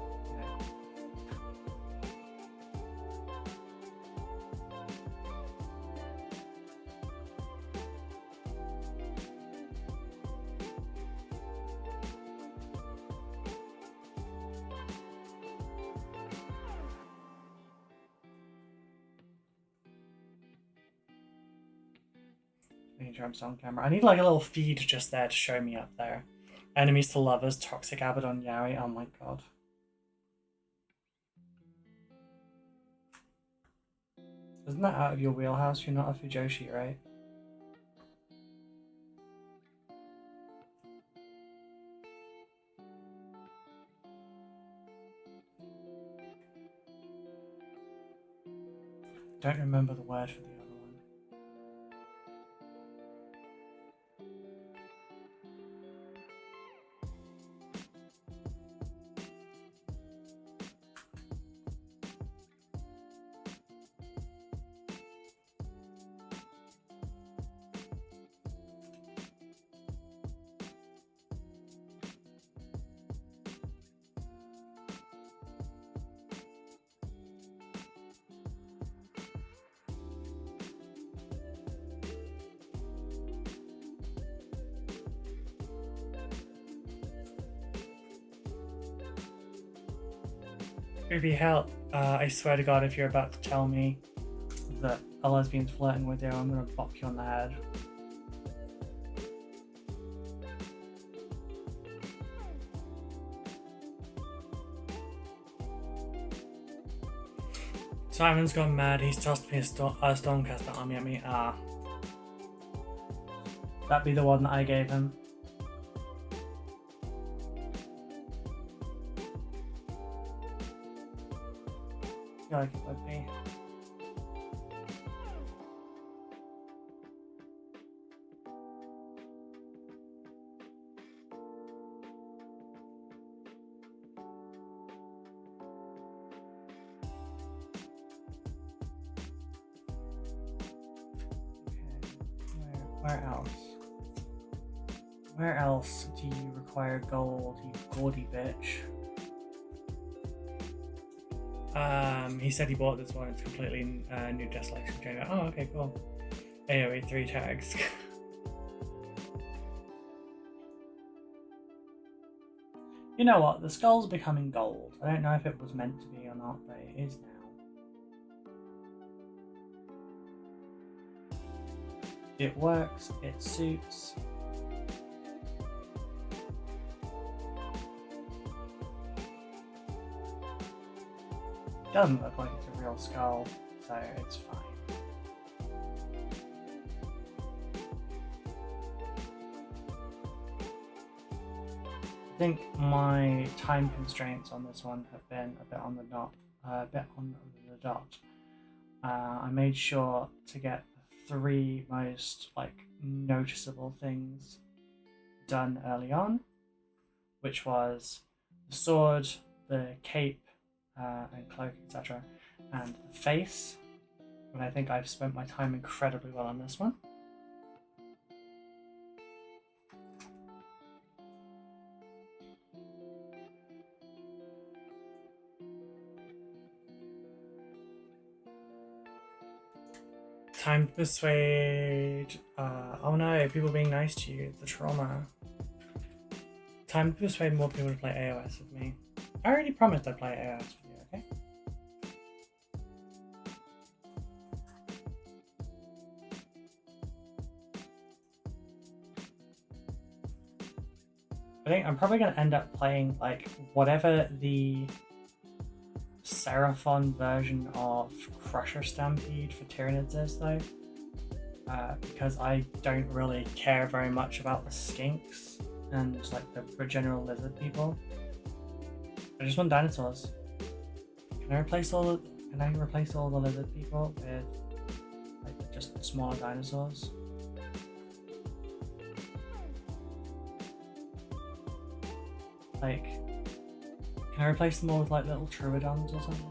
On camera. I need like a little feed just there to show me up there. Enemies to lovers, toxic Abaddon Yaoi. Oh my god. Isn't that out of your wheelhouse? You're not a Fujoshi, right? Don't remember the word for the other one. Ruby, help. I swear to God, if you're about to tell me that a lesbian's flirting with you, I'm gonna bop you on the head. Simon's gone mad. He's tossed me a Stormcaster army at me. That'd be the one that I gave him. I feel like it would be. Where else? Where else do you require gold, you gaudy bitch? He said he bought this one. It's completely new Desolation Chamber. Oh, okay, cool. AoE 3 tags. You know what? The skull's becoming gold. I don't know if it was meant to be or not, but it is now. It works, it suits. Doesn't look like it's a real skull, so it's fine. I think my time constraints on this one have been a bit on the dot. I made sure to get the 3 most noticeable things done early on, which was the sword, the cape, and cloak, etc., and the face. And I think I've spent my time incredibly well on this one. Time to persuade. Oh no, people being nice to you, the trauma. Time to persuade more people to play AOS with me. I already promised I'd play AOS with you, okay? I think I'm probably going to end up playing whatever the Seraphon version of Crusher Stampede for Tyranids is though, because I don't really care very much about the skinks and the general lizard people. I just want dinosaurs. Can I replace all the lizard people with just smaller dinosaurs? Can I replace them all with little Troodons or something?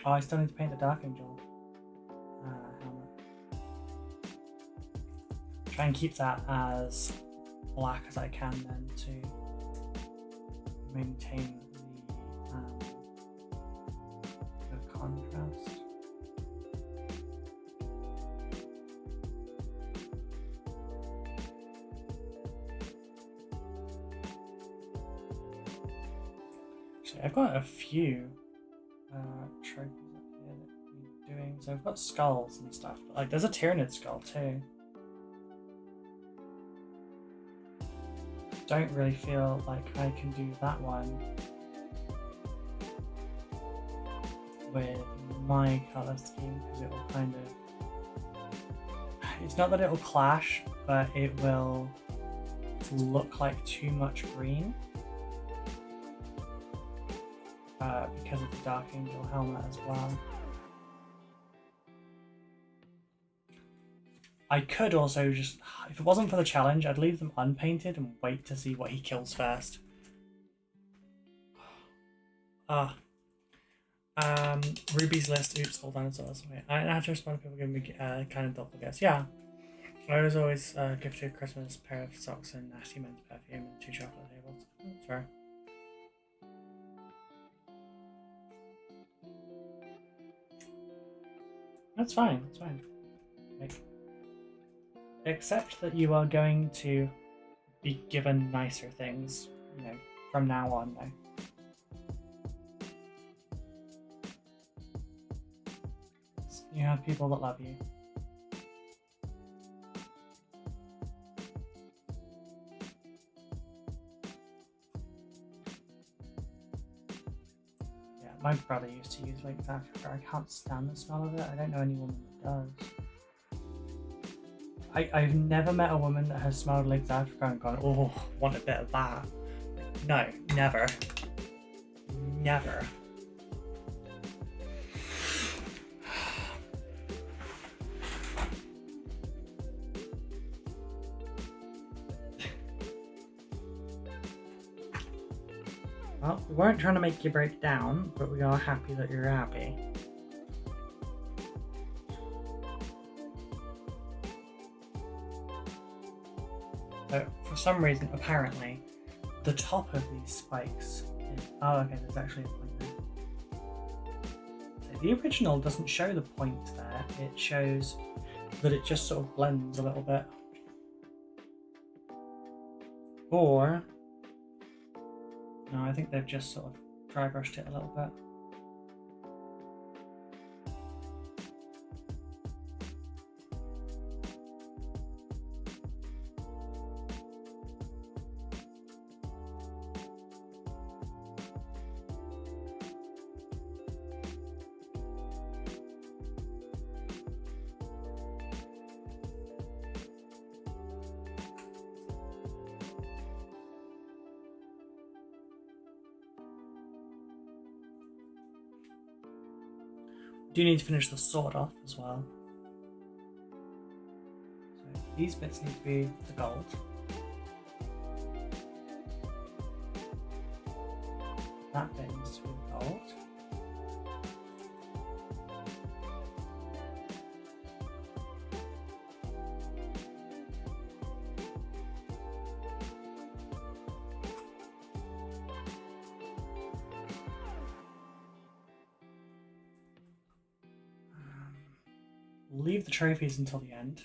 Oh, I still need to paint the Dark Angel helmet. Try and keep that as black as I can then to maintain the contrast. Actually, I've got a few trophies up here that we're doing. So I've got skulls and stuff, but there's a Tyranid skull too. Don't really feel like I can do that one with my colour scheme because it will kind of... It's not that it will clash, but it will look like too much green because of the Dark Angel helmet as well. I could also just, if it wasn't for the challenge, I'd leave them unpainted and wait to see what he kills first. Ruby's list, oops, all dinosaurs. Wait, I have to respond to people giving me kind of thoughtful gifts. Yeah. I was always gifted a Christmas pair of socks and Nasty Men's perfume and 2 chocolate tables. Sorry. That's fine, that's fine. Accept that you are going to be given nicer things, from now on though. You have people that love you. Yeah, my brother used to use Lake Africa. I can't stand the smell of it. I don't know any woman that does. I've never met a woman that has smelled Lake Africa and gone, oh, want a bit of that. No, never. Never. Well, we weren't trying to make you break down, but we are happy that you're happy. So, for some reason, apparently, the top of these spikes is Oh, okay, there's actually a point there. So the original doesn't show the point there, it shows that it just sort of blends a little bit. Or, no, I think they've just sort of dry brushed it a little bit. Do need to finish the sword off as well. So these bits need to be the gold. That bit needs to be the gold. Leave the trophies until the end.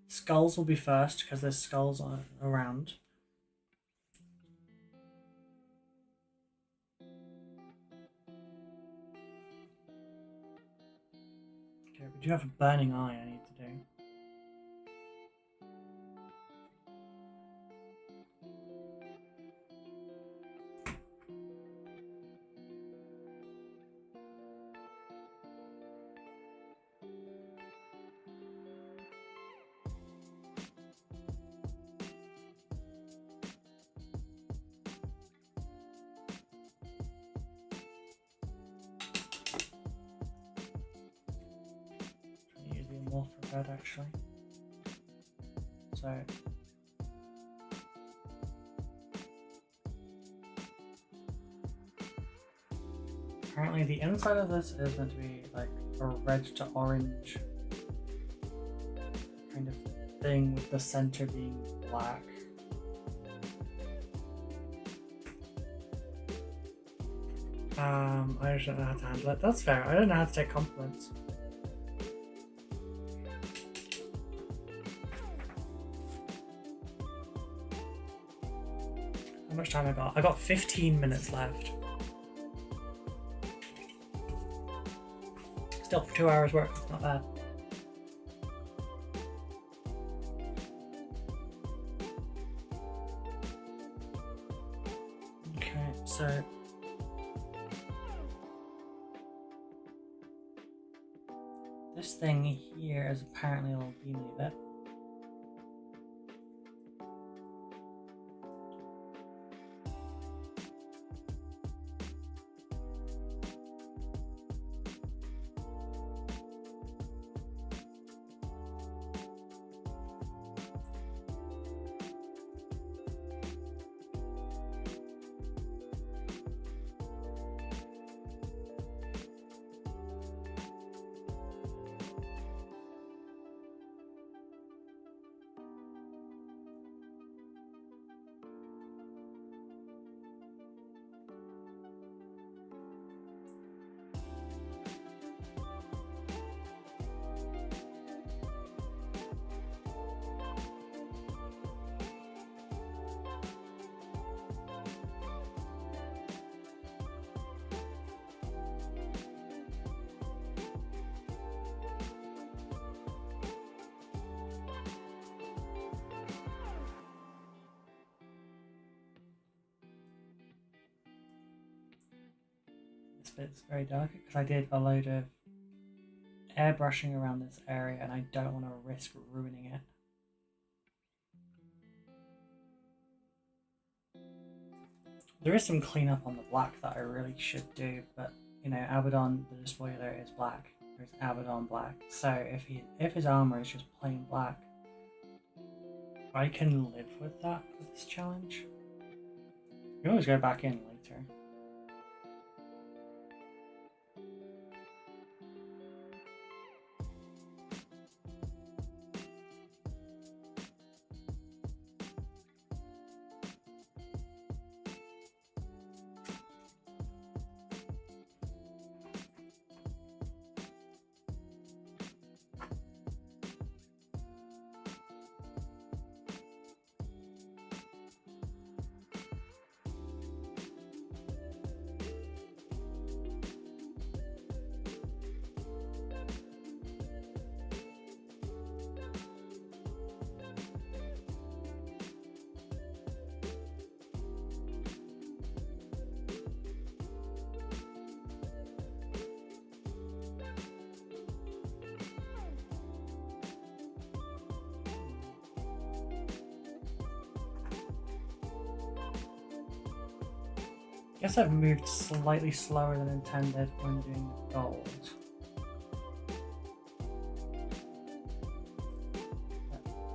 Skulls will be first because there's skulls around. Okay, we do have a burning eye I need to do. More for red actually. So apparently the inside of this is meant to be like a red to orange kind of thing with the center being black. I just don't know how to handle it. That's fair. I don't know how to take compliments. How much time I got? I got 15 minutes left. Still for 2 hours work, it's not bad. Okay, so this thing here is apparently a little beamy bit. It's very delicate because I did a load of airbrushing around this area and I don't want to risk ruining it. There is some cleanup on the black that I really should do, but you know, Abaddon the Despoiler is black. There's Abaddon black. So if his armor is just plain black, I can live with that for this challenge. You can always go back in later. Guess I've moved slightly slower than intended when doing the gold.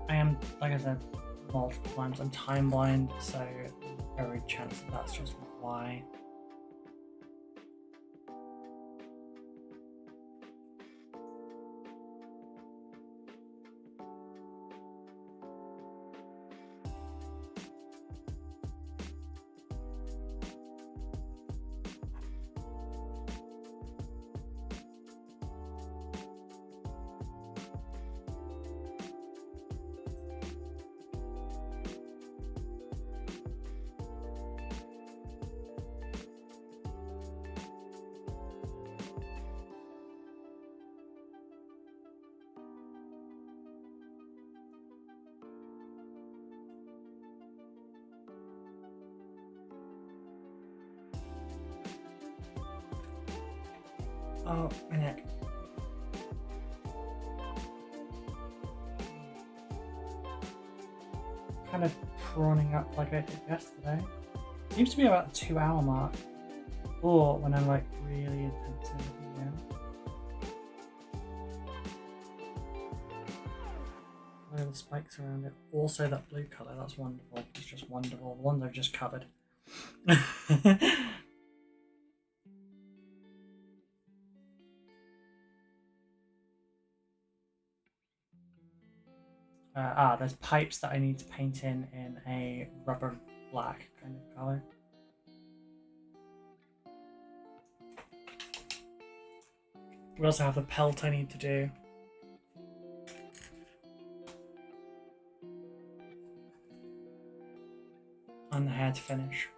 I am, like I said multiple times, I'm time blind, so there's a very good chance that that's just why. Oh, my neck. Kind of prawning up like I did yesterday. Seems to be about the 2-hour mark. Or when I'm like really intensive again. Look at the spikes around it. Also that blue colour, that's wonderful. It's just wonderful. The ones I've just covered. There's pipes that I need to paint in a rubber black kind of colour. We also have the pelt I need to do. And the hair to finish.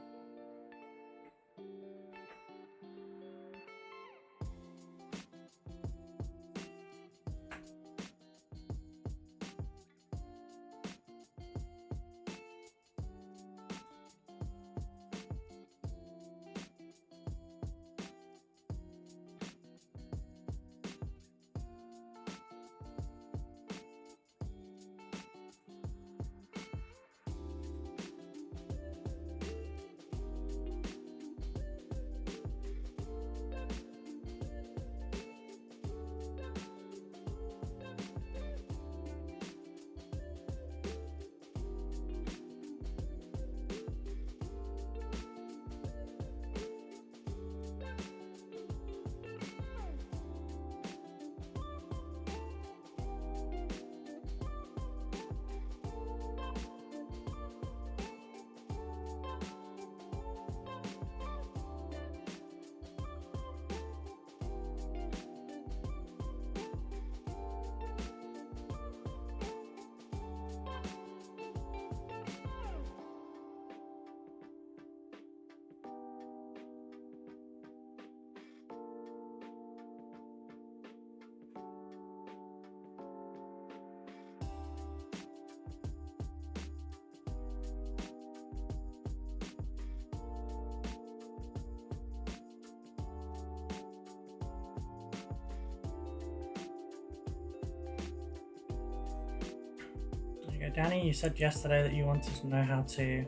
Danny, you said yesterday that you wanted to know how to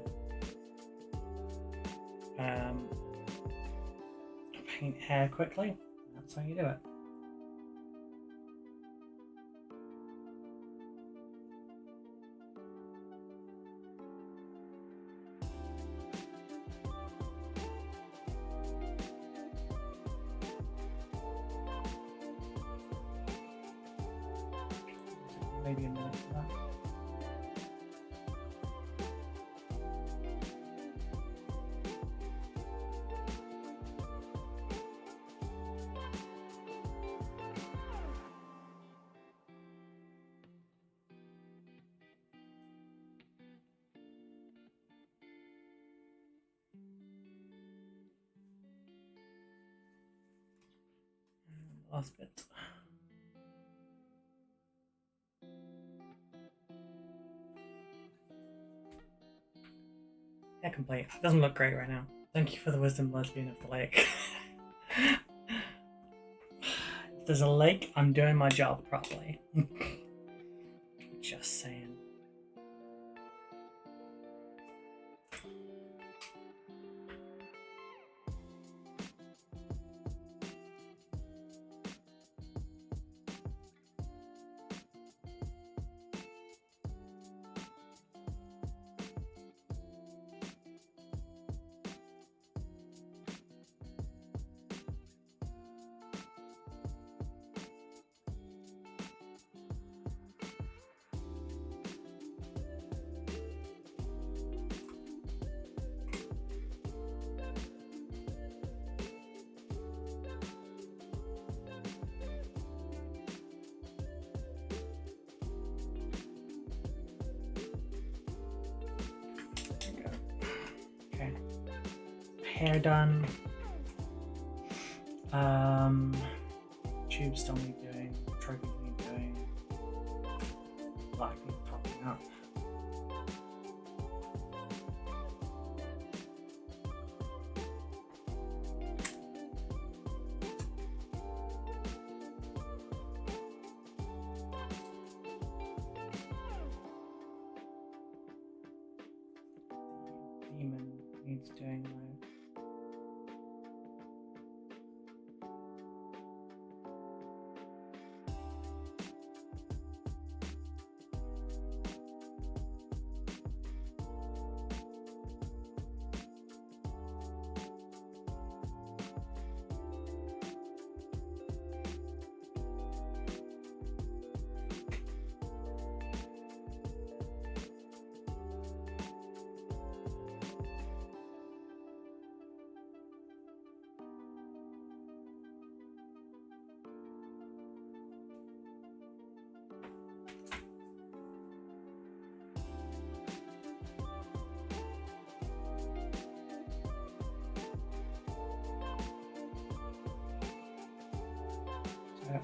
paint hair quickly. That's how you do it. Maybe a minute for that. Last bit. Yeah, complete. It doesn't look great right now. Thank you for the wisdom, lesbian of the lake. If there's a lake, I'm doing my job properly. Just saying. hair done. Tube still need doing, trophies need doing, lightning popping up. Demon needs doing though.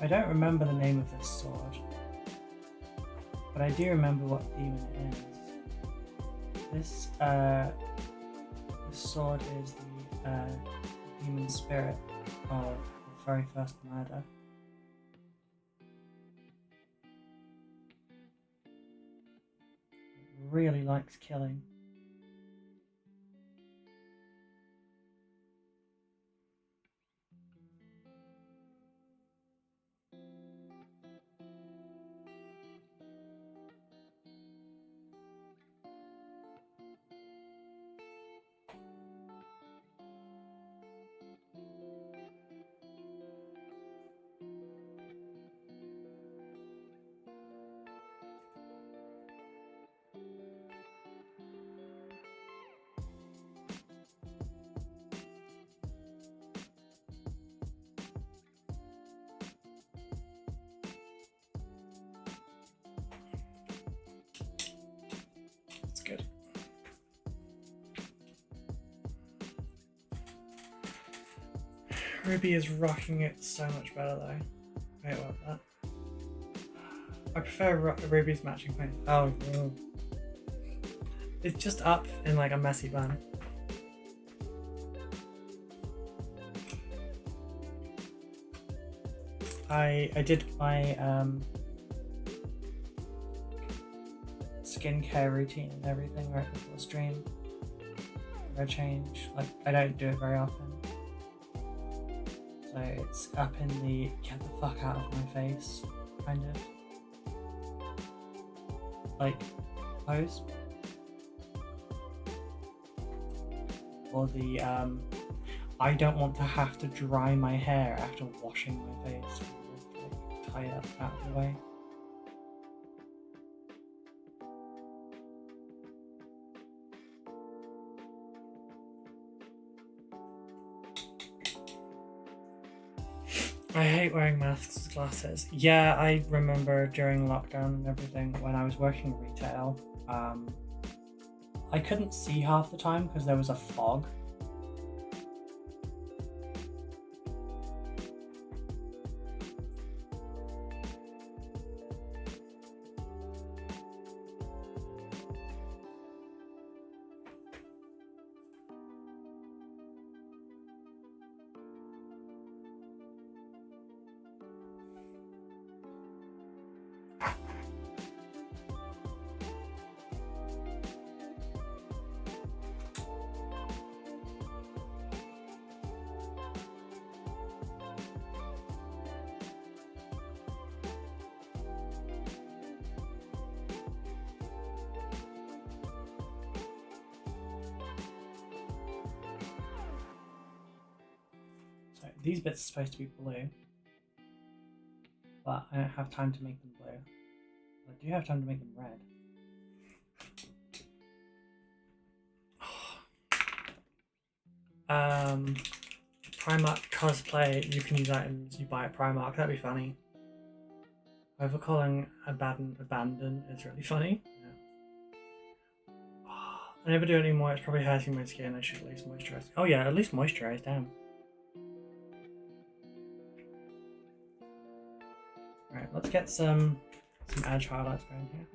I don't remember the name of this sword, but I do remember what demon it is. This sword is the demon spirit of the very first murder. It really likes killing. Good. Ruby is rocking it so much better though. Wait, what that? I prefer Ruby's matching paint. Oh, no. It's just up in like a messy bun. I did my skincare routine and everything right before stream. I change, like I don't do it very often. So it's up in the get the fuck out of my face kind of like pose. Or the I don't want to have to dry my hair after washing my face. Like, tie it up out of the way. I hate wearing masks with glasses. Yeah, I remember during lockdown and everything when I was working retail, I couldn't see half the time because there was a fog. These bits are supposed to be blue, but I don't have time to make them blue. I do have time to make them red. Primark cosplay, you can use items you buy at Primark, that'd be funny. Overcalling Abaddon is really funny. Yeah. I never do it anymore. It's probably hurting my skin. I should at least moisturize. Oh yeah, at least moisturize. Damn. All right, let's get some edge highlights going here.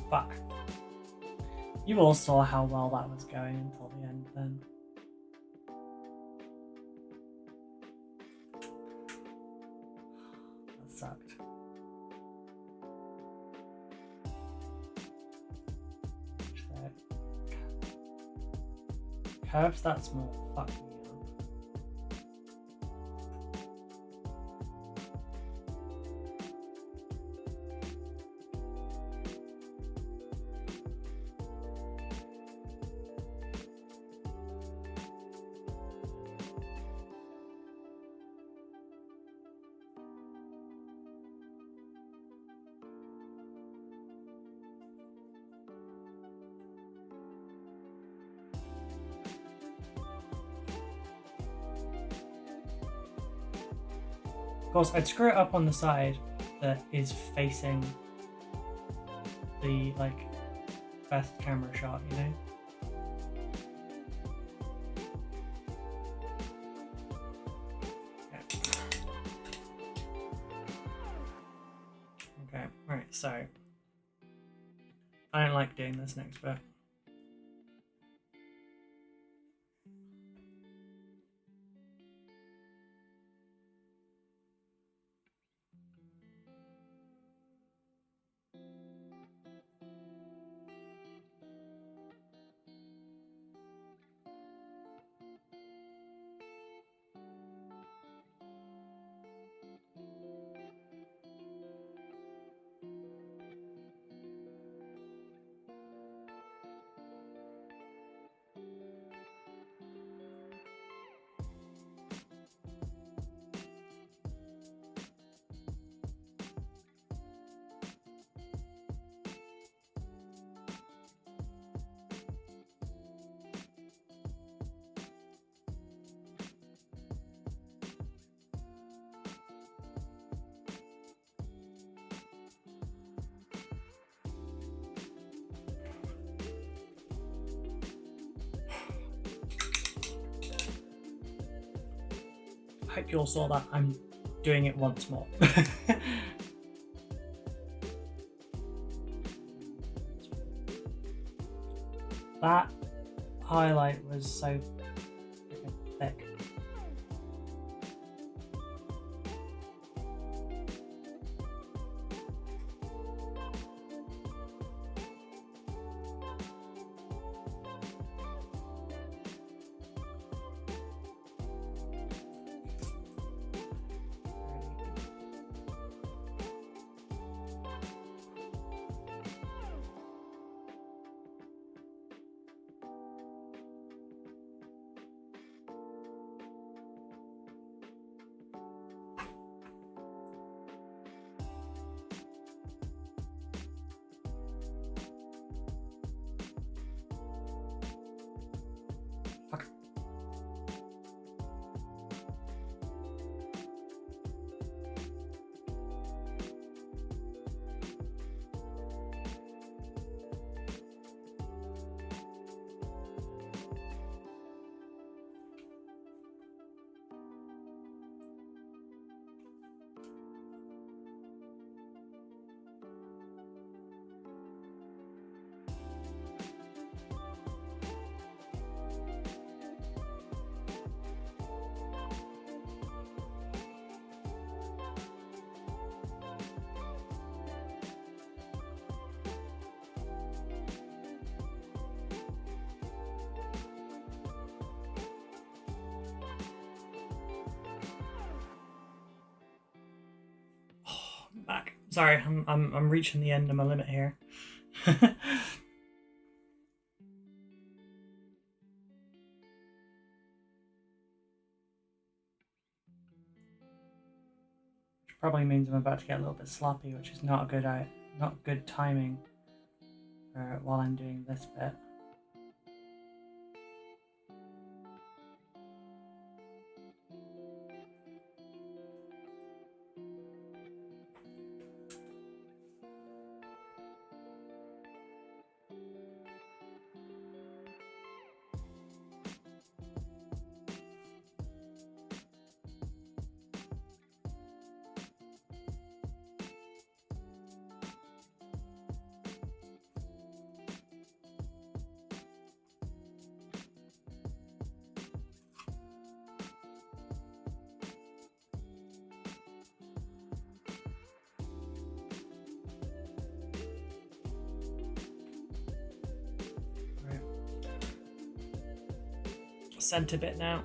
Fuck. You all saw how well that was going until the end then. That sucked. Curves that small, fuck me up. Of course, I'd screw it up on the side that is facing the, like, best camera shot, you know? Okay, right, so I don't like doing this next bit. I hope you all saw that. I'm doing it once more. That highlight was so freaking thick. Sorry, I'm reaching the end of my limit here. Probably means I'm about to get a little bit sloppy, which is not good timing for while I'm doing this bit. Centre bit now.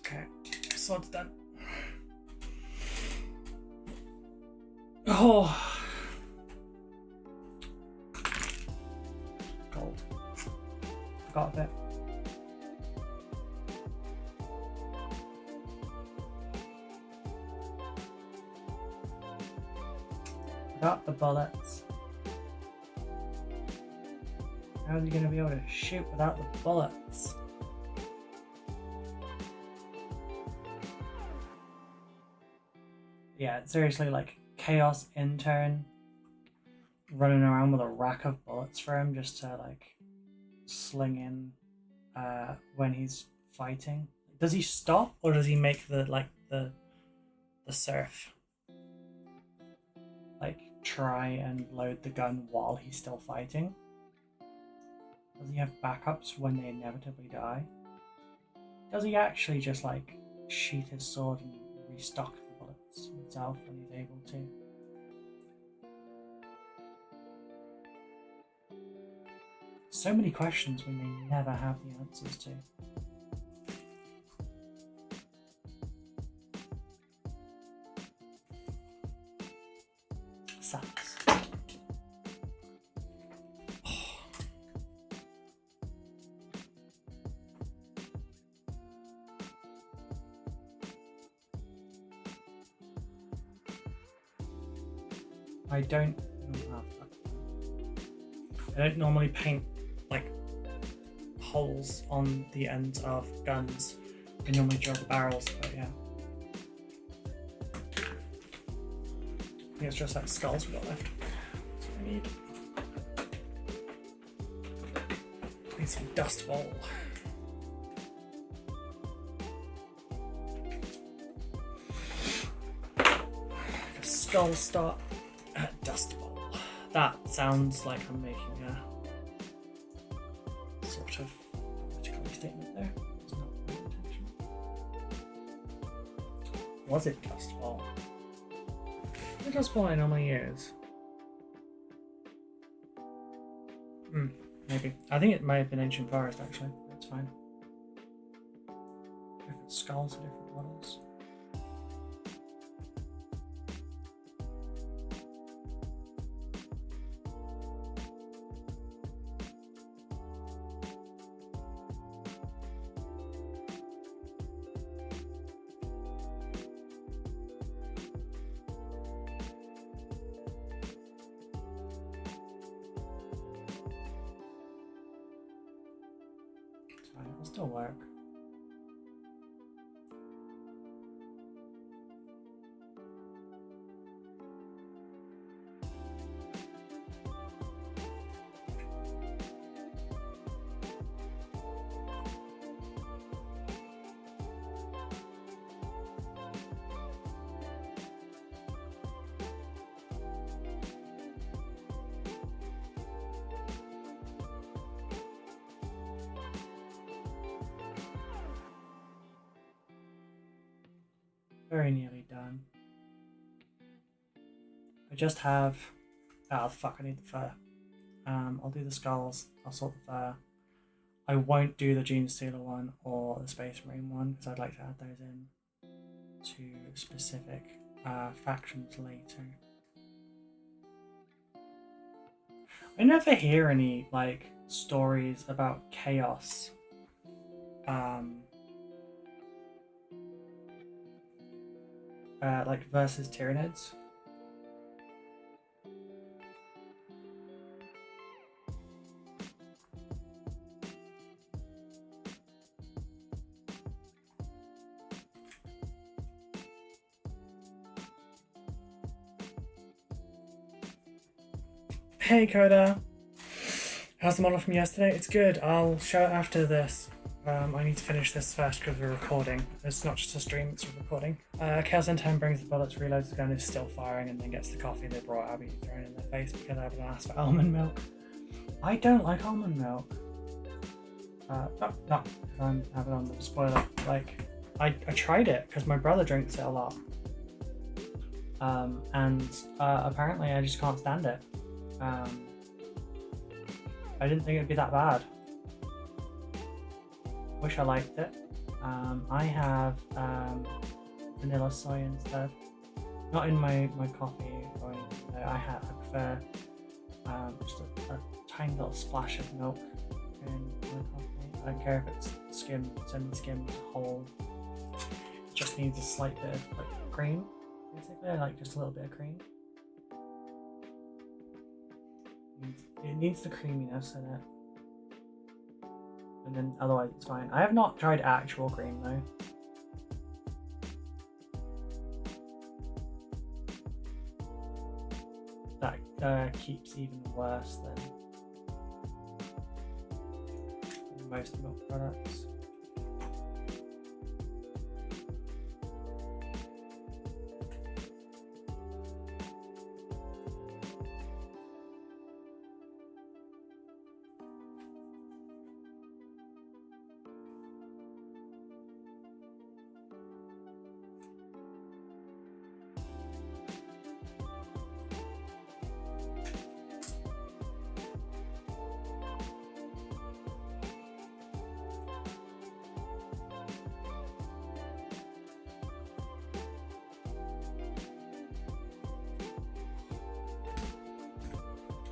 Okay, so it's done. Oh, gold. Forgot a bit. Forgot the bullets. How is he going to be able to shoot without the bullets? Yeah, seriously, like Chaos Intern running around with a rack of bullets for him just to like sling in when he's fighting. Does he stop or does he make the surf? Like try and load the gun while he's still fighting? Does he have backups when they inevitably die? Does he actually just like sheath his sword and restock the bullets himself when he's able to? So many questions we may never have the answers to. Sucks. I don't normally paint like holes on the ends of guns. I normally drill the barrels, but yeah. I think it's just like skulls we got left. That's what I need. Need some dust bowl. Skull start. Dust bowl. That sounds like I'm making a sort of political statement there. It's not my intention. Was it dust bowl? The dust bowl I normally use. Maybe. I think it might have been ancient forest actually. That's fine. Different skulls are different models. still work. Very nearly done. I just have... Oh fuck, I need the fur. I'll do the skulls, I'll sort the fur. I won't do the Gene Stealer one or the Space Marine one because I'd like to add those in to specific factions later. I never hear any like stories about chaos like versus Tyranids. Hey Coda! How's the model from yesterday? It's good. I'll show it after this. I need to finish this first because we're recording. It's not just a stream, it's a recording. Chaos Intern brings the bullets, reloads the gun, is still firing, and then gets the coffee they brought Abby thrown in their face because Abaddon asked for almond milk. I don't like almond milk. Not because I'm Abaddon The Despoiler. Like, I tried it because my brother drinks it a lot. And apparently I just can't stand it. I didn't think it'd be that bad. Wish I liked it. I have vanilla soy instead. Not in my coffee or anything. I prefer just a tiny little splash of milk in my coffee. I don't care if it's skimmed, semi-skimmed, whole. It just needs a slight bit of like cream, basically. I like just a little bit of cream. It needs the creaminess in it. And then otherwise it's fine. I have not tried actual cream though. That keeps even worse than most milk products.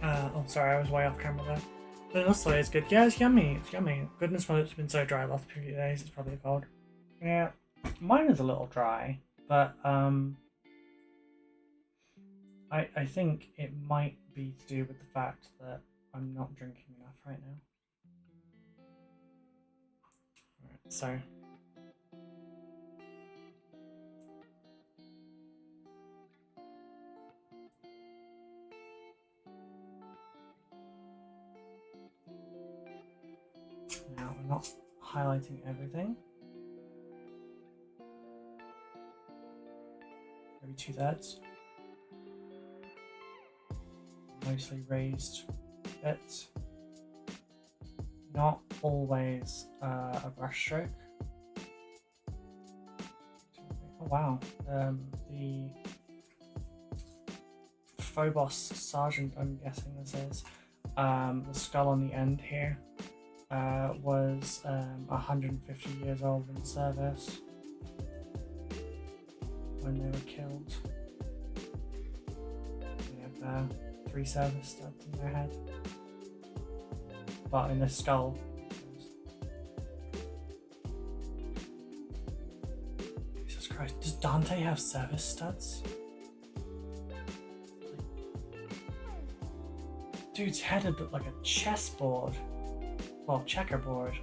Oh, sorry, I was way off camera there. Vanilla soy is good. Yeah, it's yummy. It's yummy. Goodness knows it's been so dry the last few days. It's probably cold. Yeah, mine is a little dry, but I think it might be to do with the fact that I'm not drinking enough right now. Alright, so. Now I'm not highlighting everything. Maybe 2/3. Mostly raised bits. Not always a brush stroke. Oh wow. The Phobos Sergeant, I'm guessing this is, the skull on the end here, was 150 years old in service when they were killed. They have 3 service studs in their head, but in the skull. Jesus Christ, does Dante have service studs? Dude's head would look like a chessboard. Well, checkerboard.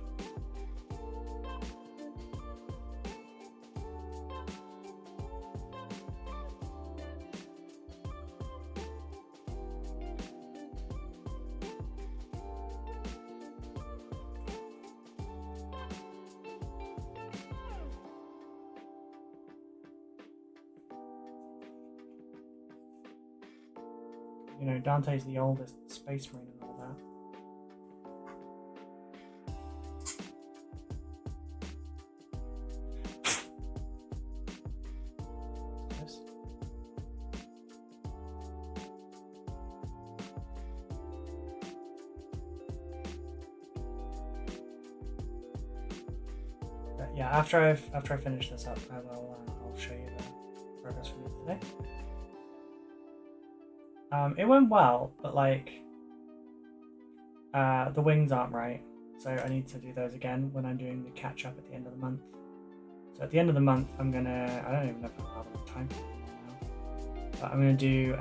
you know, Dante's the oldest space marine and all that. Yeah, after I finish this up, I'll show you the progress we did today. It went well, but like the wings aren't right, so I need to do those again when I'm doing the catch up at the end of the month. So at the end of the month, I don't even know if I'll have enough time for it now, but I'm gonna do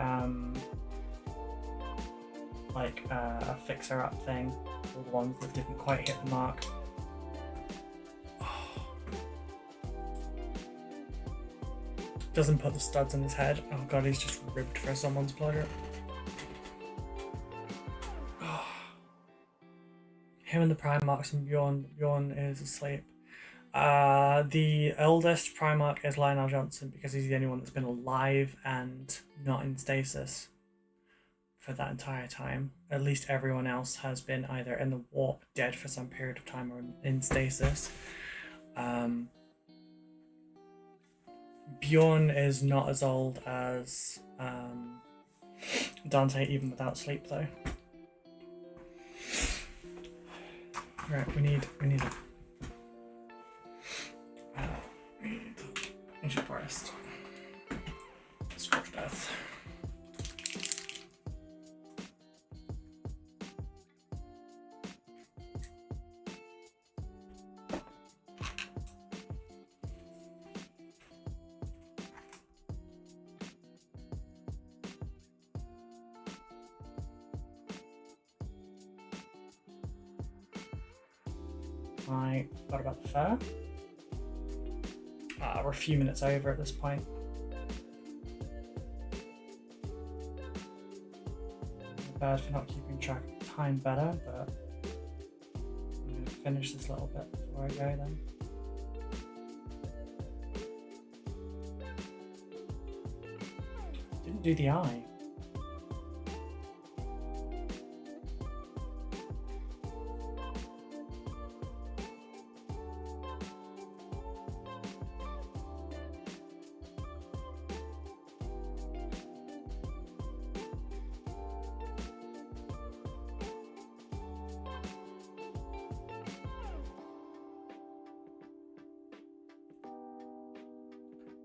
like a fixer up thing for the ones that didn't quite hit the mark. Doesn't put the studs in his head. Oh god, he's just ribbed for someone's pleasure. Him and the Primarchs and Bjorn is asleep. The eldest Primarch is Lionel Johnson because he's the only one that's been alive and not in stasis for that entire time. At least everyone else has been either in the warp, dead for some period of time, or in stasis. Bjorn is not as old as Dante, even without sleep, though. Right, we need ancient forest. Scorched earth. I forgot about the fur. We're a few minutes over at this point. Bad for not keeping track of time better, but I'm going to finish this little bit before I go then. Didn't do the eye.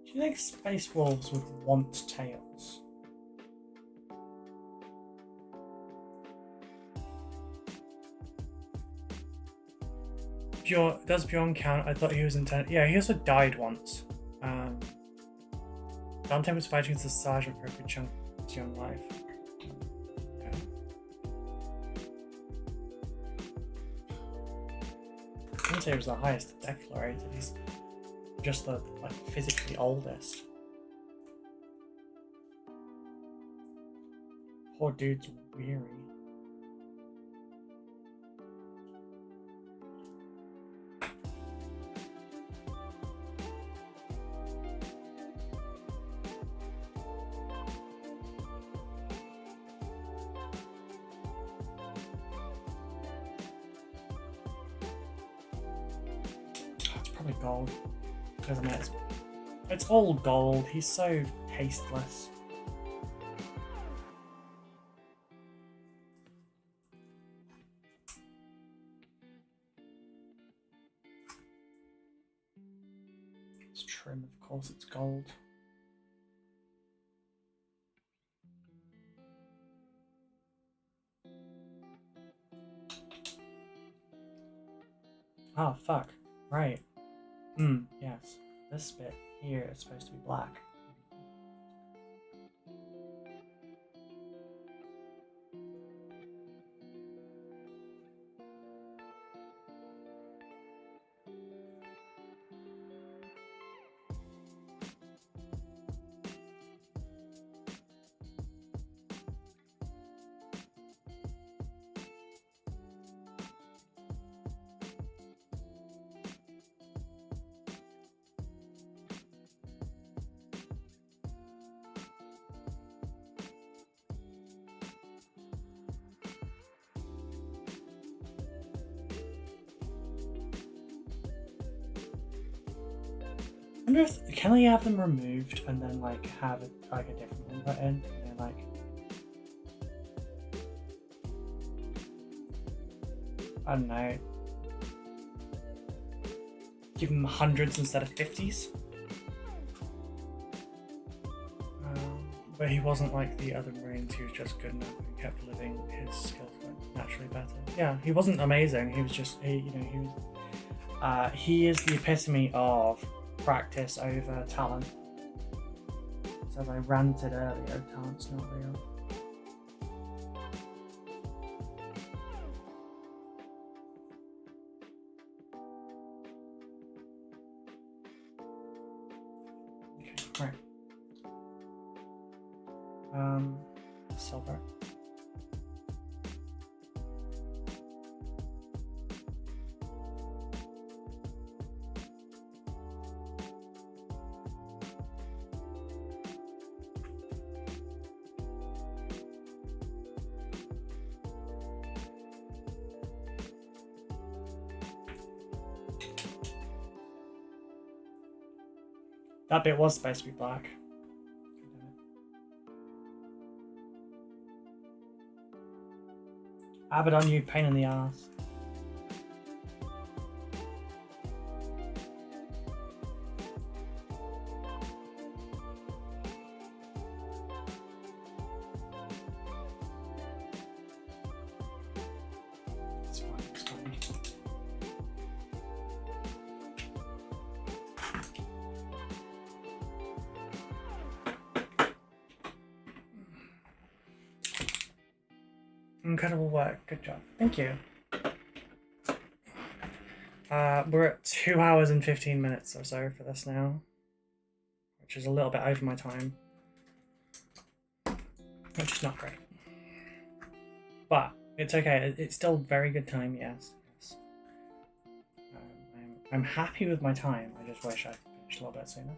Do you think space wolves would want tails? Does Bjorn count? I thought he was intended. Yeah, he also died once. Dante was fighting against the sergeant for a good chunk of his young life. Okay. Dante was the highest declarated. He's just the physically oldest. Poor dude's weary. It's probably gold. Isn't it? It's all gold. He's so tasteless. It's trim, of course, it's gold. Ah, fuck. Right. Yes. This bit here is supposed to be black. wonder if can they have them removed and then like have like a different one put in? You know, like I don't know. Give them hundreds instead of 50s. But he wasn't like the other Marines. He was just good enough and kept living. His skills went naturally better. Yeah, he wasn't amazing. He was just he is the epitome of practice over talent. So as I ranted earlier, talent's not real. Okay, right. Silver. That bit was supposed to be black. Abaddon, you pain in the ass. It's fine, it's fine. Incredible work. Good job. Thank you. We're at 2 hours and 15 minutes or so for this now, which is a little bit over my time, which is not great. But it's okay. It's still very good time. Yes. Yes. I'm happy with my time. I just wish I'd finished a little bit sooner.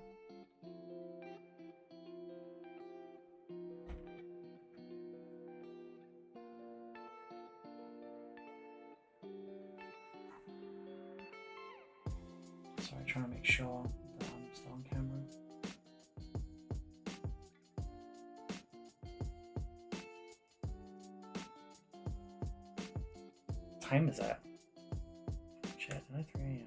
Sorry, trying to make sure that I'm still on camera. What time is it? Shit, 3 AM.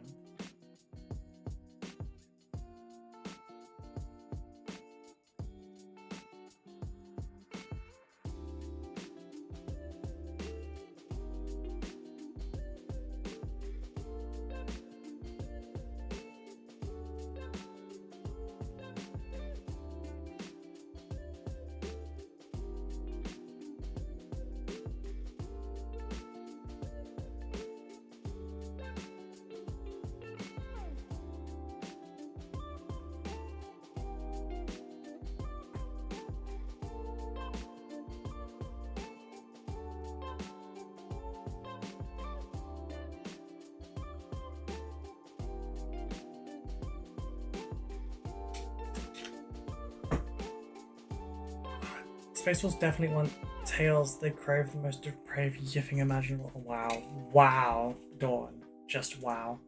Space Wolves definitely want Tails, the Crow of the most depraved yiffing imaginable. Wow. Wow, Dawn. Just wow.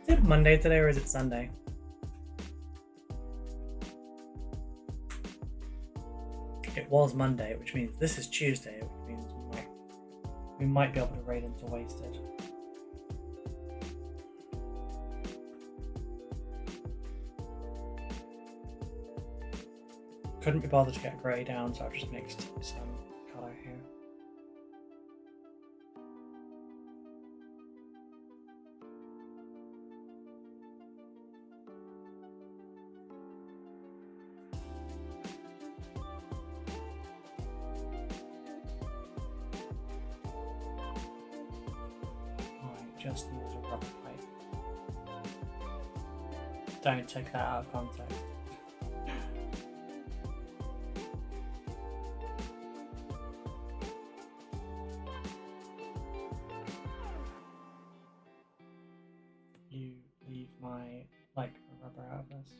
Is it Monday today or is it Sunday? It was Monday, which means this is Tuesday, which means we might be able to raid into Wasted. Couldn't be bothered to get grey down, so I've just mixed some colour here. I just use a rubber pipe. Don't take that out of context. Rubber out of this.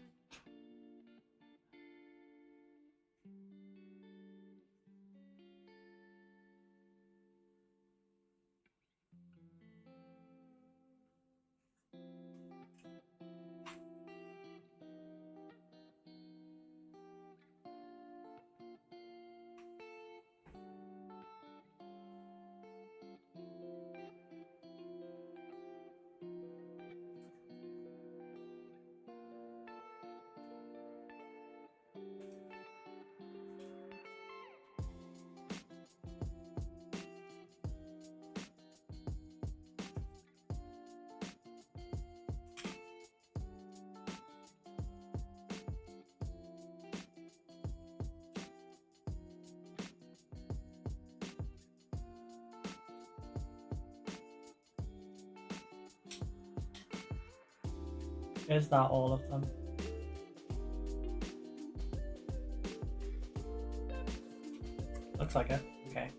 Is that all of them? Looks like it. Okay.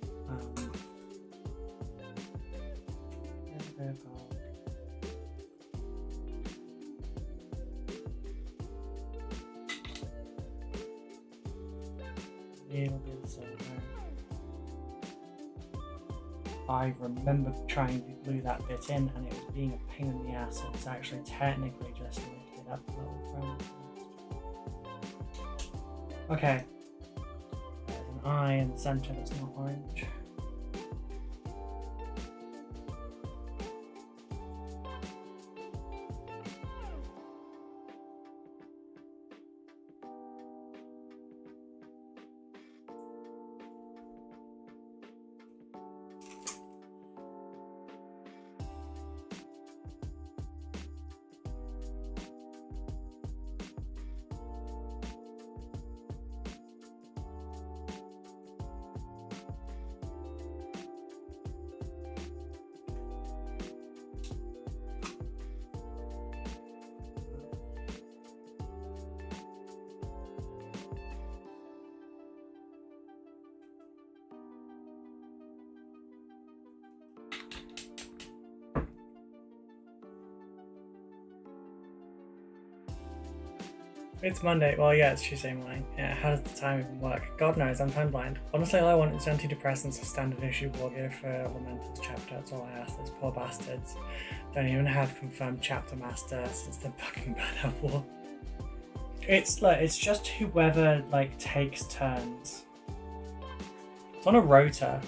I remember trying to glue that bit in and it was being a pain in the ass, so it's actually technically just lifted up a little from. Okay. There's an eye in the center that's not orange. It's Monday. Well, yeah, it's Tuesday morning. Yeah, how does the time even work? God knows, I'm time blind. Honestly, all I want is antidepressants, a standard issue war gear for Lamentor's chapter. That's all I ask. Those poor bastards don't even have confirmed chapter master since the fucking Banner War. It's like, it's just whoever like takes turns. It's on a rota.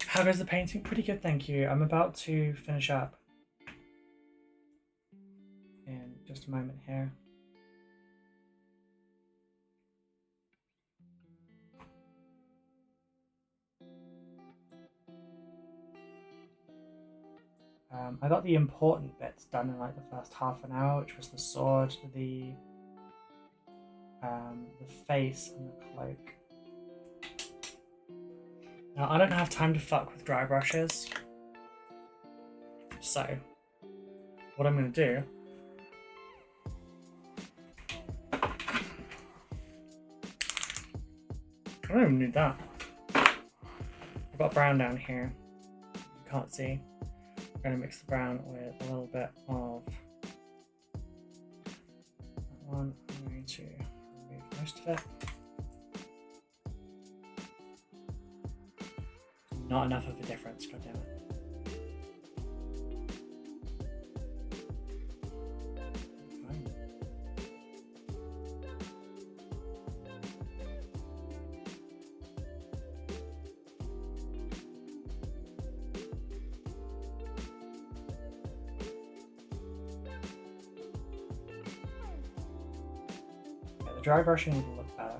How goes the painting? Pretty good, thank you. I'm about to finish up in just a moment here. I got the important bits done in like the first half an hour, which was the sword, the face, and the cloak. Now I don't have time to fuck with dry brushes, so what I'm going to do I don't even need that. I've got brown down here. You can't see. I'm going to mix the brown with a little bit of that one. I'm going to remove most of it. Not enough of a difference, goddammit. Dry brushing will look better.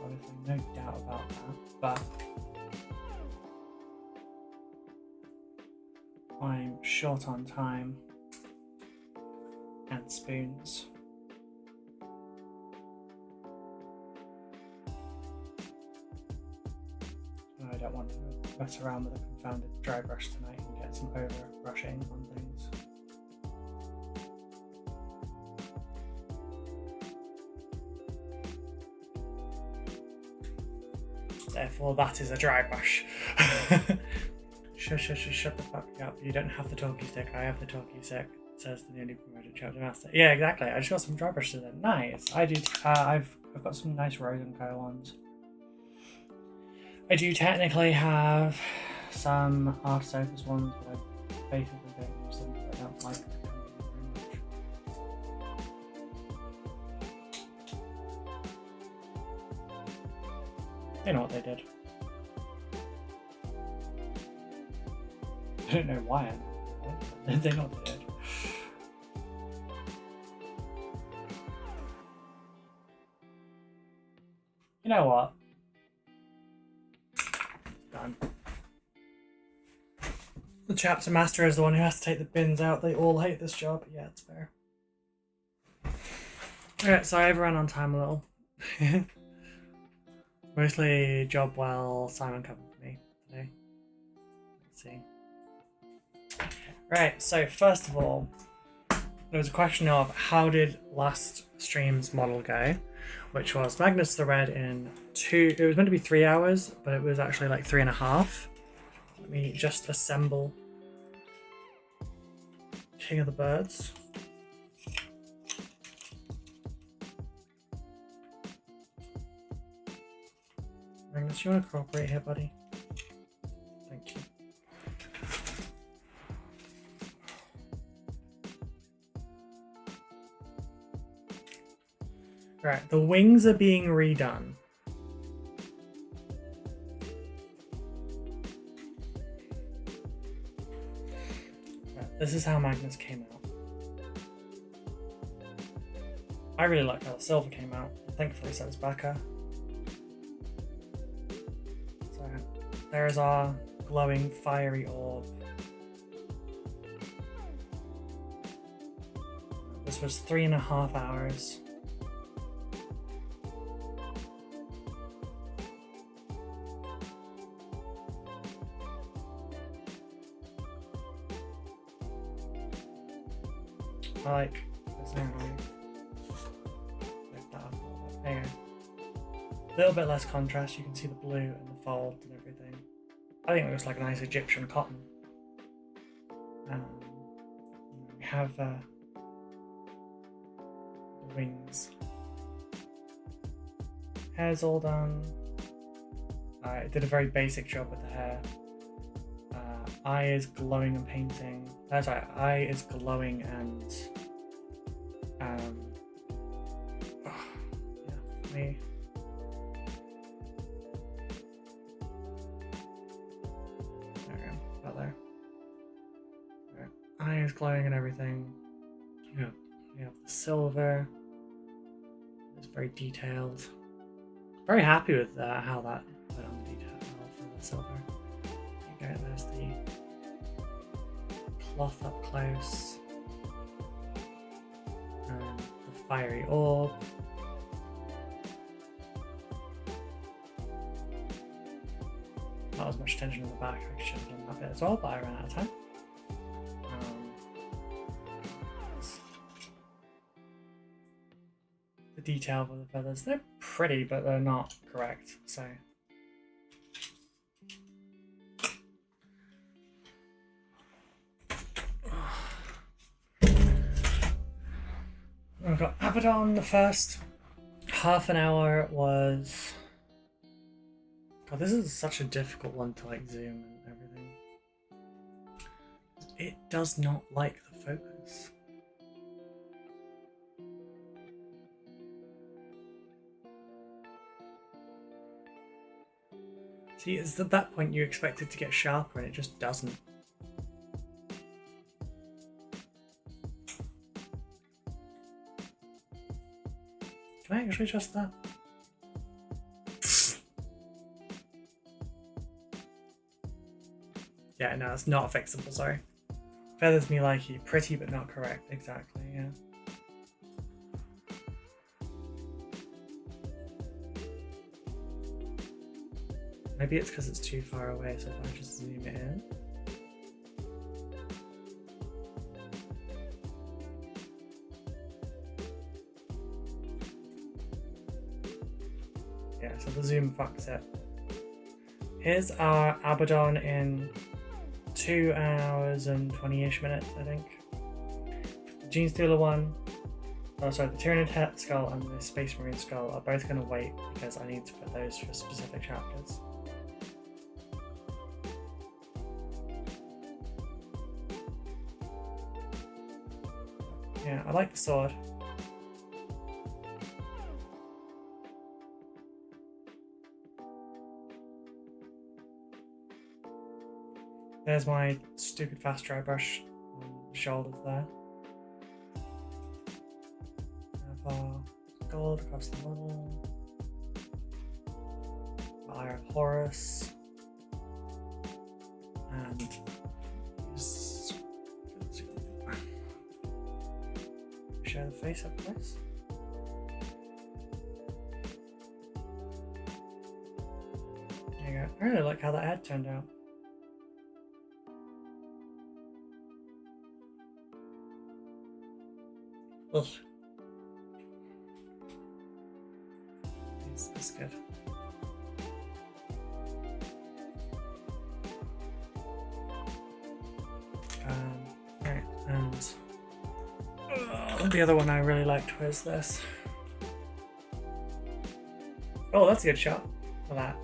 Obviously, no doubt about that, but I'm short on time and spoons. I don't want to mess around with a confounded dry brush tonight and get some over brushing on things. Therefore, that is a dry brush. Shut the fuck up. You don't have the talkie stick. I have the talkie stick, says the newly promoted chapter master. Yeah, exactly. I just got some dry brushes in. Nice. I do. I've got some nice RoCo ones. I do technically have some Arctis Opus ones, but I basically don't use them because I don't like them very much. They know what they did. I don't know why I know. They know what they did. You know what? Done. The chapter master is the one who has to take the bins out. They all hate this job. Yeah, it's fair. Alright, so I overran on time a little. Mostly job well Simon covered for me today. Let's see. Right, so first of all, there was a question of how did last stream's model go, which was Magnus the Red in it was meant to be 3 hours, but it was actually like 3.5. Let me just assemble King of the Birds. Magnus, you want to cooperate here, buddy? Thank you. Right, the wings are being redone. Right, this is how Magnus came out. I really like how the silver came out. Thankfully, so does Becca. So there's our glowing fiery orb. This was 3.5 hours. I like this now. Lift that up a little bit. There you go. A little bit less contrast. You can see the blue and the fold and everything. I think it looks like a nice Egyptian cotton. We have the wings. Hair's all done. I did a very basic job with the hair. Eye is glowing and painting. That's right, eye is glowing and yeah, for me. There we go, about there. Right. Eye is glowing and everything. Yeah, we have the silver. It's very detailed. Very happy with how that went on the detail for the silver. There you go, there's the cloth up close. And the fiery orb. Not as much attention in the back, I should have done that bit as well, but I ran out of time. The detail of the feathers, they're pretty, but they're not correct, so. We've got Abaddon. The first half an hour was... God, this is such a difficult one to like zoom and everything. It does not like the focus. See, it's at that point you expect it to get sharper and it just doesn't. Can I actually adjust that? Yeah, no, it's not fixable, sorry. Feathers me like you. Pretty but not correct, exactly, yeah. Maybe it's because it's too far away, so if I just zoom it in. Yeah, so the zoom fucks it. Here's our Abaddon in 2 hours and 20-ish minutes, I think. The Gene Stealer one, oh sorry, the Tyranid skull and the Space Marine skull are both going to wait because I need to put those for specific chapters. Yeah, I like the sword. There's my stupid fast dry brush on the shoulders there. Have our gold across the model. Eye of Horus. And show the face up close. There you go. I really like how that head turned out. Ugh. That's good. Right, and the other one I really liked was this. Oh, that's a good shot for that.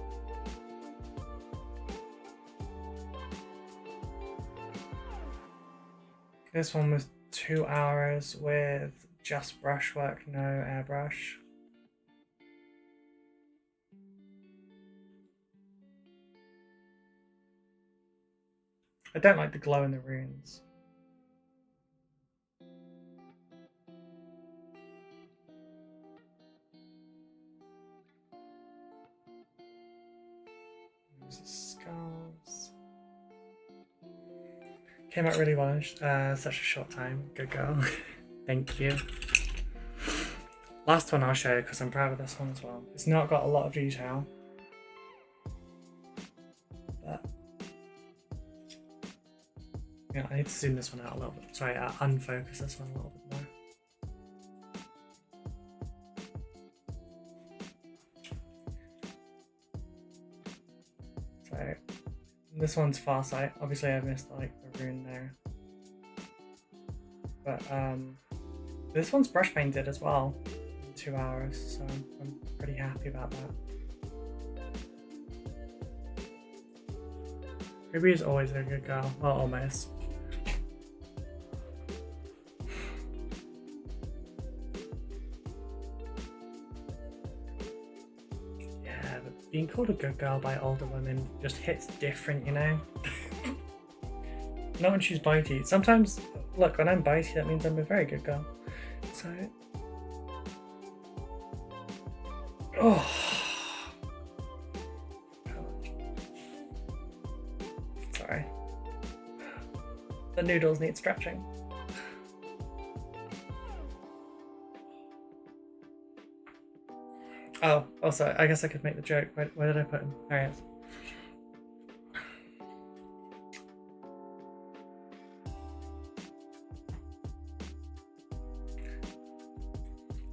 This one was 2 hours with just brushwork, no airbrush. I don't like the glow in the runes. There's the skulls. Came out really well in such a short time. Good girl. Thank you. Last one I'll show you because I'm proud of this one as well. It's not got a lot of detail. But yeah, I need to zoom this one out a little bit. Sorry, unfocus this one a little bit more. So this one's Farsight. Obviously I missed like the rune there. But this one's brush painted as well in 2 hours, so I'm pretty happy about that. Ruby is always a good girl. Well, almost. Yeah, but being called a good girl by older women just hits different, you know? Not when she's bitey. Sometimes, look, when I'm bitey, that means I'm a very good girl. So... Oh... Sorry. The noodles need stretching. Oh, also, I guess I could make the joke. Where did I put him? There he is.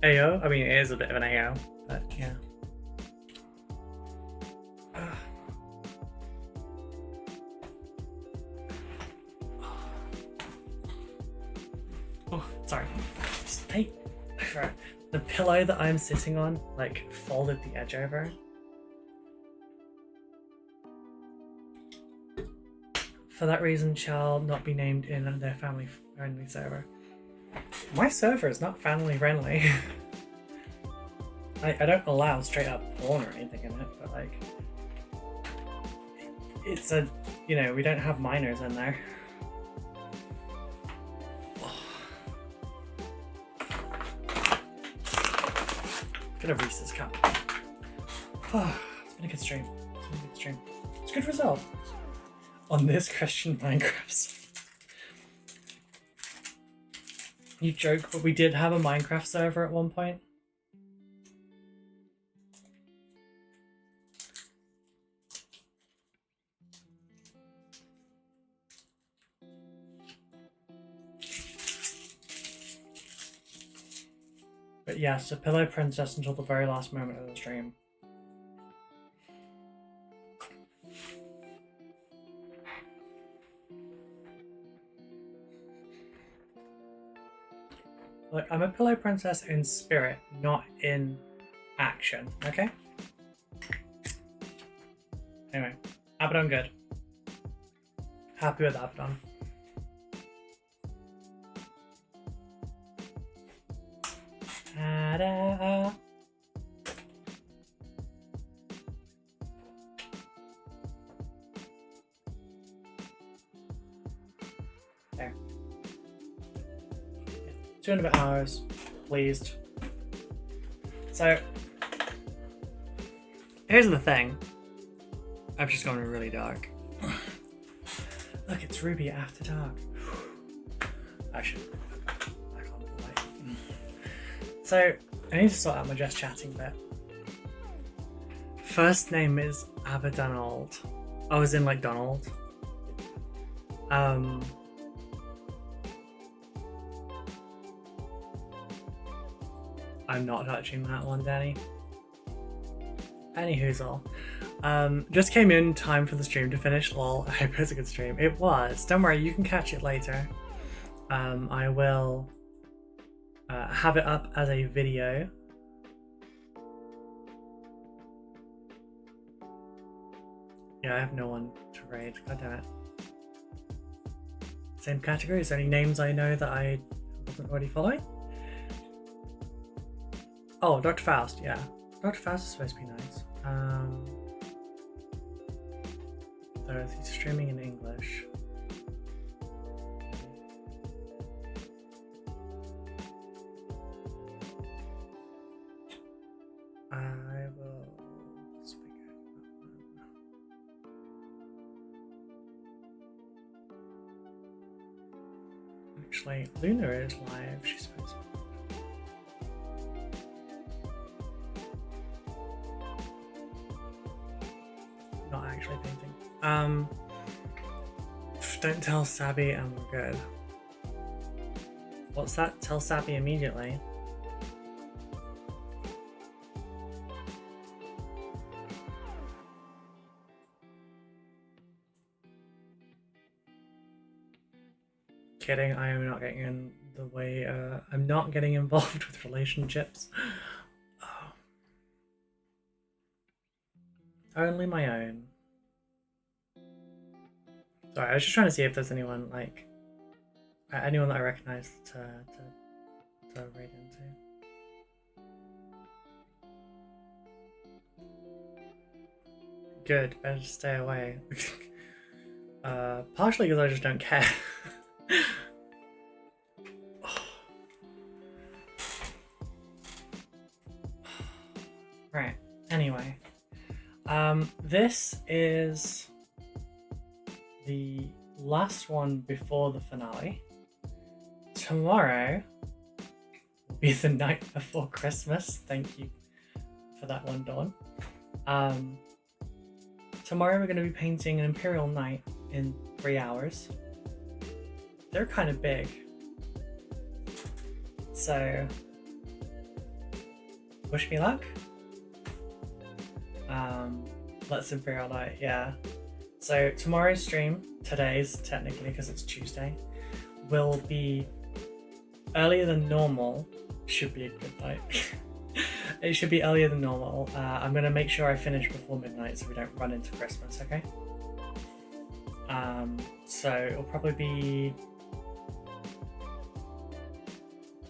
AO? I mean, it is a bit of an AO, but yeah. Oh, sorry. Stay. The pillow that I'm sitting on, like, folded the edge over. For that reason, shall not be named in their family-friendly server. My server is not family-friendly. I don't allow straight-up porn or anything in it, but, like... It's a... You know, we don't have minors in there. Get a Reese's cup. Oh, it's been a good stream. It's been a good stream. It's a good result. On this Christian Minecraft. You joke, but we did have a Minecraft server at one point. But yes, a pillow princess until the very last moment of the stream. Look, I'm a pillow princess in spirit, not in action, okay? Anyway, Abaddon good. Happy with Abaddon. Ta-da. There. 2.5 hours, pleased. So, here's the thing. I've just gone really dark. Look, it's Ruby after dark. I should put back on the light. So I need to sort out my just chatting bit. First name is Abaddon. I was in like Donald. I'm not touching that one, Danny. Anyhoozle. Just came in time for the stream to finish. Lol. I hope it was a good stream. It was. Don't worry, you can catch it later. I will have it up as a video. Yeah, I have no one to raid. God damn it. Same category. Is there any names I know that I wasn't already following? Oh, Dr. Faust. Yeah, Dr. Faust is supposed to be nice. So he's streaming in English. I will speak it. Actually, Luna is live. She's supposed to. Not actually painting. Don't tell Sabby and we're good. What's that? Tell Sabby immediately. Kidding, I am not getting in the way. I'm not getting involved with relationships. Oh. Only my own. Sorry, I was just trying to see if there's anyone like anyone that I recognize to raid into. Good, better to stay away. Partially because I just don't care. Right, anyway. This is the last one before the finale. Tomorrow will be the night before Christmas. Thank you for that one, Dawn. Tomorrow we're going to be painting an Imperial Knight in 3 hours. They're kind of big. So, wish me luck. Let's Imperial Knight, yeah. So tomorrow's stream, today's technically because it's Tuesday, will be earlier than normal. Should be a good night. It should be earlier than normal. I'm going to make sure I finish before midnight so we don't run into Christmas, okay? So it'll probably be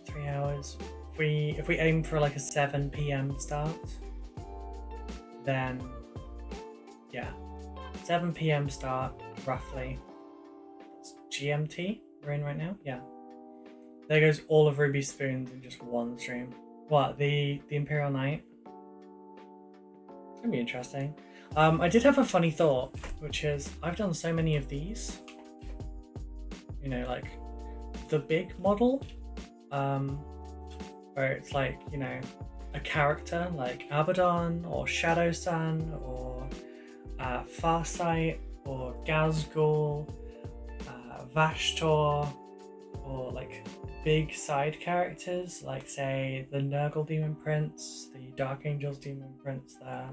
3 hours. If we aim for like a 7 PM start, then yeah, 7 PM start roughly. It's GMT we're in right now. Yeah, there goes all of Ruby's spoons in just one stream. What, the Imperial Knight? It's gonna be interesting. I did have a funny thought, which is I've done so many of these. You know, like the big model, where it's like, you know, a character like Abaddon or Shadow Sun or Farsight or Gazgul, Vashtor, or like big side characters like, say, the Nurgle Demon Prince, the Dark Angels Demon Prince there,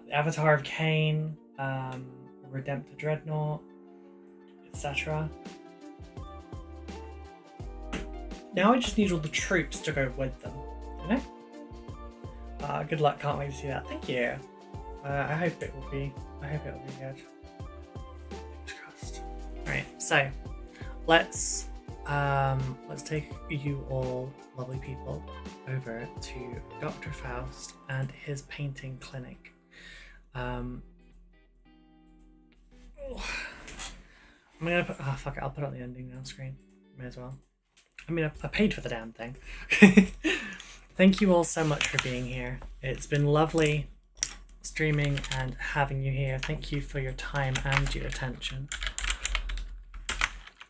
the Avatar of Cain, Redemptor Dreadnought, etc. Now I just need all the troops to go with them, you know? Good luck, can't wait to see that. Thank you. I hope it will be good. Right, so let's take you all lovely people over to Dr. Faust and his painting clinic. I'm gonna put, oh fuck it, I'll put it on the ending now screen. May as well. I mean, I paid for the damn thing. Thank you all so much for being here. It's been lovely streaming and having you here. Thank you for your time and your attention.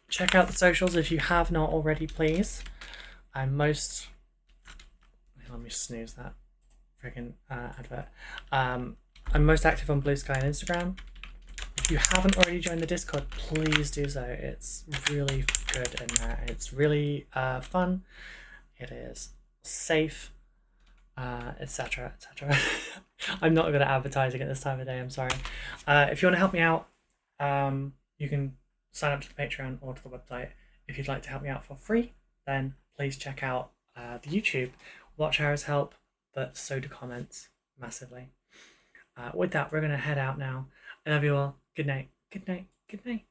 Check out the socials if you have not already, please. I'm most Let me snooze that friggin' advert. I'm most active on Blue Sky and Instagram. If you haven't already joined the Discord, please do so. It's really good in there. It's really fun. It is safe, etc., etc. I'm not good at advertising at this time of day. I'm sorry. If you want to help me out, you can sign up to the Patreon or to the website. If you'd like to help me out for free, then please check out the YouTube. Watch hours help, but so do comments massively. With that, we're going to head out now. I love you all. Good night. Good night. Good night.